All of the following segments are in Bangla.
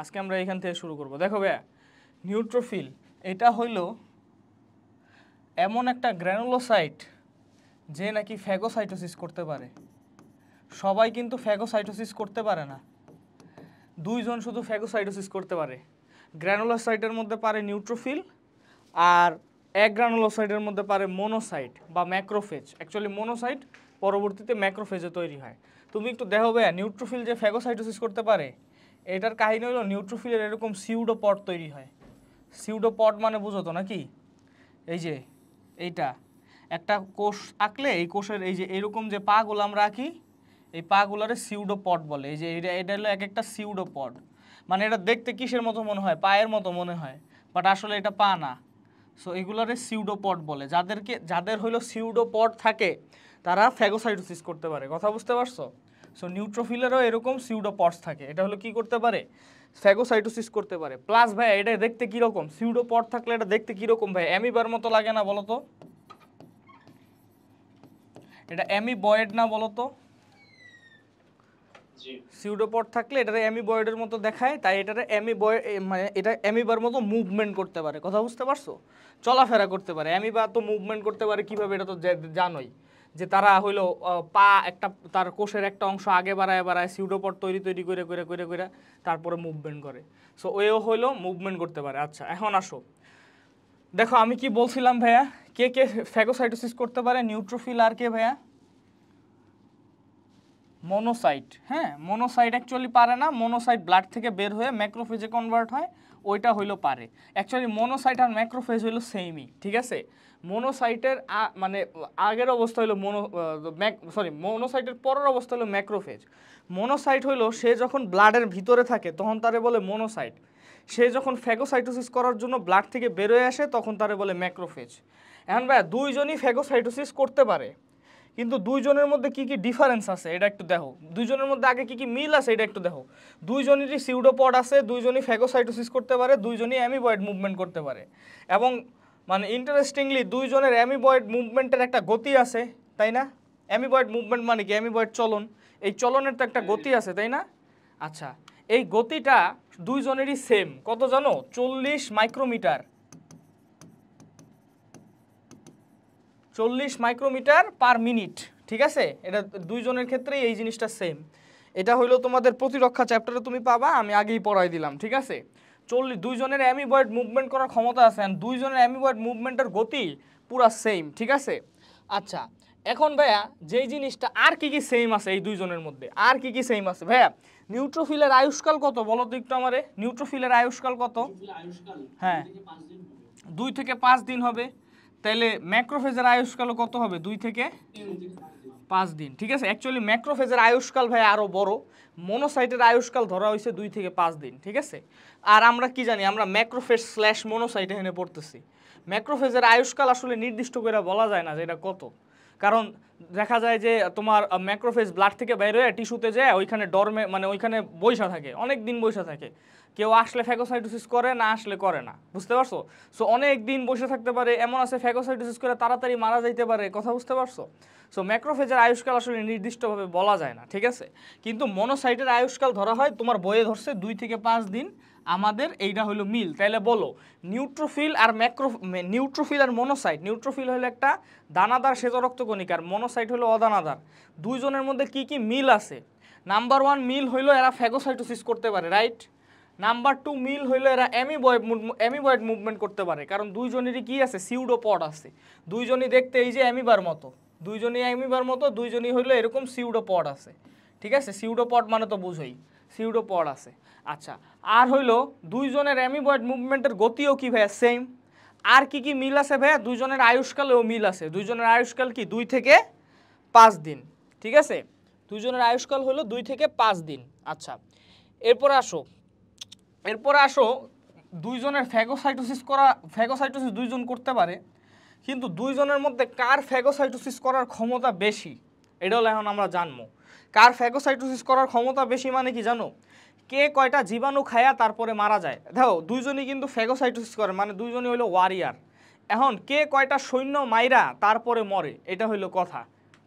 আজকে আমরা এখান থেকে শুরু করব। দেখো ভাইয়া, নিউট্রোফিল এটা হইলো এমন একটা গ্র্যানুলোসাইট যে নাকি ফ্যাগোসাইটোসিস করতে পারে। সবাই কিন্তু ফ্যাগোসাইটোসিস করতে পারে না, দুইজন শুধু ফ্যাগোসাইটোসিস করতে পারে। গ্র্যানুলোসাইটের মধ্যে পারে নিউট্রোফিল, আর এক গ্রানুলোসাইটের মধ্যে পারে মোনোসাইট বা ম্যাক্রোফেজ। অ্যাকচুয়ালি মোনোসাইট পরবর্তীতে ম্যাক্রোফেজে তৈরি হয়। তুমি একটু দেখো ভাইয়া, নিউট্রোফিল যে ফ্যাগোসাইটোসিস করতে পারে, এটার কাহিনী হলো নিউট্রোফিলের এরকম সিউডোপড তৈরি হয়। সিউডোপড মানে বুঝো তো নাকি? এই যে এইটা একটা কোষ আঁকলে, এই কোষের এই যে এরকম যে পাগুলো আমরা আঁকি, এই পাগুলারে সিউডোপড বলে। এই যে এটা হলো এক একটা সিউডোপড। মানে এটা দেখতে কিসের মতো মনে হয়? পায়ের মতো মনে হয়, বাট আসলে এটা পা না। সো এগুলোরে সিউডোপড বলে। যাদের হলো সিউডোপড থাকে তারা ফ্যাগোসাইটোসিস করতে পারে। কথা বুঝতে পারছো? সো নিউট্রোফিলেরও এরকম সিউডোপডস থাকে, এটা হলো কি করতে পারে? ফ্যাগোসাইটোসিস করতে পারে। প্লাস ভাই এটা দেখতে কীরকম? সিউডোপড থাকলে এটা দেখতে কীরকম ভাই? অ্যামিবার মতো লাগে না বলো তো? এটা অ্যামিবয়েড না বলো তো? সিউডোপড থাকলে এটা অ্যামিবয়েডের মতো দেখায়, তাই এটারে অ্যামিবয়েড, মানে এটা অ্যামিবার মতো মুভমেন্ট করতে পারে। কথা বুঝতে পারছো? চলাফেরা করতে পারে। অ্যামিবা তো মুভমেন্ট করতে পারে কিভাবে, এটা তো জানোই যে তারা হইলো পা একটা, তার কোষের একটা অংশ আগে বাড়ায় বাড়ায় সিউডোপড তৈরি করে করে করে করে তারপরে মুভমেন্ট করে। সো ওও হইলো মুভমেন্ট করতে পারে। আচ্ছা, এখন আসো দেখো আমি কি বলছিলাম ভাইয়া, কে কে ফ্যাগোসাইটোসিস করতে পারে? নিউট্রোফিল আর কে ভাইয়া? মোনোসাইট। হ্যাঁ, মোনোসাইট অ্যাকচুয়ালি পারে না। মোনোসাইট ব্লাড থেকে বের হয়ে ম্যাক্রোফেজে কনভার্ট হয়, ওইটা হইলো পারে। অ্যাকচুয়ালি মোনোসাইট আর ম্যাক্রোফেজ হইলো সেমই, ঠিক আছে? মোনোসাইটের মানে আগের অবস্থা হইলো মোনোসাইটের পরের অবস্থা হলো ম্যাক্রোফেজ। মোনোসাইট হইলো সে যখন ব্লাডের ভিতরে থাকে তখন তারে বলে মোনোসাইট। সে যখন ফ্যাগোসাইটোসিস করার জন্য ব্লাড থেকে বেরোয় আসে তখন তারে বলে ম্যাক্রোফেজ। এখন ভাইয়া দুইজনই ফ্যাগোসাইটোসিস করতে পারে, কিন্তু দুইজনের মধ্যে কি কি ডিফারেন্স আছে এটা একটু দেখো। দুইজনের মধ্যে আগে কি কি মিল আছে এটা একটু দেখো। দুইজনেরই সিউডোপড আছে, দুইজনই ফ্যাগোসাইটোসিস করতে পারে, দুইজনই অ্যামিবয়েড মুভমেন্ট করতে পারে। এবং মানে ইন্টারেস্টিংলি দুইজনের অ্যামিবয়েড মুভমেন্টের একটা গতি আছে, তাই না? অ্যামিবয়েড মুভমেন্ট মানে কি? অ্যামিবয়েড চলন। এই চলনের তো একটা গতি আছে, তাই না? আচ্ছা, এই গতিটা দুইজনেরই সেম। কত জানো? 40 মাইক্রোমিটার। 40 মাইক্রোমিটার পার মিনিট, ঠিক আছে? এটা দুইজনের ক্ষেত্রেই এই জিনিসটা সেম। এটা হইলো তোমাদের প্রতিরক্ষা চ্যাপ্টারে তুমি পাবা, আমি আগেই পড়াই দিলাম, ঠিক আছে? দুইজনের অ্যামিবয়েড মুভমেন্ট করার ক্ষমতা আছে, আর দুইজনের অ্যামিবয়েড মুভমেন্টের গতি পুরা সেম, ঠিক আছে? আচ্ছা, এখন ভাইয়া যেই জিনিসটা আর কি কি সেম আছে এই দুইজনের মধ্যে, আর কি কি সেম আছে ভাইয়া? নিউট্রোফিলের আয়ুষ্কাল কত বলো তো একটু আমারে? নিউট্রোফিলের আয়ুষ্কাল কত? হ্যাঁ, 2 থেকে 5 দিন হবে। তাহলে ম্যাক্রোফেজের আয়ুষ্কাল কত হবে? 2 থেকে 5 দিন, ঠিক আছে? অ্যাকচুয়ালি ম্যাক্রোফেজের আয়ুষ্কাল ভাই আরও বড়। মোনোসাইটের আয়ুষ্কাল ধরা হয়েছে 2 থেকে 5 দিন, ঠিক আছে? আর আমরা কি জানি? আমরা ম্যাক্রোফেজ স্ল্যাশ মোনোসাইট এখানে পড়তেছি। ম্যাক্রোফেজের আয়ুষ্কাল আসলে নির্দিষ্ট করে বলা যায় না যে এটা কত, কারণ দেখা যায় যে তোমার ম্যাক্রোফেজ ব্লাড থেকে বের হয়ে টিস্যুতে যায়, ওইখানে ডরমে মানে ওইখানে বৈশা থাকে, অনেক দিন বৈশা থাকে। কেউ আসলে ফ্যাগোসাইটোসিস করে, না আসলে করে না, বুঝতে পারছো? সো অনেক দিন বসে থাকতে পারে, এমন আছে ফ্যাগোসাইটোসিস করে তাড়াতাড়ি মারা যাইতে পারে। কথা বুঝতে পারছো? সো ম্যাক্রোফেজের আয়ুষ্কাল আসলে নির্দিষ্টভাবে বলা যায় না, ঠিক আছে? কিন্তু মনোসাইটের আয়ুষ্কাল ধরা হয়, তোমার বইয়ে ধরছে 2 থেকে 5 দিন। আমাদের এইটা হলো মিল। তাইলে বলো নিউট্রোফিল আর নিউট্রোফিল আর মোনোসাইট। নিউট্রোফিল হলো একটা দানাদার শ্বেতরক্তকণিকা, আর মোনোসাইট হলো অদানাদার। দুইজনের মধ্যে কি কি মিল আছে? নাম্বার 1 মিল হইলো এরা ফ্যাগোসাইটোসিস করতে পারে, রাইট? নাম্বার 2 মিল হইলো এরা অ্যামিবয়েড মুভমেন্ট করতে পারে, কারণ দুইজনেরই কি আছে? সিউডোপড আছে। দুইজনই দেখতে এই যে অ্যামিবার মতো, দুইজনই অ্যামিবার মতো, দুইজনই হইলো এরকম সিউডোপড আছে, ঠিক আছে? সিউডোপড মানে তো বুঝোই, সিউডোপড আছে। আচ্ছা, আর হইলো দুইজনের অ্যামিবয়েড মুভমেন্টের গতিও কি ভাইয়া? সেম। আর কি কি মিল আছে ভাইয়া? দুইজনের আয়ুষ্কালেও মিল আছে। দুইজনের আয়ুষ্কাল কি? 2 থেকে 5 দিন, ঠিক আছে? দুইজনের আয়ুষ্কাল হলো 2 থেকে 5 দিন। আচ্ছা, এরপরে আসো দুইজনের ফ্যাগোসাইটোসিস দুইজন করতে পারে, কিন্তু দুইজনের মধ্যে কার ফ্যাগোসাইটোসিস করার ক্ষমতা বেশি এটা হলো এখন আমরা জানবো। কার ফ্যাগোসাইটোসিস করার ক্ষমতা বেশি মানে কি জানো? কে কয়টা জীবাণু খায়া তারপরে মারা যায়। দেখো দুইজনই কিন্তু ফ্যাগোসাইটোসিস করে, মানে দুইজনই হলো ওয়ারিয়ার। এখন কে কয়টা সৈন্য মাইরা তারপরে মরে, এটা হইলো কথা,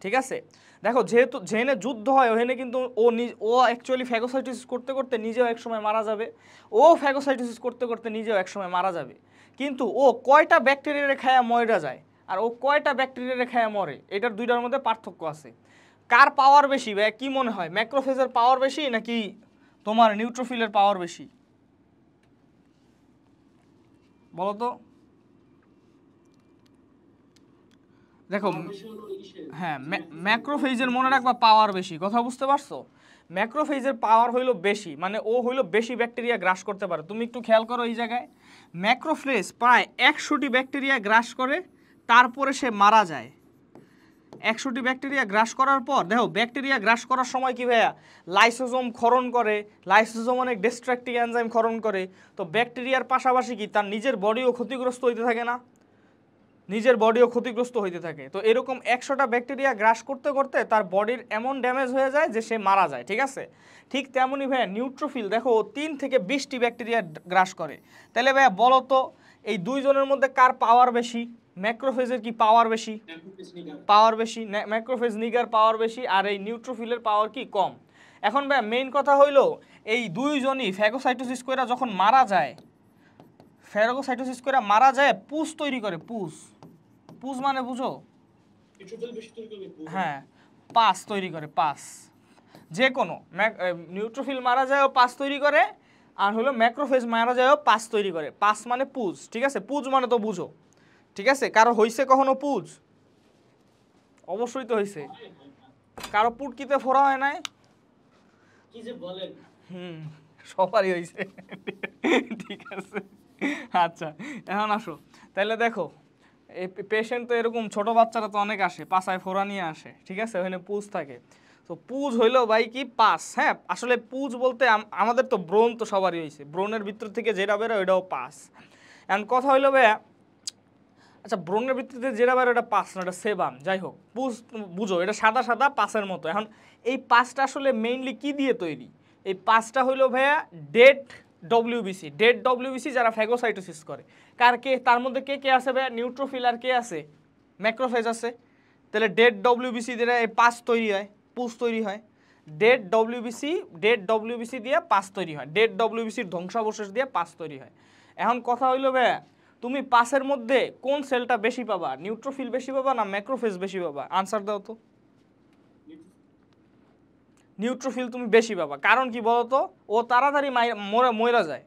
ঠিক আছে? দেখো যেহেতু যেখানে যুদ্ধ হয় ওখানে কিন্তু ও অ্যাকচুয়ালি ফ্যাগোসাইটোসিস করতে করতে নিজেও একসময় মারা যাবে, ও ফ্যাগোসাইটোসিস করতে করতে নিজেও একসময় মারা যাবে, কিন্তু ও কয়টা ব্যাকটেরিয়ারে খায়া মরে যায় আর ও কয়টা ব্যাকটেরিয়ারে খায়া মরে, এটার দুইটার মধ্যে পার্থক্য আছে। কার পাওয়ার বেশি ভাই কি মনে হয়, ম্যাক্রোফেজের পাওয়ার বেশি নাকি তোমার নিউট্রোফিলের পাওয়ার বেশি বলো তো? দেখো হ্যাঁ, ম্যাক্রোফেজের মনে রাখবা পাওয়ার বেশি, কথা বুঝতে পারছো? ম্যাক্রোফেজের পাওয়ার হইলো বেশি, মানে ও হইলো বেশি ব্যাকটেরিয়া গ্রাস করতে পারে। তুমি একটু খেয়াল করো এই জায়গায়, ম্যাক্রোফেজ প্রায় 100টি ব্যাকটেরিয়া গ্রাস করে তারপরে সে মারা যায়। 100টি ব্যাকটেরিয়া গ্রাস করার পর দেখো ব্যাকটেরিয়া গ্রাস করার সময় কি ভাইয়া লাইসোজোম ক্ষরণ করে, লাইসোজোম অনেক ডিস্ট্রাকটিভ এনজাইম ক্ষরণ করে, তো ব্যাকটেরিয়ার পাশাপাশি কি তার নিজের বডিও ক্ষতিগ্রস্ত হইতে থাকে না, নিজের বডিও ক্ষতিগ্রস্ত হইতে থাকে। তো এরকম 100টা ব্যাকটেরিয়া গ্রাস করতে করতে তার বডির এমন ড্যামেজ হয়ে যায় যে সে মারা যায়, ঠিক আছে? ঠিক তেমনই ভাইয়া নিউট্রোফিল দেখো 3 থেকে 20টি ব্যাকটেরিয়া গ্রাস করে। তাহলে ভাইয়া বলো তো এই দুইজনের মধ্যে কার পাওয়ার বেশি? ম্যাক্রোফেজের কি পাওয়ার বেশি? পাওয়ার বেশি, ম্যাক্রোফেজ নিগার পাওয়ার বেশি, আর এই নিউট্রোফিলের পাওয়ার কি কম। এখন ভাইয়া মেইন কথা হইলো এই দুইজনই ফ্যাগোসাইটোসিস করে যখন মারা যায়, ফ্যাগোসাইটোসিস করে মারা যায় পুষ তৈরি করে। পুষ মানে বুঝো? হ্যাঁ, পাস তৈরি করে, পাস। যে কোনো নিউট্রোফিল মারা যায় ও পাস তৈরি করে, আর হলো ম্যাক্রোফেজ মারা যায় ও পাস তৈরি করে। পাস মানে পুজ, ঠিক আছে? পুজ মানে তো বুঝো, ঠিক আছে? কারো হইছে কখনো পুজ? অবশ্যই তো হইছে। কারো পুটকিতে ফোড়া হয় নাই? কি যে বলেন, সবারই হইছে। ঠিক আছে, আচ্ছা এখন আসো তাহলে দেখো এই পেশেন্ট তো এরকম ছোট বাচ্চারা তো অনেক আসে, পাছায় ফোড়া নিয়ে আসে, ঠিক আছে? ওখানে পুজ থাকে। তো পুজ হইলো ভাই কি পাস। হ্যাঁ, আসলে পুজ বলতে আমাদের তো ব্রণ তো সবারই হয়েছে, ব্রণের ভিতর থেকে যেটা বেরোয় ওইটাও পাস। এখন কথা হইলো ভাইয়া, আচ্ছা ব্রণের ভিত্তিতে যেটা বেরোয় ওটা পাস না, ওটা সেবাম, যাই হোক পুজ বুঝো, এটা সাদা সাদা পাসের মতো। এখন এই পাসটা আসলে মেইনলি কি দিয়ে তৈরি? এই পাসটা হইলো ভাইয়া ডেড ডব্লিউবিসি, ডেড ডব্লিউবিসি যারা ফ্যাগোসাইটোসিস করে। কার কে তার মধ্যে কে কে আছে ভাইয়া? নিউট্রোফিল আর কে আছে? ম্যাক্রোফেজ আছে। তাহলে ডেড ডব্লিউবিসি দিয়ে এই পাস তৈরি হয়, পুষ তৈরি হয়। ডেড ডব্লিউবিসি দিয়ে পাস তৈরি হয়, ডেড ডব্লিউবিসির ধ্বংসাবশেষ দিয়ে পাস তৈরি হয়। এখন কথা হইলো ভাইয়া তুমি পাসের মধ্যে কোন সেলটা বেশি পাবা? নিউট্রোফিল বেশি পাবা না ম্যাক্রোফেজ বেশি পাবা? আনসার দাও তো। নিউট্রোফিল তুমি বেশি পাবা, কারণ কি বলতো? ও তাড়াতাড়ি মরা যায়,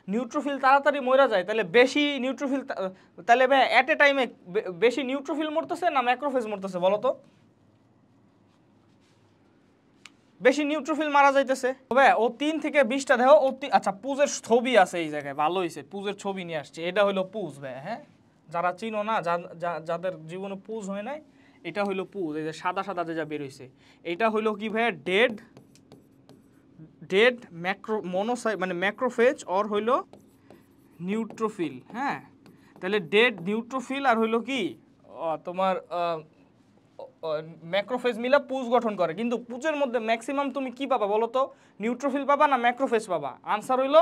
নিউট্রোফিল তাড়াতাড়ি মরা যায়। তাহলে বেশি নিউট্রোফিল, তাহলে ভাই অ্যাট এ টাইমে বেশি নিউট্রোফিল মরতেছে না ম্যাক্রোফেজ মরতেছে বলো তো? বেশি নিউট্রোফিল মারা যাইতেছে। তবে ও 3 থেকে 20টা দেখো ও আচ্ছা পুজের ছবি আছে এই জায়গায়, ভালো হয়েছে পুজের ছবি নিয়ে আসছে। এটা হলো পুজ ভাই, হ্যাঁ যারা চিনো না, যাদের জীবনে পুজ হয় নাই, এটা হইলো পুজ। এই যে সাদা সাদা যে যা বের হইছে এটা হইলো কি ভাইয়া ডেড মনোসাইট মানে ম্যাক্রোফেজ অর হইলো নিউট্রোফিল। হ্যাঁ, তাহলে ডেড নিউট্রোফিল আর হইলো কি তোমার ম্যাক্রোফেজ মিলে পুজ গঠন করে। কিন্তু পুজের মধ্যে ম্যাক্সিমাম তুমি কি পাবা বলো তো? নিউট্রোফিল পাবা না ম্যাক্রোফেজ পাবা? আনসার হইলো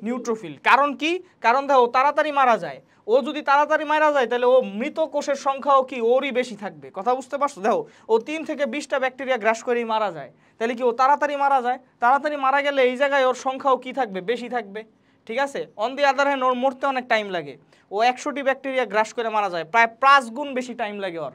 নিউট্রোফিল। কারণ কি? কারণ দেখো তাড়াতাড়ি মারা যায়। ও যদি তাড়াতাড়ি মারা যায় তাহলে ও মৃত কোষের সংখ্যাও কি ওরই বেশি থাকবে, কথা বুঝতে পারছো? দেখো ও 3 থেকে 20টা ব্যাকটেরিয়া গ্রাস করেই মারা যায়, তাহলে কি ও তাড়াতাড়ি মারা যায়? তাড়াতাড়ি মারা গেলে এই জায়গায় ওর সংখ্যাও কি থাকবে? বেশি থাকবে, ঠিক আছে? অন দি আদার হ্যান্ড ওর মরতে অনেক টাইম লাগে। ও 100টি ব্যাকটেরিয়া গ্রাস করে মারা যায়, প্রায় 5 গুণ বেশি টাইম লাগে ওর,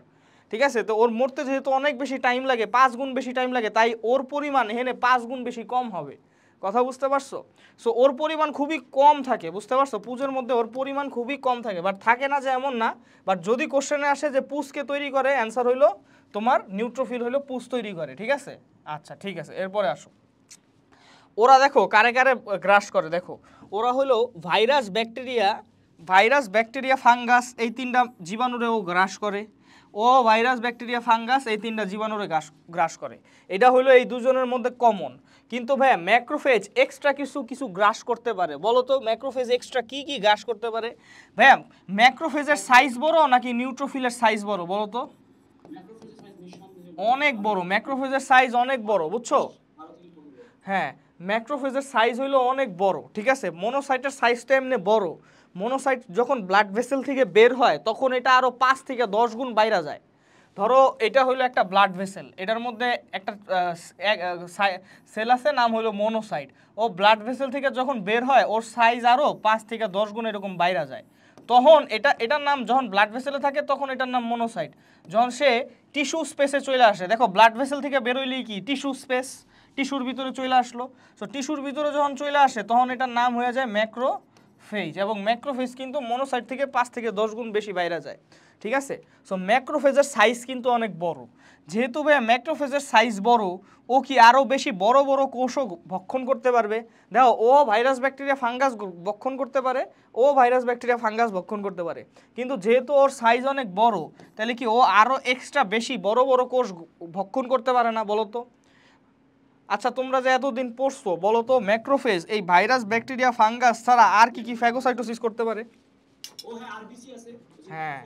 ঠিক আছে? তো ওর মরতে যেহেতু অনেক বেশি টাইম লাগে, 5 গুণ বেশি টাইম লাগে, তাই ওর পরিমাণ এখানে 5 গুণ বেশি কম হবে, কথা বুঝতে পারছো? সো ওর পরিমাণ খুবই কম থাকে, বুঝতে পারছো? পুজের মধ্যে ওর পরিমাণ খুবই কম থাকে, বাট থাকে না যে এমন না। বাট যদি কোশ্চেনে আসে যে পুজকে তৈরি করে, অ্যান্সার হইলো তোমার নিউট্রোফিল হইলো পুজ তৈরি করে, ঠিক আছে? আচ্ছা ঠিক আছে, এরপরে আসো। ওরা দেখো কারে কারে গ্রাস করে, দেখো ওরা হলো ভাইরাস ব্যাকটেরিয়া ফাঙ্গাস, এই 3টা জীবাণুরেও গ্রাস করে। ও ভাইরাস ব্যাকটেরিয়া ফাঙ্গাস এই 3টা জীবাণুরে গ্রাস করে। এটা হলো এই দুজনের মধ্যে কমন। কিন্তু ভাইয়া ম্যাক্রোফেজ এক্সট্রা কিছু গ্রাস করতে পারে, বলো তো ম্যাক্রোফেজ এক্সট্রা কি কি গ্রাস করতে পারে? ভাইয়া ম্যাক্রোফেজের সাইজ বড় নাকি নিউট্রোফিলের সাইজ বড় বলো তো? অনেক বড়, ম্যাক্রোফেজের সাইজ অনেক বড়, বুঝছো? হ্যাঁ, ম্যাক্রোফেজের সাইজ হইলো অনেক বড়, ঠিক আছে? মনোসাইটের সাইজটা এমনি বড়। মনোসাইট যখন ব্লাড ভেসেল থেকে বের হয় তখন এটা আরো 5 থেকে 10 গুণ বাইরে যায়। ধরো এটা হলো একটা ব্লাড ভেসেল, এটার মধ্যে একটা সেল আছে নাম হলো মনোসাইট। ও ব্লাড ভেসেল থেকে যখন বের হয় ওর সাইজ আরও 5 থেকে 10 গুণ এরকম বাইরে যায়, তখন এটার নাম, যখন ব্লাড ভেসেলে থাকে তখন এটার নাম মনোসাইট। যখন সে টিস্যু স্পেসে চলে আসে, দেখো ব্লাড ভেসেল থেকে বেরোইলেই কি টিস্যু স্পেস, টিস্যুর ভিতরে চলে আসলো। সো টিস্যুর ভিতরে যখন চলে আসে তখন এটার নাম হয়ে যায় ম্যাক্রোফেজ, এবং ম্যাক্রোফেজ কিন্তু মনোসাইট থেকে 5 থেকে 10 গুণ বেশি বাইরে যায়, ঠিক আছে। সো ম্যাক্রোফেজের সাইজ কিন্তু অনেক বড়। যেহেতু ভাইয়া ম্যাক্রোফেজের সাইজ বড়, ও কি আরও বেশি বড় বড় কোষও ভক্ষণ করতে পারবে। দেখো ও ভাইরাস ব্যাকটেরিয়া ফাঙ্গাস ভক্ষণ করতে পারে, ও ভাইরাস ব্যাকটেরিয়া ফাঙ্গাস ভক্ষণ করতে পারে, কিন্তু যেহেতু ওর সাইজ অনেক বড়, তাহলে কি ও আরও এক্সট্রা বেশি বড় বড় কোষ ভক্ষণ করতে পারে না, বলো তো। আচ্ছা তোমরা যে এতদিন পড়ছো, বলো তো ম্যাক্রোফেজ এই ভাইরাস ব্যাকটেরিয়া ফাঙ্গাস ছাড়া আর কি কি ফ্যাগোসাইটোসিস করতে পারে? হ্যাঁ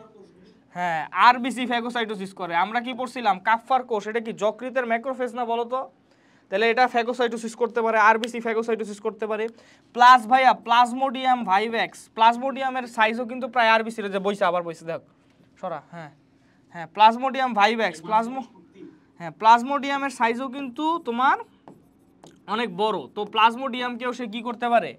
হ্যাঁ, আরবিসি ফ্যাগোসাইটোসিস করে। আমরা কি পড়ছিলাম, কাফফার কোষ, এটা কি যকৃতের ম্যাক্রোফেজ না, বলো তো। তাহলে এটা ফ্যাগোসাইটোসিস করতে পারে, আরবিসি ফ্যাগোসাইটোসিস করতে পারে। প্লাস ভাইয়া প্লাজমোডিয়াম ভাইভ্যাক্স, প্লাজমোডিয়ামের সাইজও কিন্তু প্রায় আরবিসির, যে বইছে আবার বইছে দেখ সরা, হ্যাঁ হ্যাঁ প্লাজমোডিয়াম ভাইভ্যাক্স, প্লাজমোডিয়ামের সাইজও কিন্তু তোমার অনেক বড়। তো প্লাজমোডিয়ামকেও সে কি করতে পারে,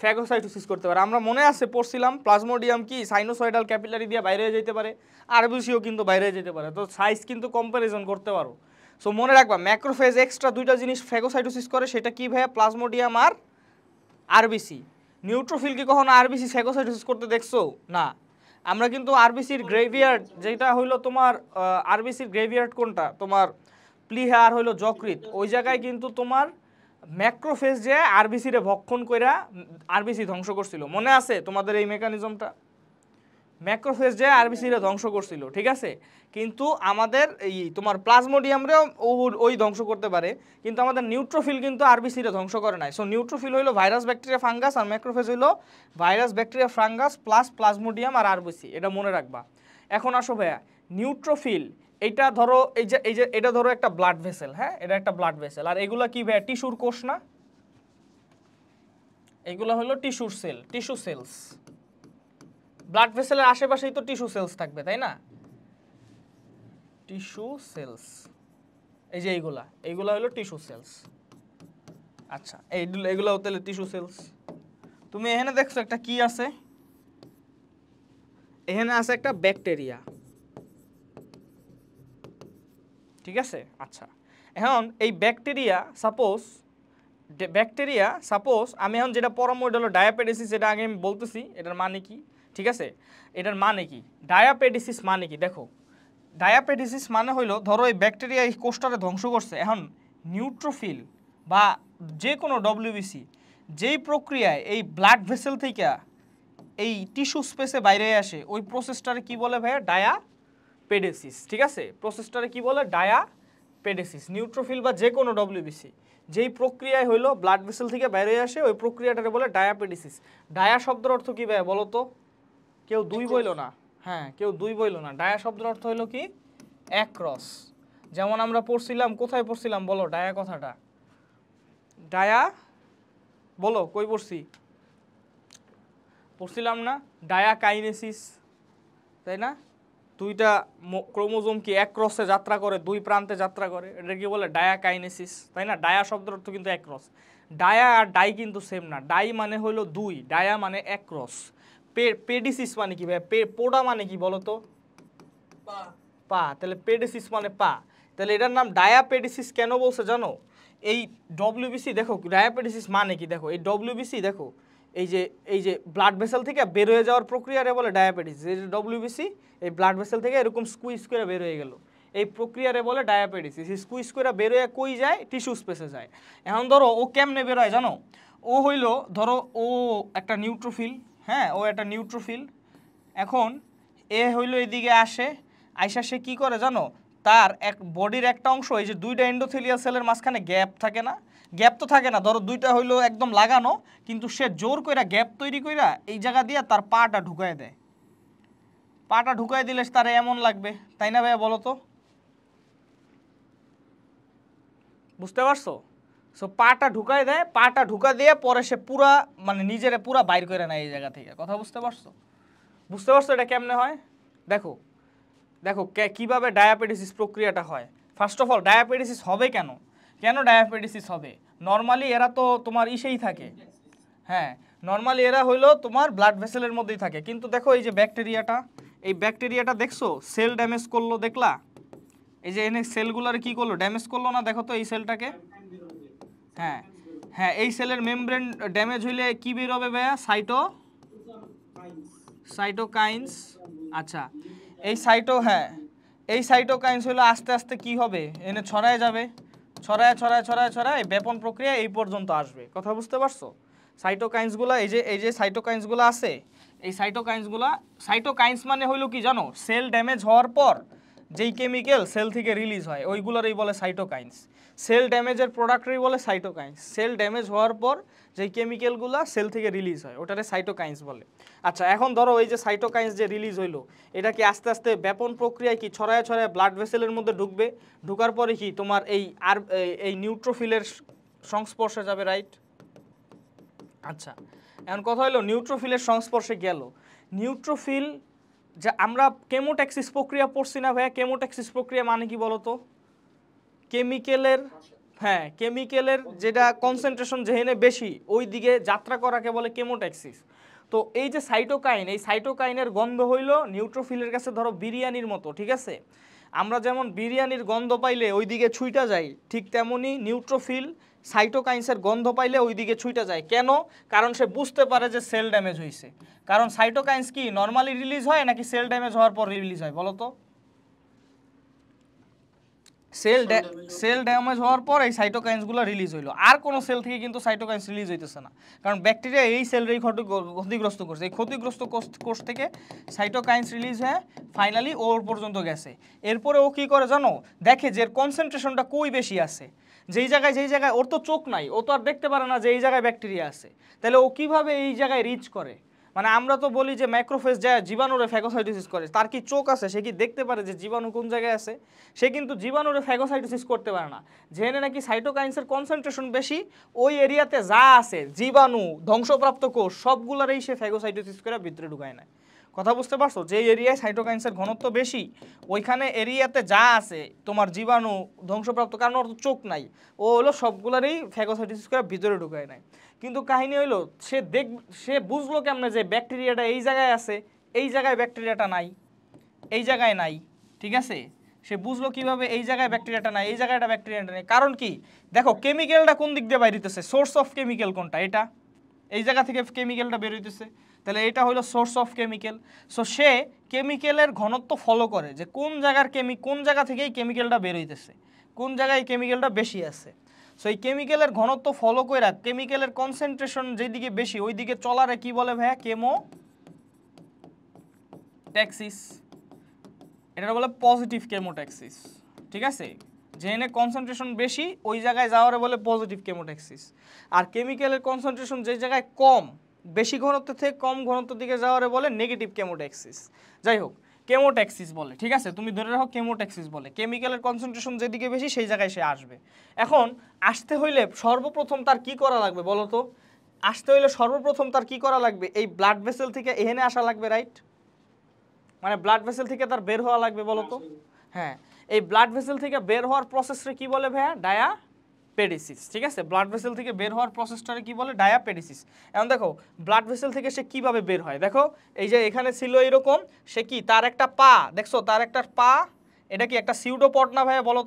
ফ্যাগোসাইটোসিস করতে পারে। আমরা মনে আছে পড়ছিলাম প্লাজমোডিয়াম কি সাইনোসয়েডাল ক্যাপিলারি দিয়ে বাইরে যেতে পারে, আরবিসিও কিন্তু বাইরে যেতে পারে। তো সাইজ কিন্তু কম্প্যারিজন করতে পারো। সো মনে রাখবা ম্যাক্রোফেজ এক্সট্রা দুইটা জিনিস ফ্যাগোসাইটোসিস করে, সেটা কি ভাইয়া, প্লাজমোডিয়াম আর আরবিসি। নিউট্রোফিল কি কখনো আরবিসি ফ্যাগোসাইটোসিস করতে দেখছো? না। আমরা কিন্তু আরবিসির গ্রেভিয়ার্ড, যেটা হইলো তোমার আরবিসির গ্রেভিয়ার্ড কোনটা, তোমার প্লিহা আর হইলো যকৃৎ, ওই জায়গায় কিন্তু তোমার ম্যাক্রোফেজ যে আরবিসিরে ভক্ষণ কইরা আরবিসি ধ্বংস করছিল, মনে আছে তোমাদের এই মেকানিজমটা? ম্যাক্রোফেজ যে আরবিসিরে ধ্বংস করছিল, ঠিক আছে। কিন্তু আমাদের এই তোমার প্লাজমোডিয়ামরেও ওই ধ্বংস করতে পারে, কিন্তু আমাদের নিউট্রোফিল কিন্তু আরবিসিরে ধ্বংস করে নাই। সো নিউট্রোফিল হইলো ভাইরাস ব্যাকটেরিয়া ফাঙ্গাস, আর ম্যাক্রোফেজ হইলো virus bacteria fungus plus plasmodium আর আরবিসি, এটা মনে রাখবা। এখন আসো ভাইয়া, নিউট্রোফিল এইটা ধরো, এই যে এটা ধরো একটা ব্লাড ভেসেল, হ্যাঁ এটা একটা ব্লাড ভেসেল, আর এগুলা কি ভাইয়া, টিস্যুর কোষ না, এগুলো হলো টিস্যুর সেল, টিস্যু সেলস। ব্লাড ভেসেলের আশেপাশেই তো টিস্যু সেলস থাকবে, তাই না, টিস্যু সেলস, এই যে এইগুলা হলো টিস্যু সেলস। আচ্ছা এইগুলো তাহলে টিস্যু সেলস। তুমি এখানে দেখছো একটা কি আছে, এখানে আছে একটা ব্যাকটেরিয়া, ঠিক আছে। আচ্ছা এখন এই ব্যাকটেরিয়া সাপোজ আমি এখন যেটা পড়াবো এটা হলো ডায়াপেডিসিস, এটা আগে আমি বলতেছি এটার মানে কি, ঠিক আছে। এটার মানে কি, ডায়াপেডিসিস মানে কি, দেখো ডায়াপেডিসিস মানে হইলো, ধরো এই ব্যাকটেরিয়া এই কোষটারে ধ্বংস করছে, এখন নিউট্রোফিল বা যে কোনো ডব্লিউবিসি যেই প্রক্রিয়ায় এই ব্লাড ভেসেল থেকে এই টিস্যু স্পেসে বাইরে আসে, ওই প্রসেসটারে কি বলে ভাইয়া, ডায়াপেডিসিস, ঠিক আছে। প্রসেসটারে কি বলে, ডায়াপেডিসিস। নিউট্রোফিল বা যে কোনো ডব্লিউবিসি যেই প্রক্রিয়ায় হইলো ব্লাড ভেসেল থেকে বাইরে আসে, ওই প্রক্রিয়াটারে বলে ডায়াপেডিসিস। ডায়া শব্দের অর্থ কি ভাইয়া বলো তো, কেউ দুই বইল না, হ্যাঁ কেউ দুই বইল না। ডায়া শব্দের অর্থ হলো কি, অ্যাক্রস। যেমন আমরা পড়ছিলাম, কোথায় পড়ছিলাম বলো ডায়া কথাটা, ডায়া বলো কই পড়ছিলাম না, ডায়াকাইনেসিস, তাই না। দুইটা ক্রোমোজোম কি এক ক্রসে যাত্রা করে, দুই প্রান্তে যাত্রা করে, এটা কি বলে ডায়াকাইনেসিস, তাই না। ডায়া শব্দের অর্থ কিন্তু এক ক্রস। ডায়া আর ডাই কিন্তু সেম না, ডাই মানে হলো দুই, ডায়া মানে এক ক্রস। পেডিসিস মানে কি ভাই, পোডা মানে কি বলো তো, পা, তাহলে পেডিসিস মানে পা। তাহলে এটার নাম ডায়াপেডিসিস কেন বলছে জানো, এই ডব্লিউবিসি দেখো, ডায়াপেডিসিস মানে কি দেখো, এই ডব্লিউবিসি দেখো, এই যে ব্লাড ভেসেল থেকে বের হয়ে যাওয়ার প্রক্রিয়ারে বলে ডায়াবেটিস। এই যে ডব্লিউবিসি এই ব্লাড ভেসেল থেকে এরকম স্কুইজ করে বের হয়ে গেল, এই প্রক্রিয়ারে বলে ডায়াবেটিস। এই স্কুইজ করে বের হয়ে কই যায়, টিস্যু স্পেসে যায়। এখন ধরো ও কেমনে বের হয় জানো, ও হইলো ধরো ও একটা নিউট্রোফিল, হ্যাঁ ও একটা নিউট্রোফিল। এখন এ হইলো এদিকে আসে, আইসা সে কী করে জানো, তার এক বডির একটা অংশ, এই যে দুইটা এন্ডোথেলিয়াল সেলের মাঝখানে গ্যাপ থাকে না, গ্যাপ তো থাকে না, ধরো দুইটা হইলো একদম লাগানো, কিন্তু সে জোর কইরা গ্যাপ তৈরি কইরা এই জায়গা দিয়ে তার পাটা ঢুকায় দেয়। পাটা ঢুকাই দিলে তার এমন লাগবে, তাই না ভাইয়া বলো তো, বুঝতে পারছো। সো পাটা ঢুকাই দেয়, পাটা ঢুকা দিয়ে পরে সে পুরা মানে নিজেরে পুরা বাইর করে নেয় এই জায়গা থেকে, কথা বুঝতে পারছো এটা কেমনে হয় দেখো, দেখো কিভাবে ডায়াপেটিসিস প্রক্রিয়াটা হয়। ফার্স্ট অফ অল ডায়াপেটিসিস হবে কেন, কেন ডায়াপেটিসিস হবে? নর্মালি এরা তো তোমার ইসেই থাকে, হ্যাঁ নর্মালি এরা হইলো তোমার ব্লাড ভেসেলের মধ্যেই থাকে, কিন্তু দেখো এই যে ব্যাকটেরিয়াটা, এই ব্যাকটেরিয়াটা দেখছো সেল ড্যামেজ করলো, দেখলা এই যে এনে সেলগুলার কি করলো, ড্যামেজ করলো না? দেখো তো এই সেলটাকে, হ্যাঁ হ্যাঁ এই সেলের মেমব্রেন ড্যামেজ হইলে কি বের হবে ভাইয়া? সাইটোকাইন্স। আচ্ছা এই এই সাইটোকাইন্স হলো আস্তে আস্তে কি হবে, এনে ছড়ায় যাবে, ছড়ায় ব্যাপন প্রক্রিয়া এই পর্যন্ত আসবে। কথা বুঝতে পারছো? সাইটোকাইন্সগুলো এই যে সাইটোকাইন্সগুলো আছে, এই সাইটোকাইন্স মানে হইলো কি জানো? সেল ড্যামেজ হওয়ার পর যেই কেমিক্যাল সেল থেকে রিলিজ হয় ওইগুলোরই বলে সাইটোকাইন্স। সেল ড্যামেজের প্রোডাক্টরই বলে সাইটোকাইন্স। সেল ড্যামেজ হওয়ার পর যেই কেমিক্যালগুলো সেল থেকে রিলিজ হয় ওটারে সাইটোকাইন্স বলে। আচ্ছা এখন ধরো এই যে সাইটোকাইন্স যে রিলিজ হইলো, এটা কি আস্তে আস্তে ব্যাপন প্রক্রিয়ায় কি ছড়ায় ব্লাড ভেসেলের মধ্যে ঢুকবে, ঢুকার পরে কি তোমার এই নিউট্রোফিলের সংস্পর্শে যাবে, রাইট? আচ্ছা এখন কথা হলো নিউট্রোফিলের সংস্পর্শে গেল, নিউট্রোফিল যা আমরা কেমোট্যাক্সিস প্রক্রিয়া পড়ছি না ভাইয়া? কেমোট্যাক্সিস প্রক্রিয়া মানে কি বলতো? কেমিক্যালের, হ্যাঁ কেমিক্যালের যেটা কনসেন্ট্রেশন যেখানে বেশি ওই দিকে যাত্রা করাকে বলে কেমোট্যাক্সিস। তো এই যে সাইটোকাইন, এই সাইটোকাইনের গন্ধ হইল নিউট্রোফিলের কাছে ধরো বিরিয়ানির মতো, ঠিক আছে? আমরা যেমন বিরিয়ানির গন্ধ পাইলে ওই দিকে ছুঁইটা যাই, ঠিক তেমনি নিউট্রোফিল সাইটোকাইন্সের গন্ধ পাইলে ওই দিকে ছুঁইটা যায়। কেন? কারণ সে বুঝতে পারে যে সেল ড্যামেজ হয়েছে। কারণ সাইটোকাইন্স কি নর্মালি রিলিজ হয় নাকি সেল ড্যামেজ হওয়ার পর রিলিজ হয় বলো তো? সেল ড্যামেজ হওয়ার পর এই সাইটোকাইন্সগুলো রিলিজ হইলো, আর কোনো সেল থেকে কিন্তু সাইটোকাইন্স রিলিজ হইতেছে না, কারণ ব্যাকটেরিয়া এই সেলটাই ক্ষতিগ্রস্ত করছে। এই ক্ষতিগ্রস্ত কোষ থেকে সাইটোকাইন্স রিলিজ হয়ে ফাইনালি ওর পর্যন্ত গেছে। এরপরে ও কী করে জানো? দেখে যে এর কনসেন্ট্রেশনটা কই বেশি আছে, যেই জায়গায় ওর তো চোখ নাই, ও তো আর দেখতে পারে না যে এই জায়গায় ব্যাকটেরিয়া আছে, তাহলে ও কীভাবে এই জায়গায় রিচ করে? মানে আমরা তো বলি যে ম্যাক্রোফেজ যায় জীবাণুরে ফ্যাগোসাইটোসিস করে, তার কি চোখ আছে? সে কি দেখতে পারে যে জীবাণু কোন জায়গায় আছে? সে কিন্তু জীবাণুরে ফ্যাগোসাইটোসিস করতে পারে না। যেখানে নাকি সাইটোকাইন্সের কনসেন্ট্রেশন বেশি ওই এরিয়াতে যা আছে জীবাণু ধ্বংসপ্রাপ্ত কোষ সবগুলোরই সে ফ্যাগোসাইটোসিস করে ভিতরে ঢুকায় নেয়। কথা বুঝতে পারছো? যে এরিয়ায় সাইটোকাইন্সের ঘনত্ব বেশি ওইখানে এরিয়াতে যা আছে তোমার জীবাণু ধ্বংসপ্রাপ্ত, কারণ ওর তো চোখ নাই, ও হলো সবগুলোরই ফ্যাগোসাইটোসিস করে ভিতরে ঢুকায় নেয়। কিন্তু কাহিনী হইলো সে বুঝলো কেমনে যে ব্যাকটেরিয়াটা এই জায়গায় আছে, এই জায়গায় ব্যাকটেরিয়াটা নাই, এই জায়গায় নাই, ঠিক আছে? সে বুঝলো কিভাবে এই জায়গায় ব্যাকটেরিয়াটা নাই, এই জায়গাটা ব্যাকটেরিয়াটা নেই? কারণ কি দেখো কেমিক্যালটা কোন দিক দিয়ে বাইরে হইতেছে, সোর্স অফ কেমিক্যাল কোনটা? এটা এই জায়গা থেকে কেমিক্যালটা বের হইতেছে, তাহলে এটা হলো সোর্স অফ কেমিক্যাল। সো সে কেমিক্যালের ঘনত্ব ফলো করে যে কোন জায়গা থেকেই কেমিক্যালটা বের হইতেছে, কোন জায়গায় কেমিক্যালটা বেশি আছে। সো এই কেমিক্যালের ঘনত্ব ফলো করে কেমিক্যালের কনসেন্ট্রেশন যেদিকে বেশি ওই দিকে চলারে কি বলে ভাইয়া? কেমোট্যাক্সিস। এটা বলে পজিটিভ কেমোট্যাক্সিস, ঠিক আছে? যেখানে কনসেন্ট্রেশন বেশি ওই জায়গায় যাওয়ারে বলে পজিটিভ কেমোট্যাক্সিস। আর কেমিক্যালের কনসেন্ট্রেশন যে জায়গায় কম, বেশি ঘনত্ব থেকে কম ঘনত্বের দিকে যাওয়ারে বলে নেগেটিভ কেমোট্যাক্সিস। যাই হোক কেমোট্যাক্সিস বলে, ঠিক আছে? তুমি ধরে রাখো কেমোট্যাক্সিস বলে। কেমিক্যালের কনসেন্ট্রেশন যেদিকে বেশি সেই জায়গায় সে আসবে। এখন আসতে হইলে সর্বপ্রথম তার কি করা লাগবে বলো তো? আসতে হইলে সর্বপ্রথম তার কি করা লাগবে? এই ব্লাড ভেসেল থেকে এখানে আসা লাগবে, রাইট? মানে ব্লাড ভেসেল থেকে তার বের হওয়া লাগবে বলো তো? হ্যাঁ, এই ব্লাড ভেসেল থেকে বের হওয়ার প্রসেসটা কি বলে ভাইয়া? ডায়াপেডিসিস, ঠিক আছে? ব্লাড ভেসেল থেকে বের হওয়ার প্রসেসটারে কি বলে? ডায়াপেডিসিস। এখন দেখো ব্লাড ভেসেল থেকে সে কিভাবে বের হয়, দেখো এই যে এখানে ছিল এরকম, সে কি তার একটা পা, দেখছো তার একটা পা, এটা কি একটা সিউডোপড না ভাইয়া? বলো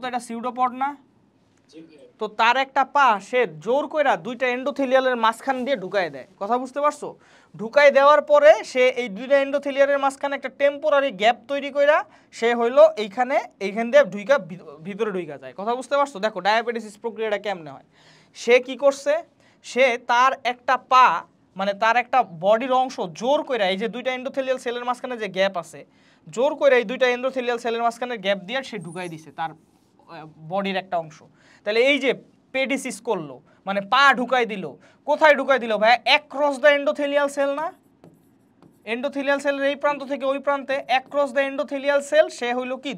তো এটা সিউডোপড না? তো তার একটা পা সে জোর কইরা দুইটা এন্ডোথেলিয়ালের মাঝখান দিয়ে ঢুকায় দেয়। কথা বুঝতে পারছো? ঢুকাই দেওয়ার পরে সে এই দুইটা এন্ডোথেলিয়ালের মাঝখানে একটা টেম্পোরারি গ্যাপ তৈরি কইরা সে হইলো এইখান দিয়ে ভিতরে ঢুকা যায়। কথা বুঝতে পারছো? দেখো ডায়াবেটিস প্রক্রিয়াটা কেমনে হয়। সে কি করছে? সে তার একটা পা মানে তার একটা বডির অংশ জোর কইরা এই যে দুইটা এন্ডোথেলিয়াল সেলের মাঝখানে যে গ্যাপ আছে, জোর কইরা এই দুইটা এন্ডোথেলিয়াল সেলের মাঝখানে গ্যাপ দিয়ে সে ঢুকাই দিছে তার বডির একটা অংশ। তাহলে এই যে পেডিসিস করলো মানে পা ঢুকাই দিল, কোথায় ঢুকাই দিল ভাই? অ্যাক্রস দ্য এন্ডোথেলিয়াল সেল না? এন্ডোথেলিয়াল সেলের এই প্রান্ত থেকে ওই প্রান্তে অ্যাক্রস দ্য এন্ডোথেলিয়াল সেল সে হইল কি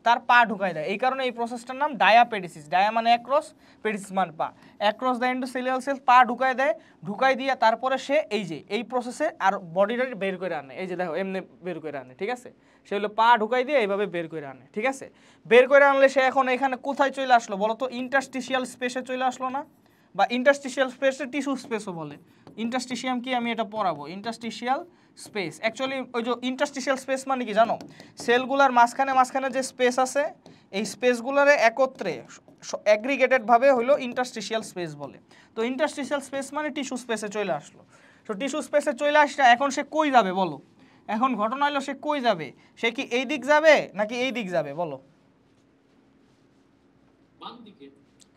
তার পা ঢুকাই দেয়, এই কারণে এই প্রসেসটার নাম ডায়াপেডিসিস। ডায়া মানে অ্যাক্রস, পেডিসিস মানে পা। অ্যাক্রস দ্য এন্ডোথেলিয়াল সেল, পা ঢুকাই দেয়, ঢুকাই দিয়ে তারপরে সে এই যে এই প্রসেসে আর বডিটা বের করে আনে, এই যে দেখো এমনি বের করে আনে, ঠিক আছে। সে হলো পা ঢুকাই দিয়ে এইভাবে বের করে আনে, ঠিক আছে। বের করে আনলে সে এখন এখানে কোথায় চলে আসলো বলো তো? ইন্টারস্টিশিয়াল স্পেসে চলে আসলো না? বা ইন্টারস্টিশিয়াল স্পেসে টিস্যু স্পেসও বলে। ইন্টারস্টিশিয়াম কি আমি এটা পড়াবো, ইন্টারস্টিশিয়াল স্পেস। অ্যাকচুয়ালি ওই যে ইন্টারস্টিশিয়াল স্পেস মানে কি জানো? সেলগুলার মাঝখানে মাঝখানে যে স্পেস আছে, এই স্পেসগুলারে একত্রে অ্যাগ্রিগেটেডভাবে হলো ইন্টারস্টিশিয়াল স্পেস বলে। তো ইন্টারস্টিশিয়াল স্পেস মানে টিস্যু স্পেসে চলে আসলো। তো টিস্যু স্পেসে চলে আসলে এখন সে কই যাবে বলো? এখন ঘটনা হলো সে কই যাবে? সে কি এই দিক যাবে নাকি এই দিক যাবে বলো?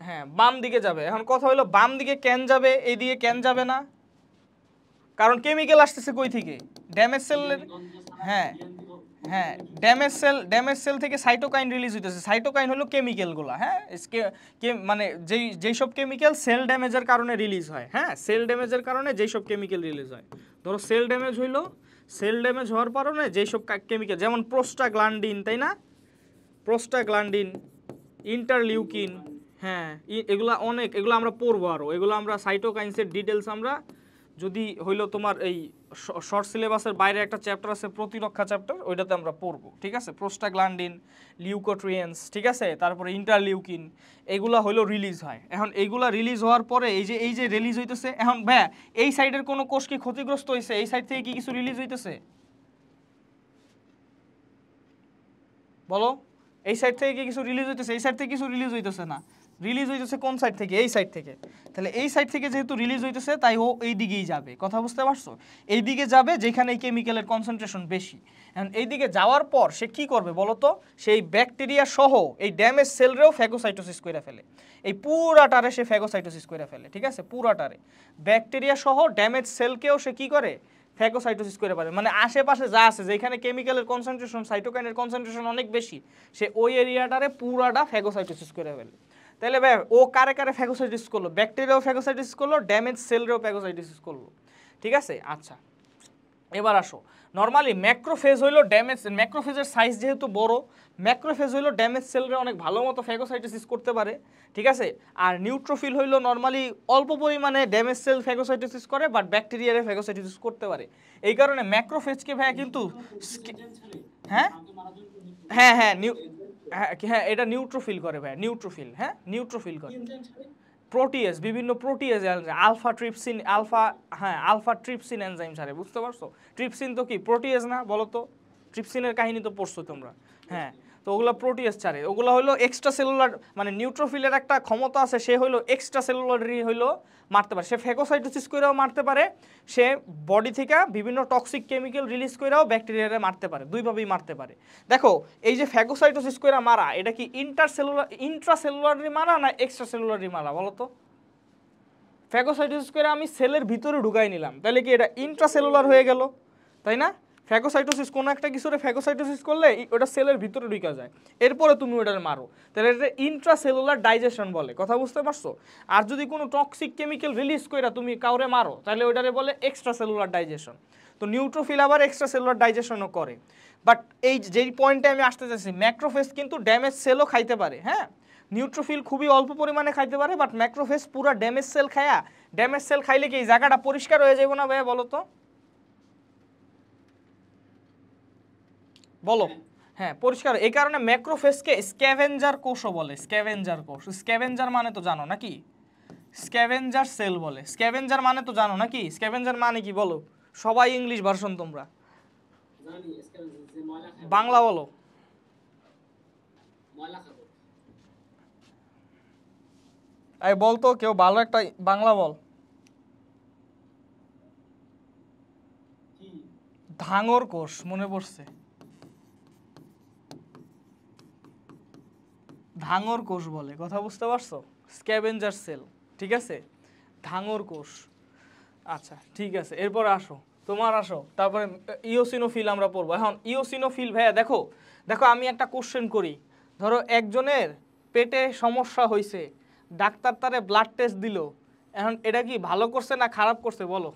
হ্যাঁ, বাম দিকে যাবে। এখন কথা হলো বাম দিকে কেন যাবে, এই দিকে কেন যাবে না? কারণ কেমিক্যাল আসতেছে কই থেকে? ড্যামেজ সেলের। হ্যাঁ হ্যাঁ, ড্যামেজ সেল থেকে সাইটোকাইন রিলিজ হইতেছে। সাইটোকাইন হলো কেমিক্যালগুলো, হ্যাঁ, মানে যেই সব কেমিক্যাল সেল ড্যামেজের কারণে রিলিজ হয়। হ্যাঁ, সেল ড্যামেজের কারণে যেই সব কেমিক্যাল রিলিজ হয়, ধরো সেল ড্যামেজ হইলো, সেল ড্যামেজ হওয়ার কারণে যেই সব কেমিক্যাল, যেমন প্রোস্টাগ্ল্যান্ডিন, তাই না? প্রোস্টাগ্ল্যান্ডিন, ইন্টারলিউকিন, হ্যাঁ, এগুলো আমরা পড়বো আরও। এগুলো আমরা সাইটোকাইন্সের ডিটেলস আমরা যদি হইলো তোমার এই শর্ট সিলেবাসের বাইরে একটা চ্যাপ্টার আছে প্রতিরক্ষা চ্যাপ্টার, ওইটাতে আমরা পড়বো, ঠিক আছে। প্রোস্টাগ্ল্যান্ডিন, লিউকোট্রিয়েন্স, ঠিক আছে, তারপরে ইন্টারলিউকিন, এগুলা হইলো রিলিজ হয়। এখন এইগুলা রিলিজ হওয়ার পরে এই যে রিলিজ হইতেছে, এখন ভাইয়া এই সাইডের কোনো কোষ কি ক্ষতিগ্রস্ত হয়েছে? এই সাইড থেকে কি কিছু রিলিজ হইতেছে বলো? এই সাইড থেকে কি কিছু রিলিজ হইতেছে? এই সাইড থেকে কিছু রিলিজ হইতেছে না। রিলিজ হইতেছে কোন সাইড থেকে? এই সাইড থেকে। তাহলে এই সাইড থেকে যেহেতু রিলিজ হইতেছে, তাই ও এই দিকেই যাবে। কথা বুঝতে পারছো? এই দিকে যাবে যেখানে এই কেমিক্যালের কনসেন্ট্রেশন বেশি। এখন এই দিকে যাওয়ার পর সে কি করবে বলো তো? সেই ব্যাকটেরিয়া সহ এই ড্যামেজ সেলরেও ফ্যাগোসাইটোসিস করে ফেলে। এই পুরাটারে সে ফ্যাগোসাইটোসিস করে ফেলে, ঠিক আছে। পুরাটারে ব্যাকটেরিয়া সহ ড্যামেজ সেলকেও সে কি করে? ফ্যাগোসাইটোসিস করে পারে। মানে আশেপাশে যা আছে, যেখানে কেমিক্যালের কনসেন্ট্রেশন, সাইটোকাইনের কনসেন্ট্রেশন অনেক বেশি, সে ওই এরিয়াটারে পুরাটা ফ্যাগোসাইটোসিস করে ফেলে। তাহলে ভাই ও কারে কারে ফ্যাগোসাইটোসিস করলো? ব্যাকটেরিয়াও ফ্যাগোসাইটোসিস করলো, ড্যামেজ সেলরেও ফ্যাগোসাইটোসিস করলো, ঠিক আছে। আচ্ছা, এবার আসো, নর্মালি ম্যাক্রোফেজ হইলো ড্যামেজ, ম্যাক্রোফেজের সাইজ যেহেতু বড়, ম্যাক্রোফেজ হইলো ড্যামেজ সেলরে অনেক ভালো মতো ফ্যাগোসাইটোসিস করতে পারে, ঠিক আছে। আর নিউট্রোফিল হইলো নর্মালি অল্প পরিমাণে ড্যামেজ সেল ফ্যাগোসাইটোসিস করে, বাট ব্যাকটেরিয়ারে ফ্যাগোসাইটোসিস করতে পারে। এই কারণে ম্যাক্রোফেজকে ভাইয়া কিন্তু হ্যাঁ হ্যাঁ হ্যাঁ হ্যাঁ এটা নিউট্রোফিল করে ভাইয়া, নিউট্রোফিল, হ্যাঁ নিউট্রোফিল করে। প্রোটিয়েজ, বিভিন্ন protease, alpha trypsin, alpha trypsin enzyme ছাড়ে, বুঝতে পারছো? ট্রিপসিন তো কি প্রোটিয়েজ না বলো তো? ট্রিপসিনের কাহিনী তো পড়ছো তোমরা, হ্যাঁ। তো ওগুলো প্রোটিয়েজ ছাড়ে, ওগুলো হলো এক্সট্রা সেলুলার, মানে নিউট্রোফিলের একটা ক্ষমতা আছে, সে হলো এক্সট্রা সেলুলারই হলো মারতে পারে। সে ফ্যাগোসাইটোসিস করেও মারতে পারে, সে বডি থেকে বিভিন্ন টক্সিক কেমিক্যাল রিলিজ করেও ব্যাকটেরিয়ারে মারতে পারে, দুইভাবেই মারতে পারে। দেখো এই যে ফ্যাগোসাইটোসিস করে মারা, এটা কি ইন্ট্রাসেলুলারি মারা না এক্সট্রা সেলুলারি মারা বলো তো? ফ্যাগোসাইটোসিস করে আমি সেলের ভিতরে ঢুকাই নিলাম, তাহলে কি এটা ইন্ট্রাসেলুলার হয়ে গেল, তাই না? ফ্যাগোসাইটোসিস কোনো একটা কিছুরে ফ্যাগোসাইটোসিস করলে ওটা সেলের ভিতরে ঢুকা যায়, এরপরে তুমি ওটার মারো, তাহলে এটা ইন্ট্রাসেলুলার ডাইজেশন বলে। কথা বুঝতে পারছো? আর যদি কোনো টক্সিক কেমিক্যাল রিলিজ করে তুমি কাউরে মারো, তাহলে ওটারে বলে এক্সট্রা সেলুলার ডাইজেশন। তো নিউট্রোফিল আবার এক্সট্রা সেলুলার ডাইজেশনও করে। বাট এই যেই পয়েন্টে আমি আসতে চাইছি, ম্যাক্রোফেজ কিন্তু ড্যামেজ সেলও খাইতে পারে, হ্যাঁ। নিউট্রোফিল খুবই অল্প পরিমাণে খাইতে পারে, বাট ম্যাক্রোফেজ পুরো ড্যামেজ সেল খায়া, ড্যামেজ সেল খাইলে কি এই জায়গাটা পরিষ্কার হয়ে যাবে না ভাইয়া বলো তো? বলো, হ্যাঁ পরিষ্কার। এই কারণে ম্যাক্রোফেজকে স্ক্যাভেঞ্জার কোষও বলে, স্ক্যাভেঞ্জার কোষ। স্ক্যাভেঞ্জার মানে তো জানো নাকি? স্ক্যাভেঞ্জার সেল বলে। স্ক্যাভেঞ্জার মানে তো জানো নাকি? স্ক্যাভেঞ্জার মানে কি বলো? সবাই ইংলিশ ভার্সন তোমরা, বাংলা বলো। এই বলতো কেউ ভালো একটা বাংলা বল। ধাঙর কোষ, মনে পড়ছে, ধাঙর কোষ বলে। কথা বুঝতে পারছো? স্ক্যাভেঞ্জার সেল, ঠিক আছে, ধাঙর কোষ। আচ্ছা ঠিক আছে, এরপর আসো, তোমার আসো, তারপরে ইওসিনোফিল আমরা পড়বো। এখন ইওসিনোফিল ভাইয়া দেখো, দেখো আমি একটা কোশ্চেন করি। ধরো একজনের পেটে সমস্যা হয়েছে, ডাক্তার তারে ব্লাড টেস্ট দিল, এখন এটা কি ভালো করছে না খারাপ করছে বলো?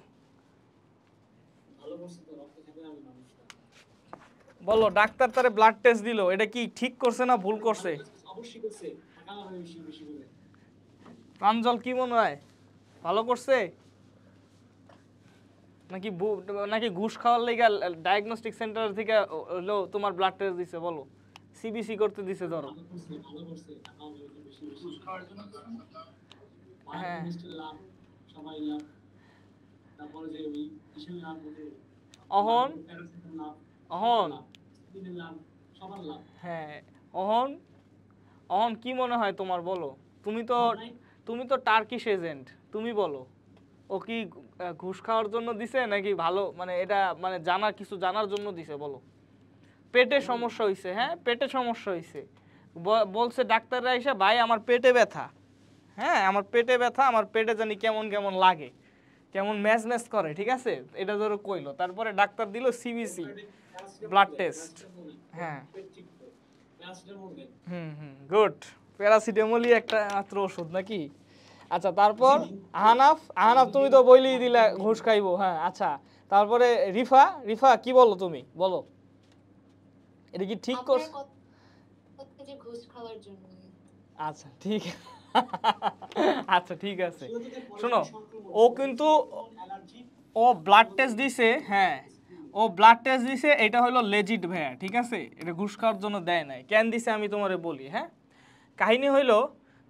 বলো ডাক্তার তারে ব্লাড টেস্ট দিল, এটা কি ঠিক করছে না ভুল করছে? অবশ্যই করছে, টাকা লাগাবে বেশি বেশি করে। প্রাঞ্জল কি মনে হয়, ভালো করছে নাকি নাকি ঘুষ খাওয়ার লেগে ডায়াগনস্টিক সেন্টার থেকে হলো তোমার ব্লাড টেস্ট দিছে? বলো, সিবিসি করতে দিছে ধরো। ভালো করছে, ভালো করছে, টাকা লাগাবে বেশি বেশি। ঘুষ খাওয়ার জন্য হ্যাঁ লাভ, সবাই লাভ। তারপরে যে ওই কিসের লাভ ওদের, অহন প্যারাসিটামল লাভ, অহন দিনের লাভ, সবার লাভ। হ্যাঁ অহন অহন কি মনে হয় তোমার, বলো? তুমি তো টার্কিশ এজেন্ট, তুমি বলো ও কি ঘুষ খাওয়ার জন্য দিছে নাকি ভালো, মানে এটা মানে কিছু জানার জন্য দিছে? বলো। পেটে সমস্যা হইছে, হ্যাঁ পেটে সমস্যা হইছে, বলছে ডাক্তাররা এসে ভাই আমার পেটে ব্যথা, হ্যাঁ আমার পেটে ব্যথা, আমার পেটে জানি কেমন কেমন লাগে, কেমন ম্যাজ ম্যাজ করে, ঠিক আছে, এটা ধরো কইলো, তারপরে ডাক্তার দিল সিবিসি ব্লাড টেস্ট। হ্যাঁ গুড, প্যারাসিটামলই একটা মাত্র ওষুধ নাকি? আচ্ছা তারপর আহনাফ, আহনাফ তুমি তো বইলেই দিলা ঘুষ খাইবো, হ্যাঁ আচ্ছা তারপরে রিফা, রিফা কি বলো তুমি, বলো এটা কি ঠিক করছে? ঘুষ খাওয়ার জন্য। আচ্ছা ঠিক, আচ্ছা ঠিক আছে, শোনো ও কিন্তু ও ব্লাড টেস্ট দিছে, হ্যাঁ ও ব্লাড টেস্ট দিছে, এটা হলো লেজিট ভাইয়া, ঠিক আছে, এটা ঘুষ খাওয়ার জন্য দেয় নাই। কেন দিছে আমি তোমারে বলি, হ্যাঁ কাহিনী হইলো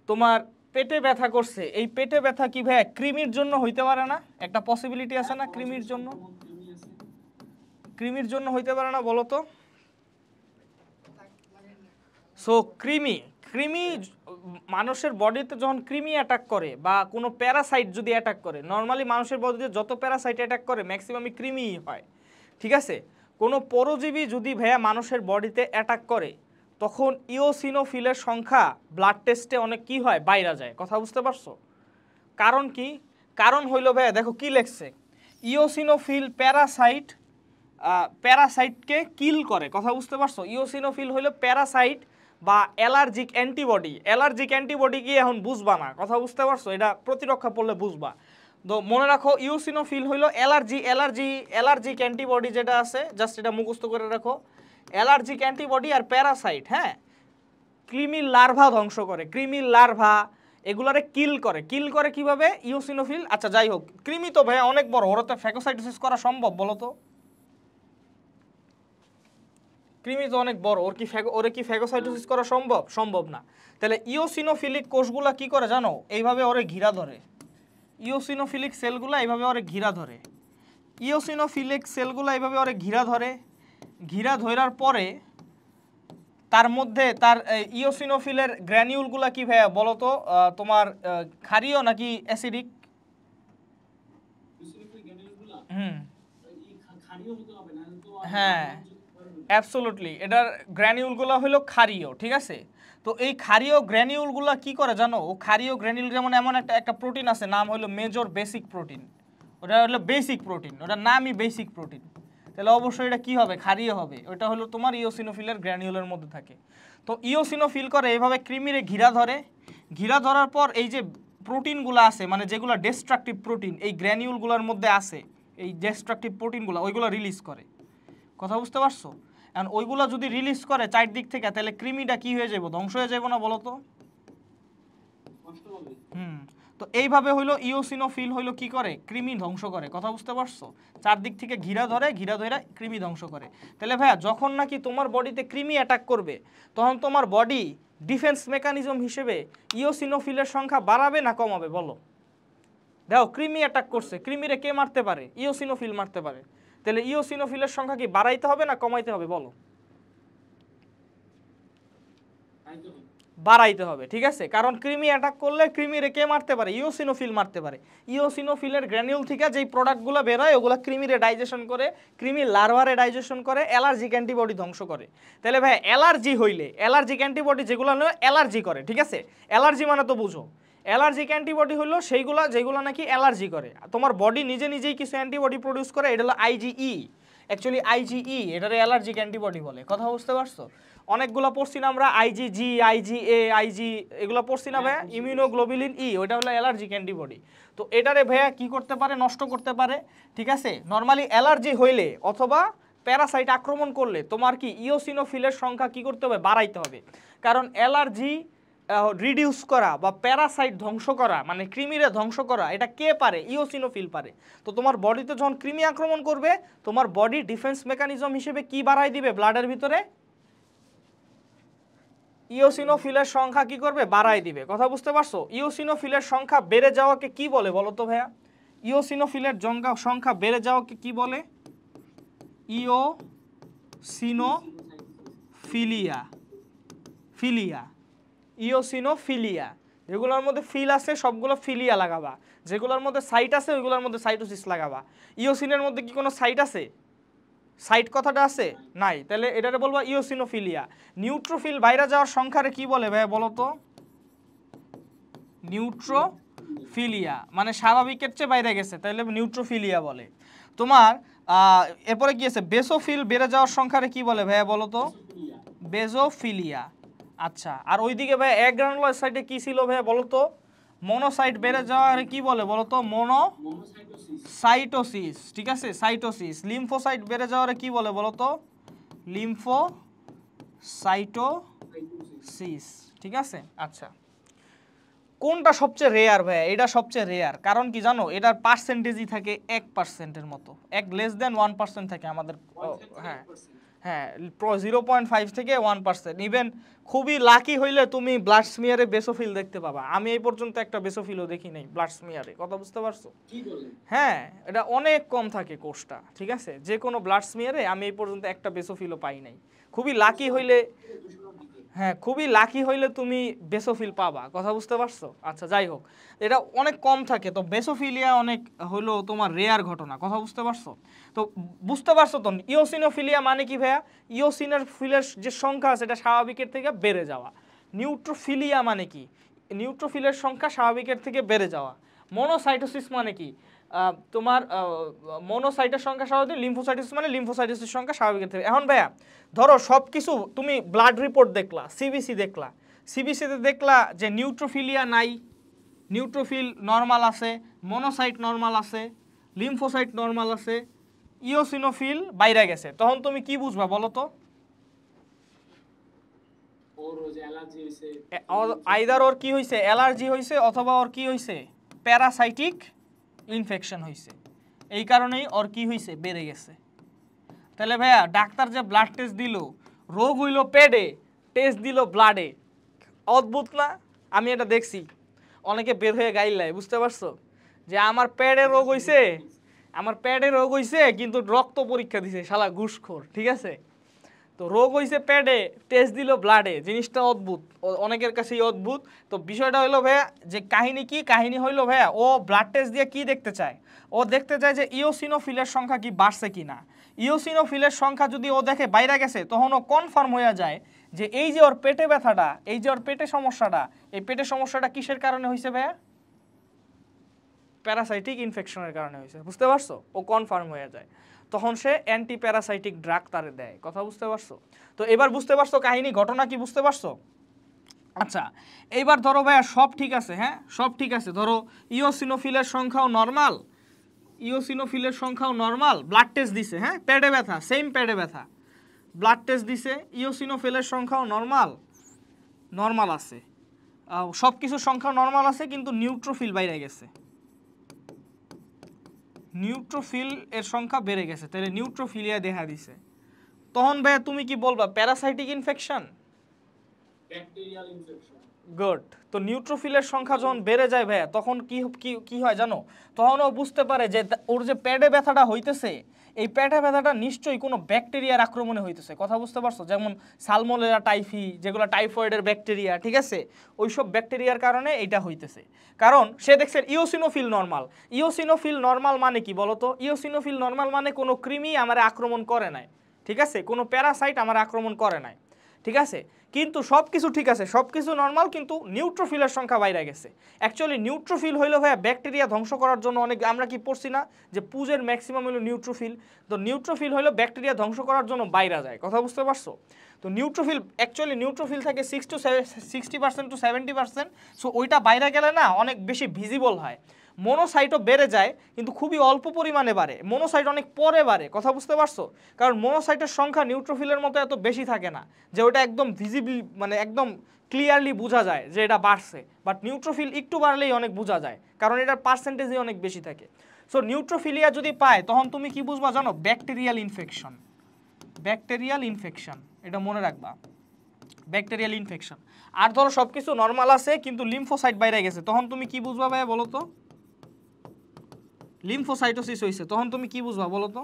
তোমার পেটে ব্যথা করছে, এই পেটে ব্যথা কি ভাইয়া কৃমির জন্য হইতে পারে না? একটা পসিবিলিটি আছে না কৃমির জন্য? কৃমির জন্য হইতে পারে না বলো তো? সো কৃমি, কৃমি মানুষের বডিতে যখন কৃমি অ্যাটাক করে বা কোনো প্যারাসাইট যদি অ্যাটাক করে, নর্মালি মানুষের বডিতে যত প্যারাসাইট অ্যাটাক করে ম্যাক্সিমামই কৃমিই হয়, ঠিক আছে। কোনো পরজীবী যদি ভাইয়া মানুষের বডিতে অ্যাটাক করে তখন ইওসিনোফিলের সংখ্যা ব্লাড টেস্টে অনেক কি হয়, বাইরে যায়, কথা বুঝতে পারছো? কারণ কি, কারণ হইলো ভাইয়া দেখো কি লেখছে, ইওসিনোফিল প্যারাসাইট, প্যারাসাইটকে কিল করে, কথা বুঝতে পারছো? ইওসিনোফিল হইলো প্যারাসাইট বা অ্যালার্জিক অ্যান্টিবডি, অ্যালার্জিক অ্যান্টিবডি কি এখন বুঝবা না, কথা বুঝতে পারছো? এটা প্রতিরক্ষা পড়লে বুঝবা। তো মনে রাখো ইওসিনোফিল হইলো অ্যালার্জিক অ্যান্টিবডি যেটা আছে, জাস্ট এটা মুখস্থ করে রাখো, অ্যালার্জিক অ্যান্টিবডি আর প্যারাসাইট, হ্যাঁ কৃমির লার্ভা ধ্বংস করে, কৃমির লার্ভা এগুলারে কিল করে। কিল করে কিভাবে? ইওসিনোফিল। আচ্ছা যাই হোক, কৃমি তো ভাইয়া অনেক বড়, ওরা তো ফ্যাগোসাইটোসিস করা সম্ভব বলো তো? কৃমি তো অনেক বড়, ওরে কি ফ্যাগোসাইটোসিস করা সম্ভব? সম্ভব না। তাহলে ইওসিনোফিলিক কোষগুলা কি করে জানো? এইভাবে ওরে ঘিরা ধরে, ইওসিনোফিলিক সেলগুলা এইভাবে ওরে ঘিরা ধরে, ইওসিনোফিলিক সেলগুলা এইভাবে ওরে ঘিরা ধরে, ঘিরা ধরার পরে তার মধ্যে তার ইওসিনোফিলের গ্র্যানিউলগুলা কি ভাইয়া বলো তো, তোমার ক্ষারীয় নাকি অ্যাসিডিক? হ্যাঁ অ্যাবসোলুটলি, এটার গ্র্যানিউলগুলো হলো ক্ষারীয়, ঠিক আছে। তো এই ক্ষারীয় গ্র্যানিউলগুলো কি করে জানো? ও ক্ষারীয় গ্র্যানিউল যেমন এমন একটা প্রোটিন আছে, নাম হলো মেজর বেসিক প্রোটিন, ওটা হলো বেসিক প্রোটিন, ওটার নামই বেসিক প্রোটিন। তাহলে অবশ্যই এটা কি হবে? ক্ষারীয় হবে। ওটা হলো তোমার ইওসিনোফিলের গ্র্যানিউলের মধ্যে থাকে। তো ইওসিনোফিল করে এইভাবে কৃমিরে ঘিরা ধরে, ঘিরা ধরার পর এই যে প্রোটিনগুলো আছে, মানে যেগুলো ডিস্ট্রাকটিভ প্রোটিন এই গ্র্যানিউলগুলোর মধ্যে আছে, এই ডিস্ট্রাকটিভ প্রোটিনগুলো ওইগুলো রিলিজ করে, কথা বুঝতে পারছো? এখন ওইগুলো যদি রিলিজ করে চারদিক থেকে, তাহলে কৃমিটা কি হয়ে যাবে? ধ্বংস হয়ে যাবে না বলো তো? তো এইভাবে হইলো ইওসিনোফিল হইলো কি করে? কৃমি ধ্বংস করে, কথা বুঝতে পারছো? চারদিক থেকে ঘিরা ধরে, ঘিরা ধরে কৃমি ধ্বংস করে। তাহলে ভাইয়া যখন নাকি তোমার বডিতে কৃমি অ্যাটাক করবে তখন তোমার বডি ডিফেন্স মেকানিজম হিসেবে ইওসিনোফিলের সংখ্যা বাড়াবে না কমাবে বলো? দেখো কৃমি অ্যাটাক করছে, কৃমিরে কে মারতে পারে? ইওসিনোফিল মারতে পারে। তাহলে ইওসিনোফিলের সংখ্যা কি বাড়াইতে হবে না কমাইতে হবে বলো? বাড়াইতে হবে, ঠিক আছে। কারণ কৃমি অ্যাটাক করলে কৃমিরে কে মারতে পারে? ইওসিনোফিল মারতে পারে। ইওসিনোফিলের গ্র্যানিউল থেকে যেই প্রোডাক্টগুলো বের হয় ওগুলো কৃমিরে ডাইজেশন করে, কৃমির লার্ভারে ডাইজেশন করে, অ্যালার্জিক অ্যান্টিবডি ধ্বংস করে। তাহলে ভাই অ্যালার্জি হইলে অ্যালার্জিক অ্যান্টিবডি যেগুলো অ্যালার্জি করে, ঠিক আছে, অ্যালার্জি মানে তো বুঝো, অ্যালার্জিক অ্যান্টিবডি হলো সেইগুলো যেগুলো নাকি অ্যালার্জি করে। তোমার বডি নিজে নিজেই কিছু অ্যান্টিবডি প্রডিউস করে, এটা হলো আইজিই, অ্যাকচুয়ালি আইজিই, এটারে অ্যালার্জিক অ্যান্টিবডি বলে, কথা বুঝতে পারছো? অনেকগুলো পড়ছি না আমরা, আইজিজি, আইজিএ, আইজি, এগুলো পড়ছি না ভাইয়া, ইমিউনোগ্লোবুলিন ই, ওইটা হলো অ্যালার্জিক অ্যান্টিবডি। তো এটারে ভাইয়া কি করতে পারে? নষ্ট করতে পারে, ঠিক আছে। নর্মালি অ্যালার্জি হইলে অথবা প্যারাসাইট আক্রমণ করলে তোমার কি ইওসিনোফিলের সংখ্যা কি করতে হবে, বাড়াইতে হবে। কারণ অ্যালার্জি রিডিউস করা বা প্যারাসাইট ধ্বংস করা মানে কৃমিরে ধ্বংস করা এটা কে পারে, ইওসিনোফিল পারে। তো তোমার বডিতে যখন কৃমি আক্রমণ করবে তোমার বডি ডিফেন্স মেকানিজম হিসেবে কি বাড়াই দিবে, ব্লাডের ভিতরে ইওসিনোফিলের সংখ্যা কি করবে, বাড়াই দিবে। কথা বুঝতে পারছো? ইওসিনোফিলের সংখ্যা বেড়ে যাওয়াকে কি বলে বলো তো ভাইয়া? ইওসিনোফিলের সংখ্যা বেড়ে যাওয়াকে কি বলে? ইওসিনোফিলিয়া। ইওসিনোফিলিয়া। যেগুলোর মধ্যে ফিল আছে সবগুলো ফিলিয়া লাগাবা, যেগুলোর মধ্যে সাইট আছে ওইগুলোর মধ্যে সাইটোসিস লাগাবা। ইওসিনের মধ্যে কি কোনো সাইট আছে? সাইট কথাটা আছে নাই, তাহলে এটারে বলবা ইওসিনোফিলিয়া। নিউট্রোফিল বাইরে যাওয়ার সংখ্যারে কি বলে ভাই বলো তো? নিউট্রোফিলিয়া, মানে স্বাভাবিকের চেয়ে বাইরে গেছে তাহলে নিউট্রোফিলিয়া বলে। তোমার এরপরে কি আছে, বেসোফিল বেড়ে যাওয়ার সংখ্যারে কি বলে ভাইয়া বলো তো? বেসোফিলিয়া। আচ্ছা, আর ওইদিকে ভাই অ্যাগ্রানুলার সাইটে কি ছিল ভাইয়া বলো তো? মনোসাইট বেড়ে যাওয়ার কি বলে বলো তো? সাইটোসিস। ঠিক আছে, সাইটোসিস। লিম্ফোসাইট বেড়ে যাওয়ারে কি বলে বলো তো? লিম্ফোসাইটোসিস। ঠিক আছে। আচ্ছা, কোনটা সবচেয়ে রেয়ার ভাইয়া? এটা সবচেয়ে রেয়ার, কারণ কি জানো, এটার পার্সেন্টেজই থাকে 1%-এর মতো, লেস দেন 1% থাকে আমাদের। হ্যাঁ হ্যাঁ, 0.5 থেকে 1%। ইভেন খুবই লাকি হইলে তুমি ব্লাড স্মিয়ারে বেসোফিল দেখতে পাবা। আমি এই পর্যন্ত একটা বেসোফিলও দেখি নাই ব্লাড স্মিয়ারে। কথা বুঝতে পারছো? হ্যাঁ, এটা অনেক কম থাকে কোর্সটা। ঠিক আছে, যে কোনো ব্লাড স্মিয়ারে আমি এই পর্যন্ত একটা বেসোফিলও পাই নাই। খুবই লাকি হইলে, হ্যাঁ খুবই লাকি হইলে তুমি বেসোফিল পাবা। কথা বুঝতে পারছো? আচ্ছা, যাই হোক, এটা অনেক কম থাকে। তো বেসোফিলিয়া অনেক হলো তোমার রেয়ার ঘটনা। কথা বুঝতে পারছো? তো বুঝতে পারছো তো ইওসিনোফিলিয়া মানে কি ভাইয়া? ইওসিনোফিলের যে সংখ্যা আছে এটা স্বাভাবিকের থেকে বেড়ে যাওয়া। নিউট্রোফিলিয়া মানে কি? নিউট্রোফিলের সংখ্যা স্বাভাবিকের থেকে বেড়ে যাওয়া। মনোসাইটোসিস মানে কি? তোমার মনোসাইটের সংখ্যা স্বাভাবিক, লিম্ফোসাইটোসিস মানে লিম্ফোসাইটোসিস সংখ্যা স্বাভাবিকের থেকে। এখন ভাইয়া ধরো সব কিছু তুমি ব্লাড রিপোর্ট দেখলা, সিবিসি দেখলা, সিবিসিতে দেখলা যে নিউট্রোফিলিয়া নাই, নিউট্রোফিল নর্মাল আছে, মনোসাইট নর্মাল আছে, লিম্ফোসাইট নর্মাল আছে, ইওসিনোফিল বাইরে গেছে, তখন তুমি কি বুঝবা বলো তো? আইদার ওর কি হয়েছে, অ্যালার্জি হয়েছে, অথবা ওর কি হয়েছে, প্যারাসাইটিক ইনফেকশন হয়েছে। এই কারণেই ওর কি হয়েছে, বেড়ে গেছে। তাহলে ভাইয়া ডাক্তার যে ব্লাড টেস্ট দিল, রোগ হইল পেডে, টেস্ট দিল ব্লাডে। অদ্ভুত না? আমি এটা দেখছি, অনেকে বের হয়ে গাইলাই। বুঝতে পারছো যে আমার পেডে রোগ হইছে, আমার পেডে রোগ হইছে, কিন্তু রক্ত পরীক্ষা দিছে শালা ঘুষখোর। ঠিক আছে, তো রোগ হইছে পেডে, টেস্ট দিল ব্লাডে। জিনিসটা অদ্ভুত, অনেকের কাছেই অদ্ভুত। তো বিষয়টা হইলো ভাইয়া যে কাহিনী কি, কাহিনী হইলো ভাইয়া ও ব্লাড টেস্ট দিয়ে কি দেখতে চায়? ও দেখতে চায় যে ইওসিনোফিলের সংখ্যা কি বাড়ছে কিনা। ইওসিনোফিলের সংখ্যা যদি ও দেখে বাইরে গেছে, তখন ও কনফার্ম হয়ে যায় যে এই যে ওর পেটে ব্যথাটা, এই যে ওর পেটে সমস্যাটা, এই পেটের সমস্যাটা কিসের কারণে হয়েছে ভাইয়া? প্যারাসাইটিক ইনফেকশনের কারণে হয়েছে। বুঝতে পারছো? ও কনফার্ম হয়ে যায়, তখন সে অ্যান্টি প্যারাসাইটিক ড্রাগ তারে দেয়। কথা বুঝতে পারছো? তো এবার বুঝতে পারছো কাহিনী, ঘটনা কি বুঝতে পারছো? আচ্ছা, এইবার ধরো ভাইয়া সব ঠিক আছে, হ্যাঁ সব ঠিক আছে, ধরো ইওসিনোফিলের সংখ্যাও নর্মাল, ইওসিনোফিলের সংখ্যাও নর্মাল, ব্লাড টেস্ট দিছে, হ্যাঁ পেটে ব্যথা, সেম পেটে ব্যথা, ব্লাড টেস্ট দিছে, ইওসিনোফিলের সংখ্যাও নর্মাল, নর্মাল আছে, সব কিছুর সংখ্যা নর্মাল আছে, কিন্তু নিউট্রোফিল বাইরে গেছে, নিউট্রোফিল এর সংখ্যা বেড়ে গেছে, তাহলে নিউট্রোফিলিয়া দেখা দিছে। তখন ভাইয়া তুমি কি বলবা? Parasitic infection, bacterial infection. Good. তো নিউট্রোফিলের সংখ্যা যখন বেড়ে যায় ভাইয়া, তখন কি হয় জানো? তখন ও বুঝতে পারে যে ওর যে পেটে ব্যথাটা হইতেছে, এই পেটে ব্যথাটা নিশ্চয়ই কোনো ব্যাকটেরিয়ার আক্রমণে হইতেছে। কথা বুঝতে পারছো? যেমন সালমোনেলা টাইফি, যেগুলো টাইফয়েডের ব্যাকটেরিয়া, ঠিক আছে, ওইসব ব্যাকটেরিয়ার কারণে এইটা হইতেছে। কারণ সে দেখছে ইওসিনোফিল নর্মাল। ইওসিনোফিল নর্মাল মানে কি বলো তো? ইওসিনোফিল নর্মাল মানে কোনো কৃমি আমার আক্রমণ করে নাই, ঠিক আছে, কোনো প্যারাসাইট আমার আক্রমণ করে নাই, ঠিক আছে, কিন্তু সব কিছু ঠিক আছে, সব কিছু নর্মাল, কিন্তু নিউট্রোফিলের সংখ্যা বাইরে গেছে। অ্যাকচুয়ালি নিউট্রোফিল হইলো ভাইয়া ব্যাকটেরিয়া ধ্বংস করার জন্য, অনেক আমরা কি পড়ছি না যে পুজের ম্যাক্সিমাম হলো নিউট্রোফিল। তো নিউট্রোফিল হইলো ব্যাকটেরিয়া ধ্বংস করার জন্য বাইরে যায়। কথা বুঝতে পারছো? তো নিউট্রোফিল, অ্যাকচুয়ালি নিউট্রোফিল থাকে 60% to 70%, সো ওইটা বাইরে গেলে না অনেক বেশি ভিজিবল হয়। মনোসাইটও বেড়ে যায় কিন্তু খুবই অল্প পরিমাণে বাড়ে, মনোসাইট অনেক পরে বাড়ে। কথা বুঝতে পারছো? কারণ মনোসাইটের সংখ্যা নিউট্রোফিলের মতো এত বেশি থাকে না যে ওটা একদম ভিজিবল মানে একদম ক্লিয়ারলি বোঝা যায় যে এটা বাড়ছে, বাট নিউট্রোফিল একটু বাড়লেই অনেক বোঝা যায় কারণ এটার পার্সেন্টেজই অনেক বেশি থাকে। সো নিউট্রোফিলিয়া যদি পায় তখন তুমি কি বুঝবা জানো? ব্যাকটেরিয়াল ইনফেকশন, ব্যাকটেরিয়াল ইনফেকশন, এটা মনে রাখবা, ব্যাকটেরিয়াল ইনফেকশন। আর ধরো সব কিছু নর্মাল আছে কিন্তু লিম্ফোসাইট বাইরে গেছে, তখন তুমি কি বুঝবা ভাই বলো তো? লিম্ফোসাইটোসিস হয়েছে, তখন তুমি কি বুঝবা বলো তো?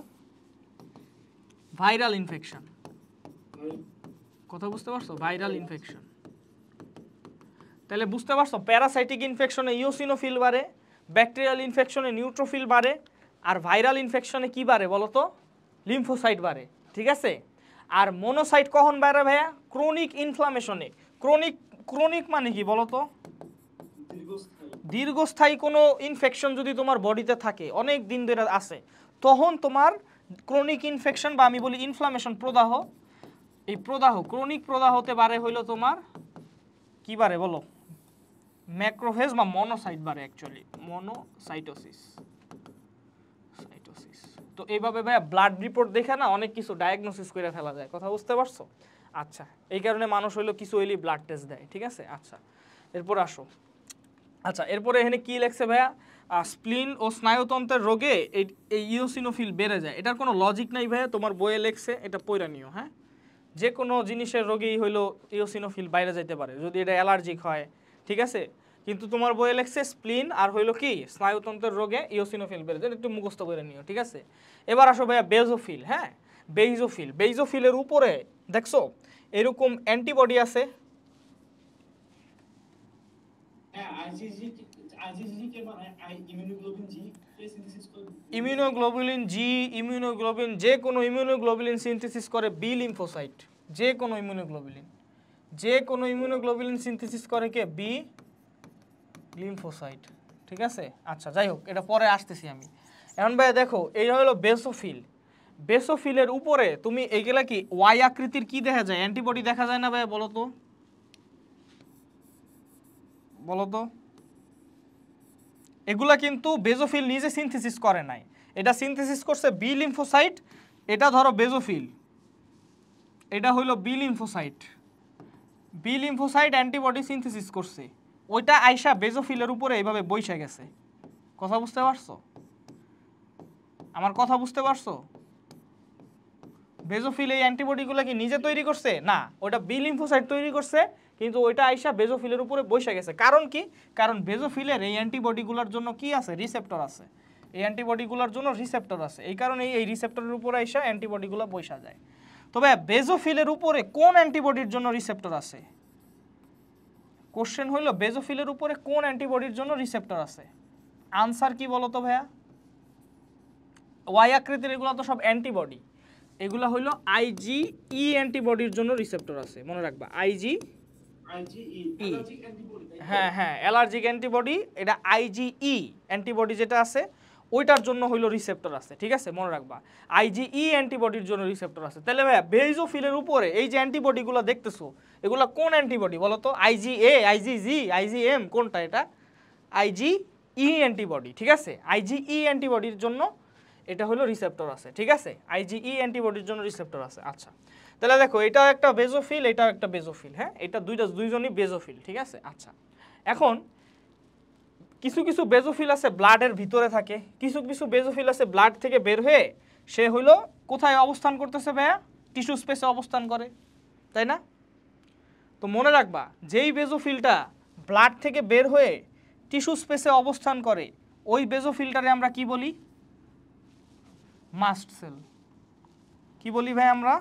Viral infection. কথা বুঝতে পারছো? Viral infection. তাহলে বুঝতে পারছো প্যারাসাইটিক ইনফেকশনে ইওসিনোফিল বাড়ে, ব্যাকটেরিয়াল ইনফেকশনে নিউট্রোফিল বাড়ে, আর ভাইরাল ইনফেকশনে কি বাড়ে বলো তো? লিম্ফোসাইট বাড়ে। ঠিক আছে? আর মনোসাইট কখন বাড়ে ভাইয়া? ক্রনিক ইনফ্লামেশনে। ক্রনিক ক্রনিক মানে কি বলো তো? দীর্ঘস্থায়ী কোনো ইনফেকশন যদি তোমার বডিতে থাকে, অনেক দিন ধরে আছে, তখন তোমার ক্রনিক ইনফেকশন বা আমি বলি ইনফ্লামেশন, প্রদাহ, এই প্রদাহ ক্রনিক প্রদাহতে বাড়ে হইলো তোমার কি বাড়ে বলো? ম্যাক্রোফেজ বা মনোসাইট বাড়ে, অ্যাকচুয়ালি মনোসাইটোসিস, সাইটোসিস। তো এইভাবে ভাইয়া ব্লাড রিপোর্ট দেখে না অনেক কিছু ডায়াগনোসিস করে ফেলা যায়। কথা বুঝতে পারছো? আচ্ছা, এই কারণে মানুষ হইলো কিছু হইলেই ব্লাড টেস্ট দেয়। ঠিক আছে? আচ্ছা, এরপর আসো। আচ্ছা, এরপরে এখানে কি লেখছে ভাইয়া? স্প্লিন ও স্নায়ুতন্ত্রের রোগে এই ইওসিনোফিল বেড়ে যায়। এটার কোনো লজিক নাই ভাইয়া, তোমার বইয়ে লেখছে, এটা পড়া নিও। হ্যাঁ, যে কোনো জিনিসের রোগেই হইলো ইওসিনোফিল বাইরে যেতে পারে যদি এটা অ্যালার্জিক হয়। ঠিক আছে? কিন্তু তোমার বইয়ে লেখছে স্প্লিন আর হইলো কি স্নায়ুতন্ত্রের রোগে ইওসিনোফিল বেড়ে যায়, একটু মুখস্থ করে নিও। ঠিক আছে? এবার আসো ভাইয়া বেজোফিল। হ্যাঁ, বেইজোফিল। বেইজোফিলের উপরে দেখছো এরকম অ্যান্টিবডি আছে। ইমিউনোগ্লোবুলিন জি, ইমিউনোগ্লোবিন, যে কোনো ইমিউনোগ্লোবুলিন সিনথেসিস করে বি লিম্ফোসাইট। যে কোনো ইমিউনোগ্লোবুলিন, যে কোনো ইমিউনোগ্লোবুলিন সিনথেসিস করে কে? B lymphocyte. ঠিক আছে? আচ্ছা, যাই হোক, এটা পরে আসতেছি আমি। এখন ভাই দেখো, এই হলো বেসোফিল। বেসোফিলের উপরে তুমি এইগুলা কি ওয়াই আকৃতির কি দেখা যায়? অ্যান্টিবডি দেখা যায় না ভাই? বলো তো, বলো তো। এগুলা কিন্তু বেজোফিল নিজে সিনথেসিস করে নাই, এটা সিনথেসিস করছে বি লিম্ফোসাইট। এটা ধরো বেজোফিল, এটা হইলো B lymphocyte. B lymphocyte antibody synthesis করছে, ওইটা আইসা বেজোফিলের উপরে এইভাবে বইসা গেছে। কথা বুঝতে পারছো? আমার কথা বুঝতে পারছো? বেজোফিল এই অ্যান্টিবডিগুলো কি নিজে তৈরি করছে? না, ওটা বি লিম্ফোসাইট তৈরি করছে, কিন্তু ওইটা আইসা বেজোফিলের উপরে বসে গেছে। কারণ কি? কারণ বেজোফিলের এই অ্যান্টিবডিগুলোর জন্য কি আছে? রিসেপ্টর আছে। এই অ্যান্টিবডিগুলোর জন্য রিসেপ্টর আছে, এই কারণে এই রিসেপ্টরের উপরে আইসা অ্যান্টিবডিগুলো বসা যায়। তবে বেজোফিলের উপরে কোন অ্যান্টিবডির জন্য রিসেপ্টর আছে? কোশ্চেন হইল বেজোফিলের উপরে কোন অ্যান্টিবডির জন্য রিসেপ্টর আছে? আনসার কি বলো তো ভাইয়া? ওয়াই আকৃতির এগুলো তো সব অ্যান্টিবডি, এগুলো হইল আইজিই অ্যান্টিবডির জন্য রিসেপ্টর আছে, মনে রাখবা। আইজিই, হ্যাঁ হ্যাঁ, অ্যালার্জিক অ্যান্টিবডি, এটা আইজিই অ্যান্টিবডি যেটা আছে ওইটার জন্য হইলো রিসেপ্টর আছে। ঠিক আছে? মনে রাখবা, আইজিই অ্যান্টিবডির জন্য রিসেপ্টর আছে। তাহলে ভাইয়া বেজোফিলের উপরে এই যে অ্যান্টিবডিগুলো দেখতেছো, এগুলো কোন অ্যান্টিবডি বলো তো? আইজিএ, আইজিজি, আইজিএম, কোনটা? এটা আইজিই অ্যান্টিবডি। ঠিক আছে? আইজিই অ্যান্টিবডির জন্য এটা হলো রিসেপ্টর আছে। ঠিক আছে? আইজিই অ্যান্টিবডির জন্য রিসেপ্টর আছে। আচ্ছা, তাহলে দেখো এটাও একটা বেজোফিল, এটাও একটা বেজোফিল। হ্যাঁ, এটা দুইজনই বেজোফিল। ঠিক আছে? আচ্ছা, এখন কিছু কিছু বেজোফিল আছে ব্লাডের ভিতরে থাকে, কিছু কিছু বেজোফিল আছে ব্লাড থেকে বের হয়ে সে হইলো কোথায় অবস্থান করতেছে ভাইয়া? টিস্যু স্পেসে অবস্থান করে, তাই না? তো মনে রাখবা, যেই বেজোফিলটা ব্লাড থেকে বের হয়ে টিস্যু স্পেসে অবস্থান করে ওই বেজোফিলটারে আমরা কি বলি? Mast cell. কি বলি ভাই আমরা?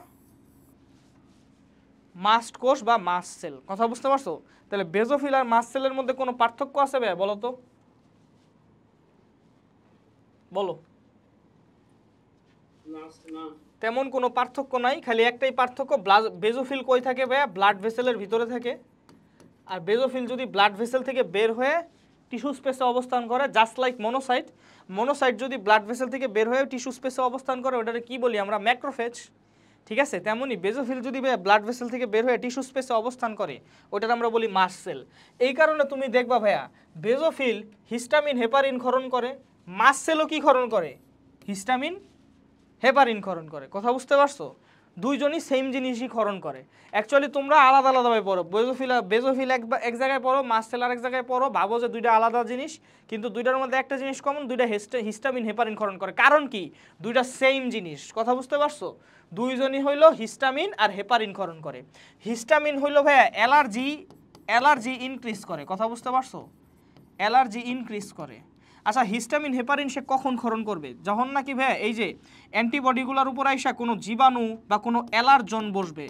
মাস্ট কোষ বা মাস্ট সেল। কথা বুঝতে পারছো? তাহলে বেজোফিল আর মাস্ট সেলের মধ্যে কোনো পার্থক্য আছে ভাই? বলো তো, বলো। তেমন কোনো পার্থক্য নাই, খালি একটাই পার্থক্য, বেজোফিল কই থাকে ভাইয়া? ব্লাড ভেসেলের ভিতরে থাকে। আর বেজোফিল যদি ব্লাড ভেসেল থেকে বের হয়ে টিস্যু স্পেসে অবস্থান করে, জাস্ট লাইক মনোসাইট। মনোসাইট যদি ব্লাড ভেসেল থেকে বের হয়ে টিস্যু স্পেসে অবস্থান করে ওটাকে কি বলি আমরা? ম্যাক্রোফেজ। ঠিক আছে, তেমনি বেজোফিল যদি ব্লাড ভেসেল থেকে বের হয়ে টিস্যু স্পেসে অবস্থান করে ওটার আমরা বলি মাস্ট সেল। এই কারণে তুমি দেখবা ভাইয়া বেজোফিল হিস্টামিন হেপারিন ক্ষরণ করে, মাস্ট সেলও কি ক্ষরণ করে? হিস্টামিন হেপারিন ক্ষরণ করে। কথা বুঝতে পারছো? দুইজনই সেম জিনিসই ক্ষরণ করে। অ্যাকচুয়ালি তোমরা আলাদা আলাদাভাবে পড়ো, বেজোফিল এক জায়গায় পড়ো, মাস্ট সেল আর এক জায়গায় পড়ো, ভাবো যে দুইটা আলাদা জিনিস, কিন্তু দুইটার মধ্যে একটা জিনিস কমন, দুইটা হিস্টামিন হেপারিন ক্ষরণ করে। কারণ কি? দুইটা সেম জিনিস। কথা বুঝতে পারছো? দুইজনই হইলো হিস্টামিন আর হেপারিন ক্ষরণ করে। হিস্টামিন হইলো ভাইয়া অ্যালার্জি ইনক্রিজ করে। কথা বুঝতে পারছো? অ্যালার্জি ইনক্রিজ করে। আচ্ছা, হিস্টামিন হেপারিন সে কখন ক্ষরণ করবে? যখন নাকি ভাইয়া এই যে অ্যান্টিবডিগুলোর উপর আইসা কোনো জীবাণু বা কোনো অ্যালার্জন বসবে।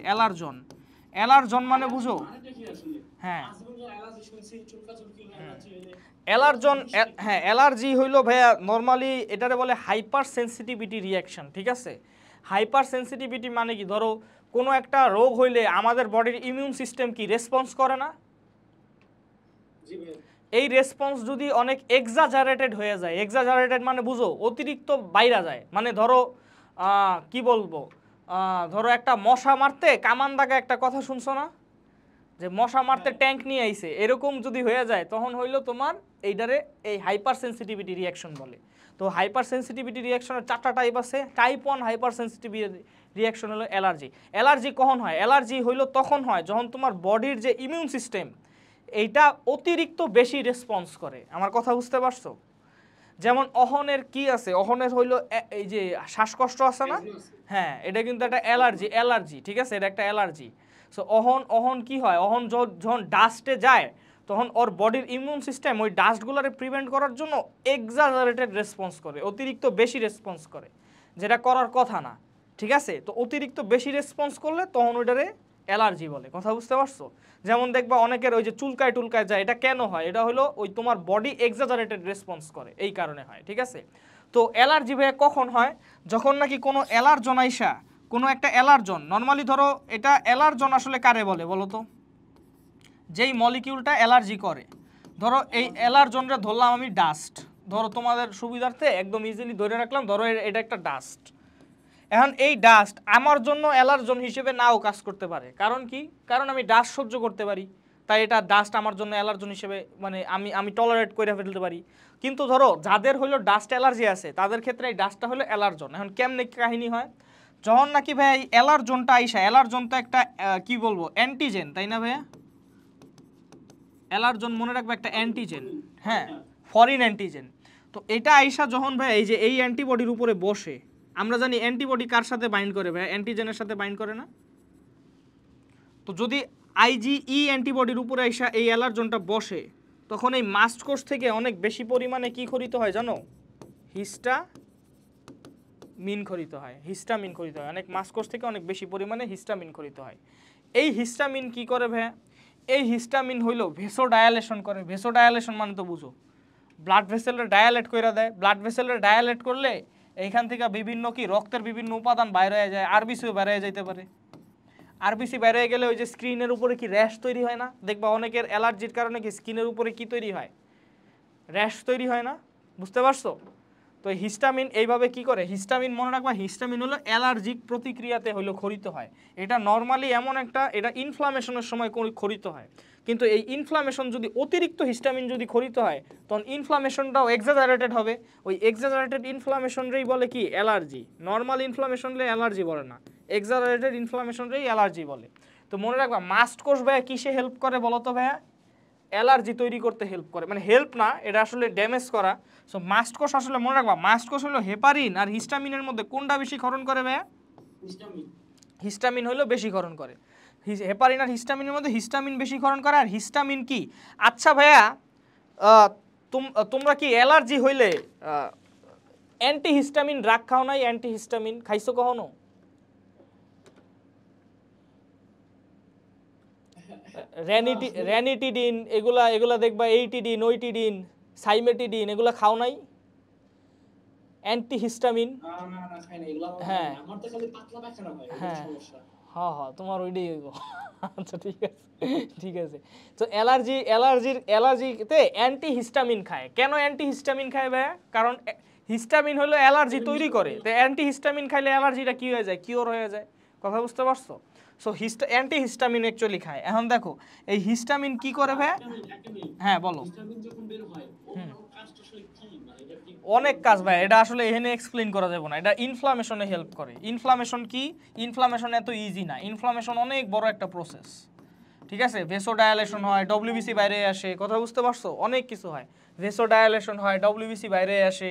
অ্যালার্জন মানে বুঝো? হ্যাঁ, অ্যালার্জি হইলো ভাইয়া নর্মালি এটারে বলে হাইপার সেন্সিটিভিটি রিয়াকশন। ঠিক আছে, হাইপার সেন্সিটিভিটি মানে কি? ধরো কোনো একটা রোগ হইলে আমাদের বডির ইমিউন সিস্টেম কি রেসপন্স করে না? এই রেসপন্স যদি অনেক এক্সাজারেটেড হয়ে যায়, এক্সাজারেটেড মানে বুঝো অতিরিক্ত বাইরা যায়, মানে ধরো কি বলবো, ধরো একটা মশা মারতে কামান দাগা একটা কথা শুনছো না, যে মশা মারতে ট্যাঙ্ক নিয়ে আইছে, এরকম যদি হয়ে যায় তখন হইলো তোমার এইটারে এই হাইপার সেন্সিটিভিটি রিয়াকশন বলে। তো হাইপার সেন্সিটিভিটি রিয়াকশনের 4টা টাইপ আছে। টাইপ 1 হাইপার সেন্সিটিভিটি রিয়াকশন হলো অ্যালার্জি। অ্যালার্জি কখন হয়? অ্যালার্জি হইলো তখন হয় যখন তোমার বডির যে ইমিউন সিস্টেম এইটা অতিরিক্ত বেশি রেসপন্স করে। আমার কথা বুঝতে পারছো? যেমন অহনের কি আছে, অহনের হইলো এই যে শ্বাসকষ্ট আছে না, হ্যাঁ, এটা কিন্তু একটা অ্যালার্জি। ঠিক আছে, এটা একটা অ্যালার্জি। সো অহন কি হয়, অহন যখন ডাস্টে যায় তখন ওর বডির ইমিউন সিস্টেম ওই ডাস্টগুলোরে প্রিভেন্ট করার জন্য এক্সাজারেটেড রেসপন্স করে, অতিরিক্ত বেশি রেসপন্স করে, যেটা করার কথা না। ঠিক আছে, তো অতিরিক্ত বেশি রেসপন্স করলে তখন ওইটারে অ্যালার্জি বলে। কথা বুঝতে পারছো? যেমন দেখবা অনেকের ওই যে চুলকায় টুলকায় যায়, এটা কেন হয়? এটা হলো ওই তোমার বডি এক্সাজারেটেড রেসপন্স করে, এই কারণে হয়। ঠিক আছে, তো অ্যালার্জি ভাইয়া কখন হয়? যখন নাকি কোনো অ্যালার্জন আইসা, কোনো একটা অ্যালার্জন, নর্মালি ধরো এটা অ্যালার্জন আসলে কারে বলে বলো তো? যেই মলিকিউলটা অ্যালার্জি করে। ধরো এই অ্যালার্জনটা ধরলাম আমি ডাস্ট, ধরো তোমাদের সুবিধার্থে একদম ইজিলি ধরে রাখলাম, ধরো এটা একটা ডাস্ট। এখন এই ডাস্ট আমার জন্য অ্যালার্জন হিসেবে নাও কাজ করতে পারে। কারণ কি? কারণ আমি ডাস্ট সহ্য করতে পারি, তাই এটা ডাস্ট আমার জন্য অ্যালার্জন হিসেবে মানে আমি টলারেট করে ফেলতে পারি। কিন্তু ধরো যাদের হলো ডাস্ট অ্যালার্জি আছে তাদের ক্ষেত্রে এই ডাস্টটা হলো অ্যালার্জন। এখন কেমনে কাহিনী হয়? যখন নাকি ভাই এই অ্যালার্জনটা আইসা, অ্যালার্জন তো একটা কি বলবো অ্যান্টিজেন, তাই না ভাইয়া? অ্যালার্জন মনে রাখবে একটা অ্যান্টিজেন, হ্যাঁ, ফরেন অ্যান্টিজেন। তো এটা আইসা যখন ভাই এই যে এই অ্যান্টিবডির উপরে বসে, আমরা জানি অ্যান্টিবডি কার সাথে বাইন্ড করে ভাই? অ্যান্টিজেনের সাথে বাইন্ড করে না? তো যদি আইজিই অ্যান্টিবডির উপরে আইসা এই অ্যালার্জনটা বসে, তখন এই মাস্ট কোষ থেকে অনেক বেশি পরিমাণে কি খরিত হয় জানো? হিস্টামিন খরিত হয়। অনেক মাস্ট কোষ থেকে অনেক বেশি পরিমাণে হিস্টামিন খরিত হয়। এই হিস্টামিন কি করে ভাই? এই হিস্টামিন হইলো ভেসোডায়ালেশন করে। ভেসোডায়ালেশন মানে তো বুঝো, ব্লাড ভেসেলের ডায়ালেট করে দেয়। ব্লাড ভেসেলের ডায়ালেট করলে এইখান থেকে বিভিন্ন কি রক্তের বিভিন্ন উপাদান বাইরে হয়ে যায়, আরবিসিও বাইরে হয়ে যাইতে পারে। আরবিসি বাইরে হয়ে গেলে ওই যে স্ক্রিনের উপরে কি র্যাশ তৈরি হয় না? দেখবা অনেকের অ্যালার্জির কারণে কি স্কিনের উপরে কি তৈরি হয়? র্যাশ তৈরি হয় না? বুঝতে পারছো? তো হিস্টামিন এইভাবে কি করে? হিস্টামিন মনে রাখবা, হিস্টামিন হলো অ্যালার্জিক প্রতিক্রিয়াতে হলো খরিত হয়। এটা নর্মালি এমন একটা, এটা ইনফ্লামেশনের সময় খরিত হয়। কিন্তু এই ইনফ্লামেশন যদি অতিরিক্ত হিস্টামিন যদি খরিত হয় তখন ইনফ্লামেশনটাও এক্সাজারেটেড হবে। ওই এক্সাজারেটেড ইনফ্লামেশনরেই বলে কি? অ্যালার্জি। নর্মাল ইনফ্লামেশনরে অ্যালার্জি বলে না, এক্সাজারেটেড ইনফ্লামেশনরেই অ্যালার্জি বলে। তো মনে রাখবা মাস্ট কোষ ভাইয়া কিসে হেল্প করে বলো তো ভাইয়া? অ্যালার্জি তৈরি করতে হেল্প করে, মানে হেল্প না, এটা আসলে ড্যামেজ করা। সো মাস্ট কোষ আসলে মনে রাখবা, মাস্ট কোষ হলো হেপারিন আর হিস্টামিনের মধ্যে কোনটা বেশি ক্ষরণ করে ভাইয়া? হিস্টামিন হলো বেশি ক্ষরণ করে। হেপারিন আর হিস্টামিনের মধ্যে হিস্টামিন বেশি ক্ষরণ করে। আর হিস্টামিন কি? আচ্ছা ভাইয়া, তোমরা কি অ্যালার্জি হইলে অ্যান্টিহিস্টামিন ড্রাগ খাও নাই? অ্যান্টিহিস্টামিন খাইছো কখনো? র্যানিটিডিন এগুলা দেখবা, এইটিডিন, ওইটিডিন, সাইমেটিডিন, এগুলা খাও নাই? অ্যান্টিহিস্টামিন। হ্যাঁ হ্যাঁ হ্যাঁ হ্যাঁ, তোমার ওইটাই হইব। আচ্ছা ঠিক আছে। তো অ্যালার্জিতে অ্যান্টিহিস্টামিন খায়। কেন অ্যান্টিহিস্টামিন খায় ভাইয়া? কারণ হিস্টামিন হলো অ্যালার্জি তৈরি করে। তো অ্যান্টিহিস্টামিন খাইলে অ্যালার্জিটা কি হয়ে যায়? কিওর হয়ে যায়। কথা বুঝতে পারছো? সো অ্যান্টিহিস্টামিন অ্যাকচুয়ালি খায়। এখন দেখো এই হিস্টামিন কি করে ভাইয়া? হ্যাঁ বলো। হিস্টামিন যখন বের হয় ওর কাজটা আসলে কি, মানে এটা কি অনেক কাজ ভাই, এটা আসলে এখানে এক্সপ্লেইন করা যাবে না। এটা ইনফ্লামেশনে হেল্প করে। ইনফ্লামেশন কি? ইনফ্লামেশন এত ইজি না, ইনফ্লামেশন অনেক বড় একটা প্রসেস, ঠিক আছে? ভেসোডায়ালেশন হয়, ডব্লিউবিসি বাইরে আসে, কথা বুঝতে পারছো? অনেক কিছু হয়, ভেসোডায়ালেশন হয়, ডব্লিউবিসি বাইরে আসে,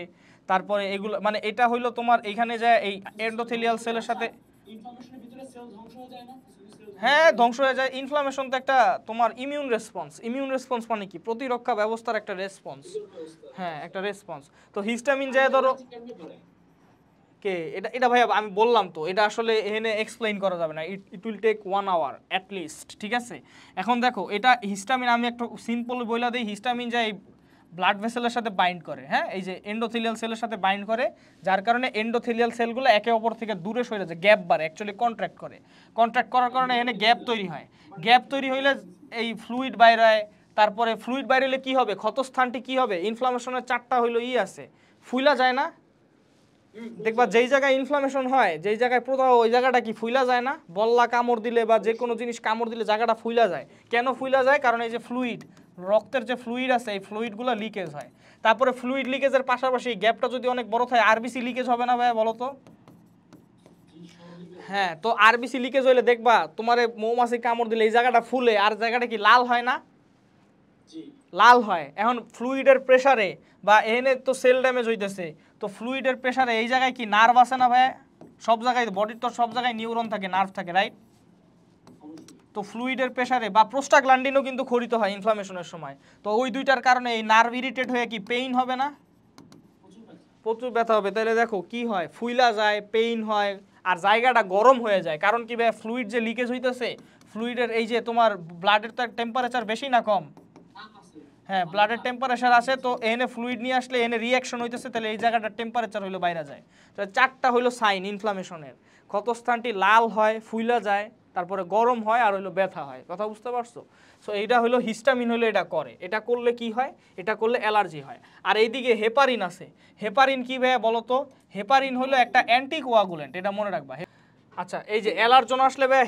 তারপরে এগুলো মানে এটা হইলো তোমার এইখানে যায় এই এন্ডোথেলিয়াল সেলের সাথে। ইনফরমেশনের ভিতরে সেল ধ্বংস হয়ে যায় না, কিছু সেল হ্যাঁ ধ্বংস হয়ে যায়। ইনফ্লামেশন তো একটা তোমার ইমিউন রেসপন্স। ইমিউন রেসপন্স মানে কি? প্রতিরক্ষা ব্যবস্থার একটা রেসপন্স। হ্যাঁ একটা রেসপন্স। তো হিস্টামিন যায় ধরো কেমনে করে? কে এটা এটা ভাই আমি বললাম তো, এটা আসলে এখানে এক্সপ্লেইন করা যাবে না। It will take 1 hour at least, ঠিক আছে? এখন দেখো এটা হিস্টামিন, আমি একটু সিম্পল বইলা দিই। হিস্টামিন যায় ব্লাড ভেসেলের সাথে বাইন্ড করে, হ্যাঁ এই যে এন্ডোথেলিয়াল সেলের সাথে বাইন্ড করে, যার কারণে এন্ডোথেলিয়াল সেলগুলো একে অপর থেকে দূরে সরে যায়, গ্যাপ বাড়ে, অ্যাকচুয়ালি কন্ট্রাক্ট করে। কন্ট্রাক্ট করার কারণে এখানে গ্যাপ তৈরি হয়। গ্যাপ তৈরি হইলে এই ফ্লুইড বাইরে হয়। তারপরে ফ্লুইড বাইরে হলে কী হবে? ক্ষতস্থানটি কী হবে? ইনফ্লামেশনের 4টা হইলো আছে, ফুইলা যায় না? দেখবা যেই জায়গায় ইনফ্লামেশন হয়, যেই জায়গায় প্রদাহ, ওই জায়গাটা কি ফুইলা যায় না? বল্লা কামড় দিলে বা যে কোনো জিনিস কামড় দিলে জায়গাটা ফুইলা যায়। কেন ফুইলা যায়? কারণ এই যে ফ্লুইড, রক্তের যে ফ্লুইড আছে, এই ফ্লুইডগুলো লিকেজ হয়। তারপরে ফ্লুইড লিকেজের পাশাপাশি গ্যাপটা যদি অনেক বড় থাকে, আরবিসি লিকেজ হবে না ভাই বলো তো? হ্যাঁ, তো আরবিসি লিকেজ হইলে দেখবা তোমারে মৌমাছি কামড় দিলে এই জায়গাটা ফুলে, আর জায়গাটা কি লাল হয় না? লাল হয়। এখন ফ্লুইডের প্রেসারে বা এনে তো সেল ড্যামেজ হইতেছে, তো ফ্লুইডের প্রেসারে এই জায়গায় কি নার্ভ আছে না ভাই? সব জায়গায় বডির তো সব জায়গায় নিউরন থাকে, নার্ভ থাকে, রাইট? তো ফ্লুইডের প্রেসারে বা প্রোস্টাগ্ল্যান্ডিনও কিন্তু ক্ষরিত হয় ইনফ্লামেশনের সময়। তো ওই দুইটার কারণে এই নার্ভ ইরিটেট হয়ে কি পেইন হবে না? প্রচুর ব্যথা হবে। তাহলে দেখো কি হয়? ফুইলা যায়, পেইন হয়, আর জায়গাটা গরম হয়ে যায়। কারণ কি ভাই? ফ্লুইড যে লিকেজ হইতেছে, ফ্লুইডের এই যে তোমার ব্লাডের তো টেম্পারেচার বেশি না কম? হ্যাঁ ব্লাডের টেম্পারেচার আছে, তো এনে ফ্লুইড নিয়ে আসলে এনে রিঅ্যাকশন হইতেছে, তাহলে এই জায়গাটার টেম্পারেচার হইলো বাইরে যায়। তাহলে 4টা হইলো সাইন ইনফ্লামেশনের। ক্ষতস্থানটি লাল হয়, ফুইলা যায়, তারপরে গরম হয়, আর হইলো ব্যথা হয়। কথা বুঝতে পারছো? সো এইটা হইলো হিস্টামিন, হইলো এটা করে। এটা করলে কি হয়? এটা করলে অ্যালার্জি হয়। আর এইদিকে হেপারিন আছে। হেপারিন কি ভাইয়া বলো তো? হেপারিন হইলো একটা অ্যান্টিকোয়াগুলেন্ট, এটা মনে রাখবা। আচ্ছা, এই যে অ্যালার্জন আসলে ভাইয়া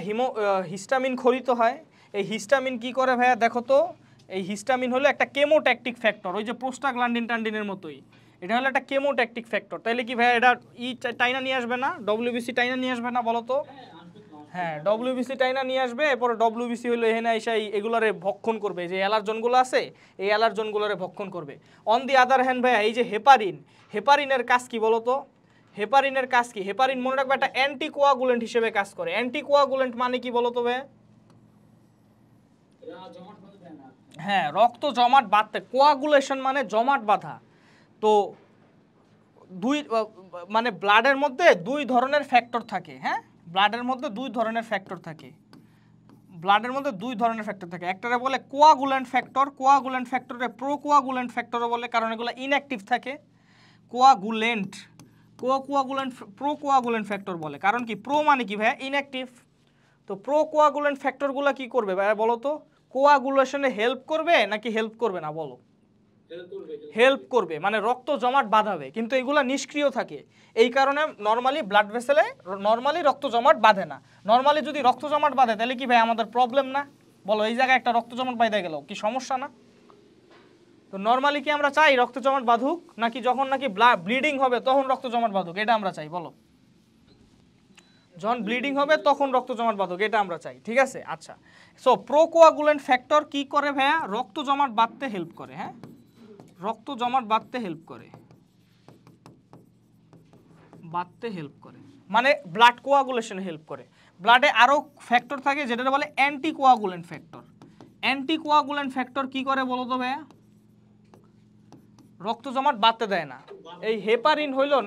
হিস্টামিন ক্ষরিত হয়। এই হিস্টামিন কি করে ভাইয়া দেখো তো? এই হিস্টামিন হলো একটা কেমোট্যাকটিক ফ্যাক্টর, ওই যে প্রোস্টাগ্ল্যান্ডিন টান্ডিনের মতোই। এটা হলো একটা কেমোট্যাকটিক ফ্যাক্টর। তাইলে কি ভাইয়া এটা টাইনা নিয়ে আসবে না? ডব্লিউবিসি টাইনা নিয়ে আসবে না বলো তো? হ্যাঁ ডব্লিউবিসি টাইনা নিয়ে আসবে। এরপরে ডব্লিউবিসি হলো এখানে এসে এগুলারে ভক্ষণ করবে, যে অ্যালার্জনগুলো আছে এই অ্যালার্জনগুলোরে ভক্ষণ করবে। অন দি আদার হ্যান্ড ভাইয়া এই যে হেপারিন, হেপারিনের কাজ কি বলো তো? হেপারিনের কাজ কি? হেপারিন মনে রাখবে একটা অ্যান্টিকোয়াগুলেন্ট হিসেবে কাজ করে। অ্যান্টিকোয়াগুলেন্ট মানে কি বলো তো ভাইয়া? হ্যাঁ রক্ত জমাট বাঁধতে, কোয়াগুলেশন মানে জমাট বাঁধা। তো দুই মানে ব্লাডের মধ্যে 2 ধরনের ফ্যাক্টর থাকে। হ্যাঁ ব্লাডের মধ্যে 2 ধরনের ফ্যাক্টর থাকে। ব্লাডের মধ্যে 2 ধরনের ফ্যাক্টর থাকে। একটারে বলে কোয়াগুলেন্ট ফ্যাক্টর, কোয়াগুলেন্ট ফ্যাক্টরে প্রোকোয়াগুলেন্ট ফ্যাক্টরও বলে, কারণ এগুলো ইনঅ্যাক্টিভ থাকে। কোয়াগুলেন্ট, প্রোকোয়াগুলেন্ট ফ্যাক্টর বলে, কারণ কি? প্রো মানে কি ভাইয়া? ইনঅ্যাক্টিভ। তো প্রোকোয়াগুলেন্ট ফ্যাক্টরগুলো কি করবে ভাইয়া বলো তো? কোয়াগুলেশনে হেল্প করবে নাকি হেল্প করবে না বলো? হেল্প করবে, মানে রক্ত জমাট বাঁধাবে, কিন্তু এগুলো নিষ্ক্রিয় থাকে। এই কারণে নর্মালি ব্লাড ভেসেলে নর্মালি রক্ত জমাট বাঁধে না। নর্মালি যদি রক্ত জমাট বাঁধে তাহলে কি ভাই আমাদের প্রবলেম না? বলো এই জায়গায় একটা রক্ত জমাট বাঁধে গেল, কি সমস্যা না? তো নর্মালি কি আমরা চাই রক্ত জমাট বাঁধুক, নাকি যখন নাকি ব্লিডিং হবে তখন রক্ত জমাট বাঁধুক? এটা আমরা চাই বলো? যখন ব্লিডিং হবে তখন রক্ত জমাট বাঁধুক, এটা আমরা চাই, ঠিক আছে? আচ্ছা, সো প্রোকোয়াগুলেন্ট ফ্যাক্টর কি করে ভাইয়া? রক্ত জমাট বাঁধতে হেল্প করে। হ্যাঁ রক্ত জমাট বাঁধতে হেল্প করে, মানে ব্লাড কোয়াগুলেশনে হেল্প করে। ব্লাডে আরও ফ্যাক্টর থাকে যেটা বলে অ্যান্টিকোয়াগুলেন্ট ফ্যাক্টর। অ্যান্টিকোয়াগুলেন্ট ফ্যাক্টর কি করে বলো তো ভাইয়া? রক্ত জমাট বাঁধতে দেয় না। এই হেপারিন হইলো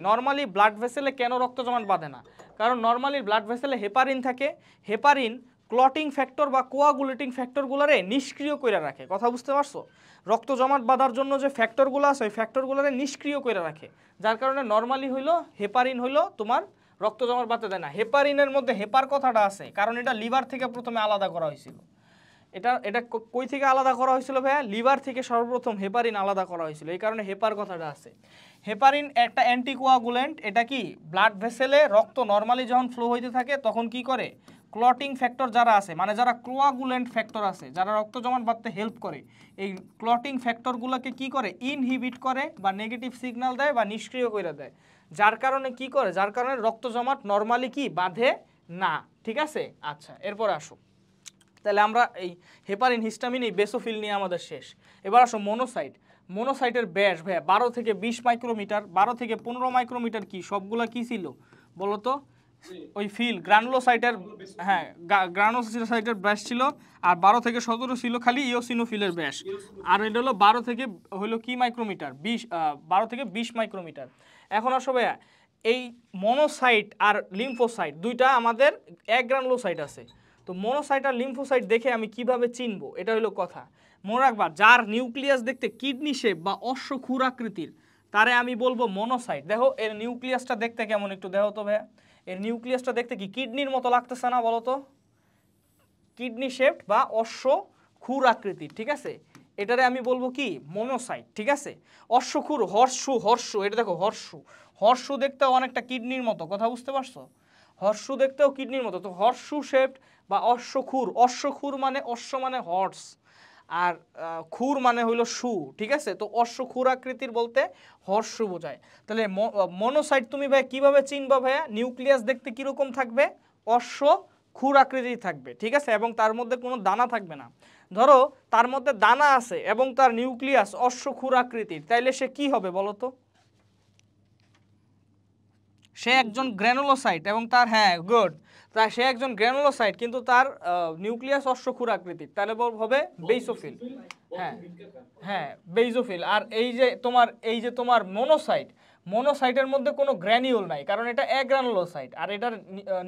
নর্মালি ব্লাড ভেসেলে কেন রক্ত জমাট বাঁধে না? কারণ নর্মালি ব্লাড ভেসেলে হেপারিন থাকে। হেপারিন ক্লটিং ফ্যাক্টর বা কোয়াগুলেটিং ফ্যাক্টরগুলোরে নিষ্ক্রিয় করে রাখে। কথা বুঝতে পারছো? রক্ত জমাট বাঁধার জন্য যে ফ্যাক্টরগুলো আছে ওই ফ্যাক্টরগুলোরে নিষ্ক্রিয় করে রাখে, যার কারণে নর্মালি হইলো হেপারিন হইলো তোমার রক্ত জমাট বাঁধতে দেয় না। হেপারিনের মধ্যে হেপার কথাটা আছে কারণ এটা লিভার থেকে প্রথমে আলাদা করা হয়েছিল। এটা এটা কই থেকে আলাদা করা হয়েছিল ভাইয়া? লিভার থেকে সর্বপ্রথম হেপারিন আলাদা করা হয়েছিল, এই কারণে হেপার কথাটা আছে। হেপারিন একটা অ্যান্টিকোয়াগুলেন্ট, এটা কি ব্লাড ভেসেলে রক্ত নর্মালি যখন ফ্লো হইতে থাকে তখন কি করে, ক্লটিং ফ্যাক্টর যারা আছে, মানে যারা কোয়াগুলেন্ট ফ্যাক্টর আছে, যারা রক্ত জমাট বাঁধতে হেল্প করে, এই ক্লটিং ফ্যাক্টরগুলোকে কি করে, ইনহিবিট করে বা নেগেটিভ সিগন্যাল দেয় বা নিষ্ক্রিয় করে দেয়, যার কারণে কি করে, যার কারণে রক্ত জমাট নর্মালি কি বাঁধে না। ঠিক আছে, আচ্ছা এরপর আসো, তাহলে আমরা এই হেপারিন, হিস্টামিন, এই বেসোফিল নিয়ে আমাদের শেষ। এবার আসো মনোসাইট। মনোসাইটের ব্যাস ভাইয়া 12 থেকে 20 মাইক্রোমিটার, 12 থেকে 15 মাইক্রোমিটার কি সবগুলা কি ছিল বলো তো? ওই ফিল গ্রানুলোসাইটের, হ্যাঁ গ্রানুলোসাইটের ব্যাস ছিল, আর 12 থেকে 17 ছিল খালি ইওসিনোফিলের ব্যাস, আর এটা হলো 12 থেকে হলো কি মাইক্রোমিটার, 12 থেকে 20 মাইক্রোমিটার। এখন আসো ভাইয়া এই মনোসাইট আর লিম্ফোসাইট দুইটা আমাদের এক গ্রানুলোসাইট আছে, তো মনোসাইট আর লিম্ফোসাইট দেখে আমি কিভাবে চিনবো, এটা হলো কথা। মনে রাখবা, যার নিউক্লিয়াস দেখতে কিডনি শেপ বা অশ্বক্ষুর আকৃতির, তারে আমি বলবো মনোসাইট। দেখো এর নিউক্লিয়াসটা দেখতে কেমন, একটু দেখো তো ভাইয়া, এর নিউক্লিয়াসটা দেখতে কি কিডনির মতো লাগতেছে না বলো তো? কিডনি শেপ বা অশ্বক্ষুর আকৃতির, ঠিক আছে, এটারে আমি বলবো কি মনোসাইট। ঠিক আছে, অশ্বক্ষুর, হর্ষু, এটা দেখো হর্ষু দেখতেও অনেকটা কিডনির মতো, কথা বুঝতে পারছো? হর্ষু দেখতেও কিডনির মতো, তো হর্ষু শেপড বা অশ্বক্ষুর মানে অশ্ব মানে হর্স, আর খুর মানে হইলো শু। ঠিক আছে, তো অশ্বক্ষুর আকৃতির বলতে হর্ষু বোঝায়। তাহলে মনোসাইট তুমি ভাই কিভাবে চিনবা ভাইয়া? নিউক্লিয়াস দেখতে কিরকম থাকবে? অশ্বক্ষুর আকৃতির থাকবে, ঠিক আছে, এবং তার মধ্যে কোনো দানা থাকবে না। ধরো তার মধ্যে দানা আছে এবং তার নিউক্লিয়াস অশ্বক্ষুর আকৃতির, তাইলে সে কি হবে বলো তো? সে একজন গ্র্যানুলোসাইট এবং তার, হ্যাঁ গুড, তা সে একজন গ্র্যানুলোসাইট কিন্তু তার নিউক্লিয়াস অশ্বক্ষুর আকৃতির, তাহলে হবে বেসোফিল। হ্যাঁ হ্যাঁ বেসোফিল। আর এই যে তোমার মনোসাইটের মধ্যে কোনো গ্র্যানিউল নাই, কারণ এটা অ্যাগ্রানুলোসাইট, আর এটার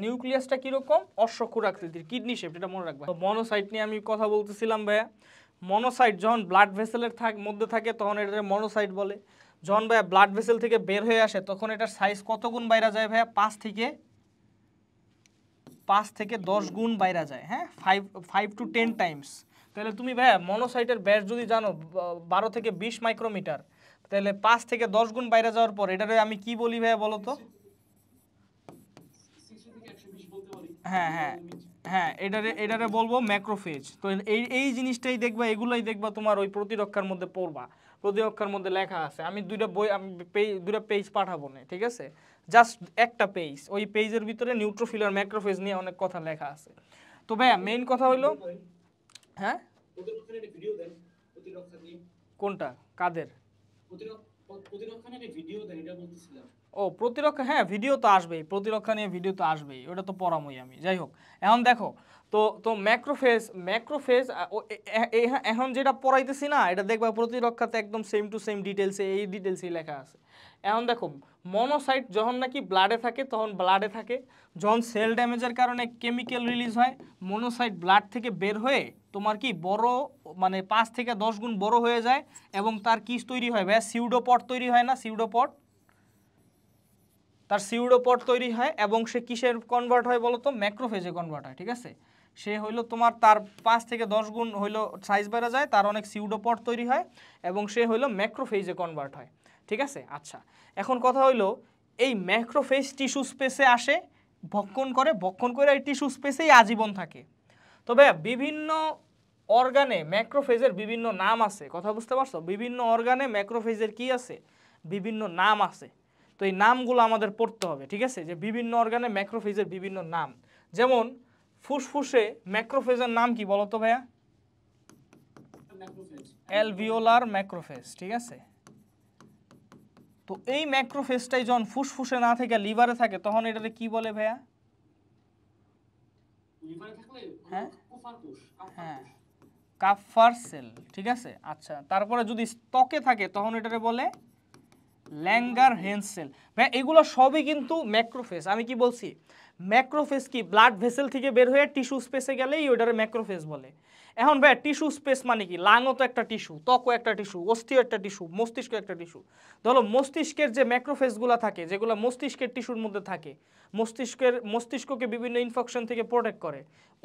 নিউক্লিয়াসটা কিরকম, অশ্বক্ষুর আকৃতির, কিডনি শেপ, এটা মনে রাখবা। মনোসাইট নিয়ে আমি কথা বলতেছিলাম ভাইয়া। মনোসাইট যখন ব্লাড ভেসেলের মধ্যে থাকে তখন এটা মনোসাইট বলে। যখন ভাইয়া ব্লাড ভেসেল থেকে বের হয়ে আসে তখন এটার সাইজ কত গুণ বাইরা যায় ভাইয়া? 5 থেকে 10 গুণ বাইরা যায়। হ্যাঁ, 5 to 10 টাইমস। তাহলে তুমি ভাইয়া মনোসাইটের ব্যাস যদি জানো 12 থেকে 20 মাইক্রোমিটার, তাহলে 5 থেকে 10 গুণ বাইরে যাওয়ার পর এটারে আমি কি বলি ভাইয়া বলো তো? হ্যাঁ হ্যাঁ হ্যাঁ, এটারে বলবো ম্যাক্রোফেজ। তো এই জিনিসটাই দেখবা, এগুলোই দেখবা তোমার ওই প্রতিরক্ষার মধ্যে পড়বা, প্রতিরক্ষার মধ্যে লেখা আছে। আমি দুইটা পেজ পাঠাবো না, ঠিক আছে, জাস্ট একটা পেজ, ওই পেজের ভিতরে নিউট্রোফিল আর ম্যাক্রোফেজ নিয়ে অনেক কথা লেখা আছে। তো ভাইয়া মেইন কথা হইলো, হ্যাঁ কোনটা কাদের ও প্রতিরক্ষা, হ্যাঁ ভিডিও তো আসবেই, প্রতিরক্ষা নিয়ে ভিডিও তো আসবেই, ওটা তো পড়ামই আমি। যাই হোক, এখন দেখো তো ম্যাক্রোফেজ এখন যেটা পড়াইতেছি না, এটা দেখবা প্রতিরক্ষাতে একদম সেম টু সেম ডিটেলসে, এই ডিটেলসেই লেখা আছে। এখন দেখো মনোসাইট যখন নাকি ব্লাডে থাকে তখন ব্লাডে থাকে, যখন সেল ড্যামেজের কারণে কেমিক্যাল রিলিজ হয়, মনোসাইট ব্লাড থেকে বের হয়ে তোমার কি বড়, মানে 5 থেকে 10 গুণ বড় হয়ে যায়, এবং তার কি তৈরি হয় ভাইয়া? সিউডোপড তৈরি হয় না? তার সিউডোপড তৈরি হয়, এবং সে কিসের কনভার্ট হয় বলো তো? ম্যাক্রোফেজে কনভার্ট হয়। ঠিক আছে, সে হইলো তোমার তার 5 থেকে 10 গুণ হইলো সাইজ বেড়ে যায়, তার অনেক সিউডোপড তৈরি হয়, এবং সে হইলো ম্যাক্রোফেজে কনভার্ট হয়। ঠিক আছে, আচ্ছা এখন কথা হইলো এই ম্যাক্রোফেজ টিস্যু স্পেসে আসে, ভক্ষণ করে এই টিস্যু স্পেসেই আজীবন থাকে। তবে বিভিন্ন অর্গানে ম্যাক্রোফেজের বিভিন্ন নাম আছে, কথা বুঝতে পারছো? বিভিন্ন অর্গানে ম্যাক্রোফেজের কি আছে? বিভিন্ন নাম আছে। তো এই নামগুলো আমাদের পড়তে হবে, ঠিক আছে, যে বিভিন্ন অর্গানে ম্যাক্রোফেজের বিভিন্ন নাম। যেমন ফুসফুসে ম্যাক্রোফেজের নাম কি বলো তো ভাইয়া? Alveolar macrophage. ঠিক আছে, তো এই ম্যাক্রোফেজটাই যখন ফুসফুসে না থেকে লিভারে থাকে তখন এটাকে কি বলে ভাইয়া? হ্যাঁ হ্যাঁ কাফার সেল। ঠিক আছে, আচ্ছা তারপরে যদি ত্বকে থাকে তখন এটাকে বলে ল্যাঙ্গারহ্যান্স সেল। ভাই এগুলো সবই কিন্তু ম্যাক্রোফেজ। আমি কি বলছি? ম্যাক্রোফেজ কি ব্লাড ভেসেল থেকে বের হয়ে টিস্যু স্পেসে গেলেই ওটারে ম্যাক্রোফেজ বলে। এখন ভাই টিস্যু স্পেস মানে কি? লাংও তো একটা টিস্যু, ত্বকও একটা টিস্যু, অস্থিও একটা টিস্যু, মস্তিষ্ক একটা টিস্যু। ধরো মস্তিষ্কের যে ম্যাক্রোফেজগুলো থাকে, যেগুলো মস্তিষ্কের টিস্যুর মধ্যে থাকে, মস্তিষ্ককে বিভিন্ন ইনফেকশন থেকে প্রোটেক্ট করে,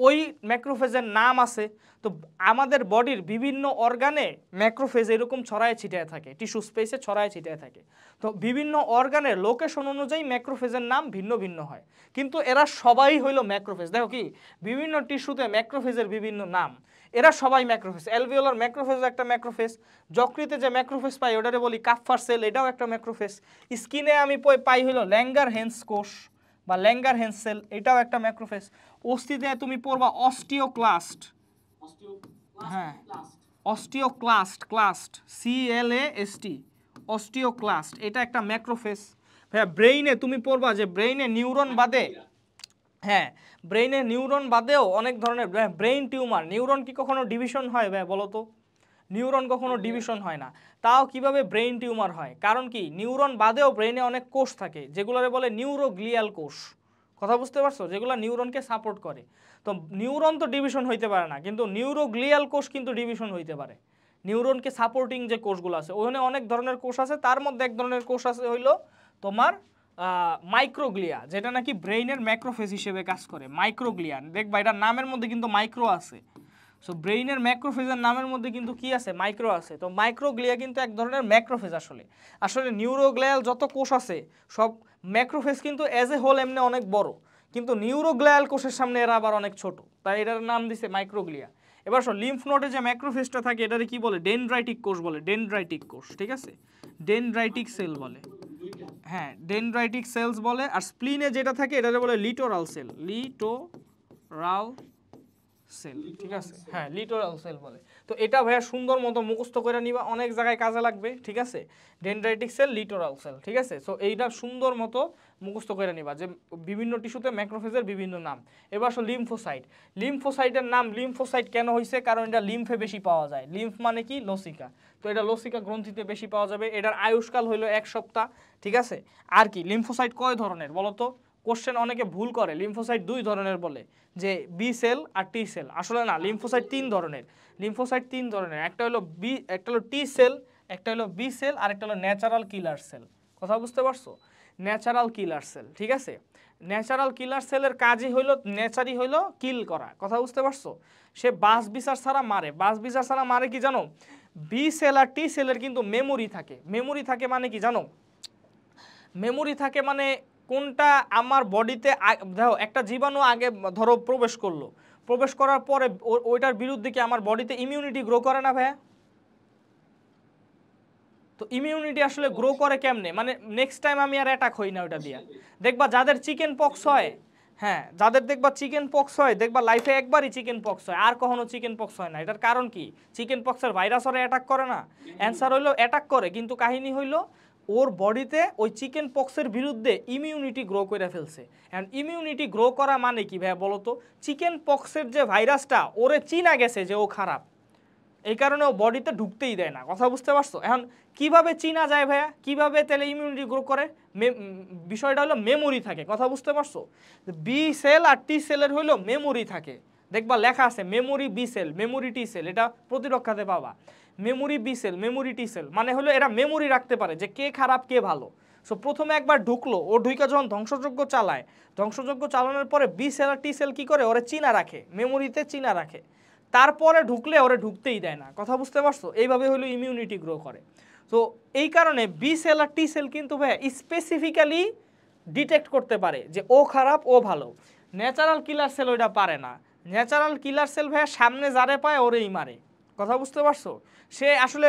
ওই ম্যাক্রোফেজের নাম আছে। তো আমাদের বডির বিভিন্ন অর্গানে ম্যাক্রোফেজ এরকম ছড়ায় ছিটায় থাকে, টিস্যু স্পেসে ছড়ায় ছিটায় থাকে। তো বিভিন্ন অর্গানের লোকেশন অনুযায়ী ম্যাক্রোফেজের নাম ভিন্ন ভিন্ন হয়, কিন্তু এরা সবাই হইল ম্যাক্রোফেজ। দেখো কি বিভিন্ন টিস্যুতে ম্যাক্রোফেজের বিভিন্ন নাম, এরা সবাই ম্যাক্রোফেজ। অ্যালভিওলার ম্যাক্রোফেজ একটা ম্যাক্রোফেজ, যকৃতে যে ম্যাক্রোফেজ পাই ওটারে বলি কাফফার সেল, এটাও একটা ম্যাক্রোফেজ। স্কিনে আমি পাই হইল ল্যাঙ্গারহ্যান্স কোষ বা ল্যাঙ্গারহ্যান্স সেল, এটাও একটা ম্যাক্রোফেজ। অস্থিতে তুমি পড়বা অস্টিওক্লাস্ট, হ্যাঁ অস্টিওক্লাস্ট, ক্লাস্ট CLAST, অস্টিওক্লাস্ট, এটা একটা ম্যাক্রোফেজ। হ্যাঁ ব্রেইনে তুমি পড়বা যে ব্রেইনে নিউরন বাদে, হ্যাঁ ব্রেইনে নিউরন বাদেও অনেক ধরনের ব্রেইন টিউমার। নিউরন কি কখনো ডিভিশন হয় ভাই বলো তো? নিউরন কখনো ডিভিশন হয় না। তাও কিভাবে ব্রেইন টিউমার হয়? কারণ কি নিউরন বাদেও ব্রেইনে অনেক কোষ থাকে যেগুলোরে বলে নিউরোগ্লিয়াল কোষ। কথা বুঝতে পারছো? যেগুলো নিউরনকে সাপোর্ট করে। তো নিউরন তো ডিভিশন হইতে পারে না, কিন্তু নিউরোগ্লিয়াল কোষ কিন্তু ডিভিশন হইতে পারে। নিউরনকে সাপোর্টিং যে কোষগুলো আছে ওখানে অনেক ধরনের কোষ আছে, তার মধ্যে এক ধরনের কোষ আছে হইলো তোমার মাইক্রোগ্লিয়া, যেটা নাকি ব্রেইনের ম্যাক্রোফেজ হিসেবে কাজ করে। মাইক্রোগ্লিয়া দেখবা এটার নামের মধ্যে কিন্তু মাইক্রো আছে। সো ব্রেইনের ম্যাক্রোফেজের নামের মধ্যে কিন্তু কি আছে? মাইক্রো আছে। তো মাইক্রোগ্লিয়া কিন্তু এক ধরনের ম্যাক্রোফেজ। আসলে আসলে নিউরোগ্লিয়াল যত কোষ আছে সব ম্যাক্রোফেজ কিন্তু অ্যাজ এ হোল এমনি অনেক বড়, কিন্তু নিউরোগ্লিয়াল কোষের সামনে এরা আবার অনেক ছোট, তাই এটার নাম দিছে মাইক্রোগ্লিয়া। এবার লিম্ফ নোডে যে ম্যাক্রোফেজটা থাকে এটারে কি বলে? ডেনড্রাইটিক কোষ বলে, ডেনড্রাইটিক কোষ, ঠিক আছে? ডেনড্রাইটিক সেল বলে, হ্যাঁ ডেনড্রাইটিক সেলস বলে। আর স্প্লিনে যেটা থাকে এটারে বলে লিটোরাল সেল, লিটোরাল সেল, ঠিক আছে? হ্যাঁ লিটোরাল সেল বলে। তো এটা ভাইয়া সুন্দর মতো মুখস্থ করে নিবা, অনেক জায়গায় কাজে লাগবে, ঠিক আছে? ডেনড্রাইটিক সেল, লিটোরাল সেল, ঠিক আছে? সো এইটা সুন্দর মতো মুখস্থ করে নিবা যে বিভিন্ন টিস্যুতে ম্যাক্রোফেজের বিভিন্ন নাম। এবার লিম্ফোসাইট। লিম্ফোসাইটের নাম লিম্ফোসাইট কেন হয়েছে? কারণ এটা লিম্ফে বেশি পাওয়া যায়। লিম্ফ মানে কি? লসিকা। তো এটা লসিকা গ্রন্থিতে বেশি পাওয়া যাবে। এটার আয়ুষ্কাল হইলো 1 সপ্তাহ, ঠিক আছে? আর কি লিম্ফোসাইট কয় ধরনের বলো তো? কোশ্চেন অনেকে ভুল করে, লিম্ফোসাইট 2 ধরনের বলে, যে বি সেল আর টি সেল। আসলে না, লিম্ফোসাইট 3 ধরনের। লিম্ফোসাইট 3 ধরনের, একটা হলো টি সেল, একটা হলো বি সেল, আর একটা হলো ন্যাচারাল কিলার সেল। কথা বুঝতে পারছো? ন্যাচারাল কিলার সেল, ঠিক আছে? ন্যাচারাল কিলার সেলের কাজই হইলো নেচারই হইলো কিল করা। কথা বুঝতে পারছো? সে বাস বিচার ছাড়া মারে। বাস বিচার ছাড়া মারে কি জানো? বি সেল আর টি সেলের কিন্তু মেমোরি থাকে। মেমোরি থাকে মানে কি জানো? মেমোরি থাকে মানে কোনটা আমার বডিতে, দেখো একটা জীবাণু আগে ধরো প্রবেশ করলো, প্রবেশ করার পরে ওইটার বিরুদ্ধে কি আমার বডিতে ইমিউনিটি গ্রো করে না ভাইয়া? তো ইমিউনিটি আসলে গ্রো করে কেমনে? মানে নেক্সট টাইম আমি আর অ্যাটাক হই না ওইটা দিয়া। দেখবা যাদের চিকেন পক্স হয়, হ্যাঁ যাদের দেখবা চিকেন পক্স হয়, দেখবা লাইফে একবারই চিকেন পক্স হয়, আর কখনো চিকেন পক্স হয় না। এটার কারণ কি? চিকেন পক্সের ভাইরাস ওরা অ্যাটাক করে না? অ্যান্সার হইলো অ্যাটাক করে, কিন্তু কাহিনী হইলো ওর বডিতে ওই চিকেন পক্সের বিরুদ্ধে ইমিউনিটি গ্রো করে ফেলছে। অ্যান্ড ইমিউনিটি গ্রো করা মানে কি ভাইয়া বলো তো? চিকেন পক্সের যে ভাইরাসটা ওরে চিনা গেছে যে ও খারাপ, এই কারণে ও বডিতে ঢুকতেই দেয় না। কথা বুঝতে পারছো? এখন কিভাবে চিনা যায় ভাইয়া? কিভাবে তাহলে ইমিউনিটি গ্রো করে? বিষয়টা হলো মেমোরি থাকে। কথা বুঝতে পারছো? বি সেল আর টি সেলের হইলো মেমোরি থাকে। দেখবা লেখা আছে memory B cell, memory T cell, এটা প্রতিরক্ষাতে পাবা। Memory B cell, memory T cell, মানে হলো এরা মেমোরি রাখতে পারে যে কে খারাপ কে ভালো। সো প্রথমে একবার ঢুকলো, ও ঢুইকা যখন ধ্বংসযজ্ঞ চালায়, ধ্বংসযজ্ঞ চালানোর পরে বি সেল আর টি সেল কি করে? ওরে চিনা রাখে, মেমোরিতে চিনা রাখে, তারপরে ঢুকলে ওরে ঢুকতেই দেয় না। কথা বুঝতে পারছো? এইভাবে হলো ইমিউনিটি গ্রো করে। তো এই কারণে বি সেল আর টি সেল কিন্তু ভাই স্পেসিফিক্যালি ডিটেক্ট করতে পারে যে ও খারাপ ও ভালো। ন্যাচারাল কিলার সেল ওইটা পারে না। ন্যাচারাল কিলার সেল ভাইয়া সামনে যারে পায় ওরেই মারে। কথা বুঝতে পারছো? সে আসলে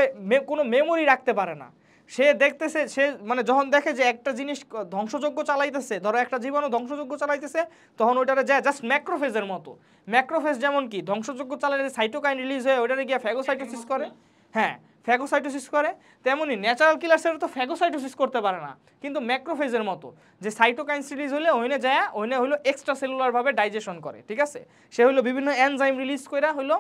কোনো মেমোরি রাখতে পারে না। সে দেখতেছে, সে মানে যখন দেখে যে একটা জিনিস ধ্বংসযজ্ঞ চালাইতেছে, ধরো একটা জীবাণু ধ্বংসযজ্ঞ চালাইতেছে, তখন ওইটারে যায় জাস্ট ম্যাক্রোফেজের মতো। ম্যাক্রোফেজ যেমন কি ধ্বংসযজ্ঞ চালাইলে সাইটোকাইন রিলিজ হয়ে ওইটারে গিয়ে ফ্যাগোসাইটোসিস করে, হ্যাঁ ফ্যাগোসাইটোসিস করে, তেমনি ন্যাচারাল কিলার সেল তো ফ্যাগোসাইটোসিস করতে পারে না, কিন্তু ম্যাক্রোফেজের মতো যে সাইটোকাইন রিলিজ হলে ওইনে যায়, ওইনে হইলো এক্সট্রা সেলুলারভাবে ডাইজেশন করে, ঠিক আছে? সে হইলো বিভিন্ন এনজাইম রিলিজ করে হইলো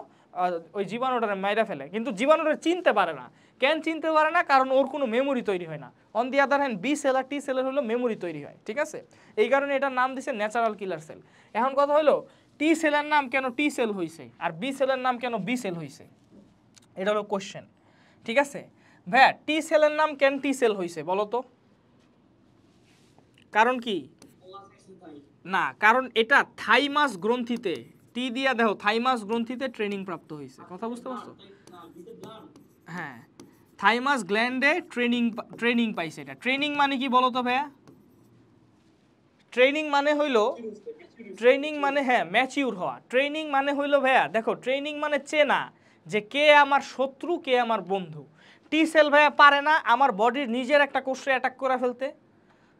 ওই জীবাণুটারে মাইরা ফেলে, কিন্তু জীবাণুটা চিনতে পারে না। কেন চিনতে পারে না? কারণ ওর কোনো মেমোরি তৈরি হয় না। On the other hand B cell আর টি সেলের হলো মেমোরি তৈরি হয়, ঠিক আছে? এই কারণে এটার নাম দিছে ন্যাচারাল কিলার সেল। এখন কথা হলো টি সেলের নাম কেন টি সেল হইছে আর বি সেলের নাম কেন বি সেল হইছে, এটা হলো কোশ্চেন, ঠিক আছে? ভাইয়া টি সেলের নাম কেন টি সেল হইছে বলো তো? কারণ কি? না, কারণ এটা থাইমাস গ্রন্থিতে, টি দিয়া দেখো থাইমাস গ্রন্থিতে ট্রেনিং প্রাপ্ত হয়েছে, কথা বুঝতে পারছো? হ্যাঁ, থাইমাস গ্ল্যান্ডে ট্রেনিং পাইছে। এটা ট্রেনিং মানে কি বলো তো ভাইয়া? ট্রেনিং মানে হইলো হ্যাঁ ম্যাচিউর হওয়া। ট্রেনিং মানে হইলো ভাইয়া দেখো, ট্রেনিং মানে চেনা যে কে আমার শত্রু কে আমার বন্ধু। টি সেল ভাইয়া পারে না আমার বডির নিজের একটা কোষে অ্যাটাক করে ফেলতে,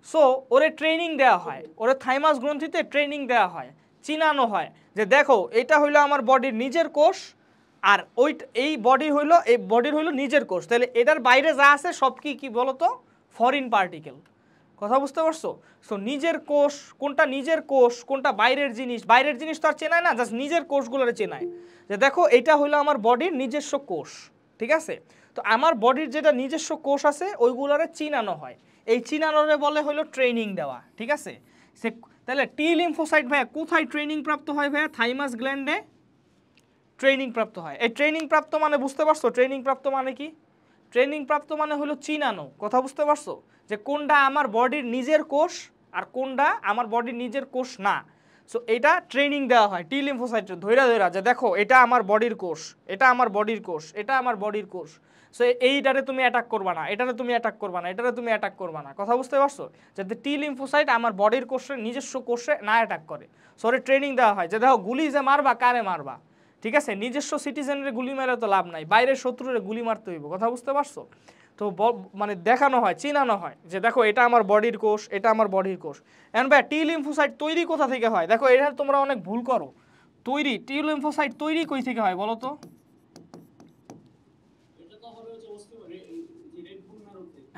সো ওরে ট্রেনিং দেওয়া হয়, ওরে থাইমাস গ্রন্থিতে ট্রেনিং দেওয়া হয়, চিনানো হয় যে দেখো এটা হইলো আমার বডির নিজের কোষ, আর এই বডির হইলো নিজের কোষ, তাহলে এটার বাইরে যা আছে সব কি বলো তো ফরেন পার্টিকেল, কথা বুঝতে পারছো? সো নিজের কোষ কোনটা নিজের কোষ কোনটা বাইরের জিনিস তো আর চেনায় না, জাস্ট নিজের কোষগুলোরে চেনায় যে দেখো এটা হইলো আমার বডির নিজস্ব কোষ, ঠিক আছে? তো আমার বডির যেটা নিজস্ব কোষ আছে ওইগুলোরে চিনানো হয়, এই চিনানোরে বলে হলো ট্রেনিং দেওয়া, ঠিক আছে? তাহলে টি লিম্ফোসাইট ভাইয়া কোথায় ট্রেনিং প্রাপ্ত হয় ভাইয়া? থাইমাস গ্ল্যান্ডে ট্রেনিং প্রাপ্ত হয়। এই ট্রেনিং প্রাপ্ত মানে বুঝতে পারছো ট্রেনিং প্রাপ্ত মানে কি? ট্রেনিং প্রাপ্ত মানে হলো চিনানো, কথা বুঝতে পারছো? যে কোনটা আমার বডির নিজের কোষ আর কোনটা আমার বডির নিজের কোষ না। সো এটা ট্রেনিং দেওয়া হয় টি লিম্ফোসাইটে ধৈরা যে দেখো এটা আমার বডির কোষ, এটা আমার বডির কোষ, এটা আমার বডির কোষ, সো এইটারে তুমি অ্যাটাক করবা না, এটারে তুমি অ্যাটাক করবা না, এটারে তুমি অ্যাটাক করবা না, কথা বুঝতে পারছো? যাতে টি লিম্ফোসাইট আমার বডির কোষে নিজস্ব কোষে না অ্যাটাক করে, সো ট্রেনিং দেওয়া হয় যে দেখো গুলি যে মারবা কারে মারবা, ঠিক আছে? নিজস্ব সিটিজেনের গুলি মারে তো লাভ নাই, বাইরের শত্রুরে গুলি মারতে হইব, কথা বুঝতে পারছো? তো মানে দেখানো হয়, চিনানো হয় যে দেখো এটা আমার বডির কোষ, এটা আমার বডির কোষ। এখন ভাই টি লিম্ফোসাইট তৈরি কোথা থেকে হয়? দেখো এটা তোমরা অনেক ভুল করো, টি লিম্ফোসাইট তৈরি কই থেকে হয় বলো তো?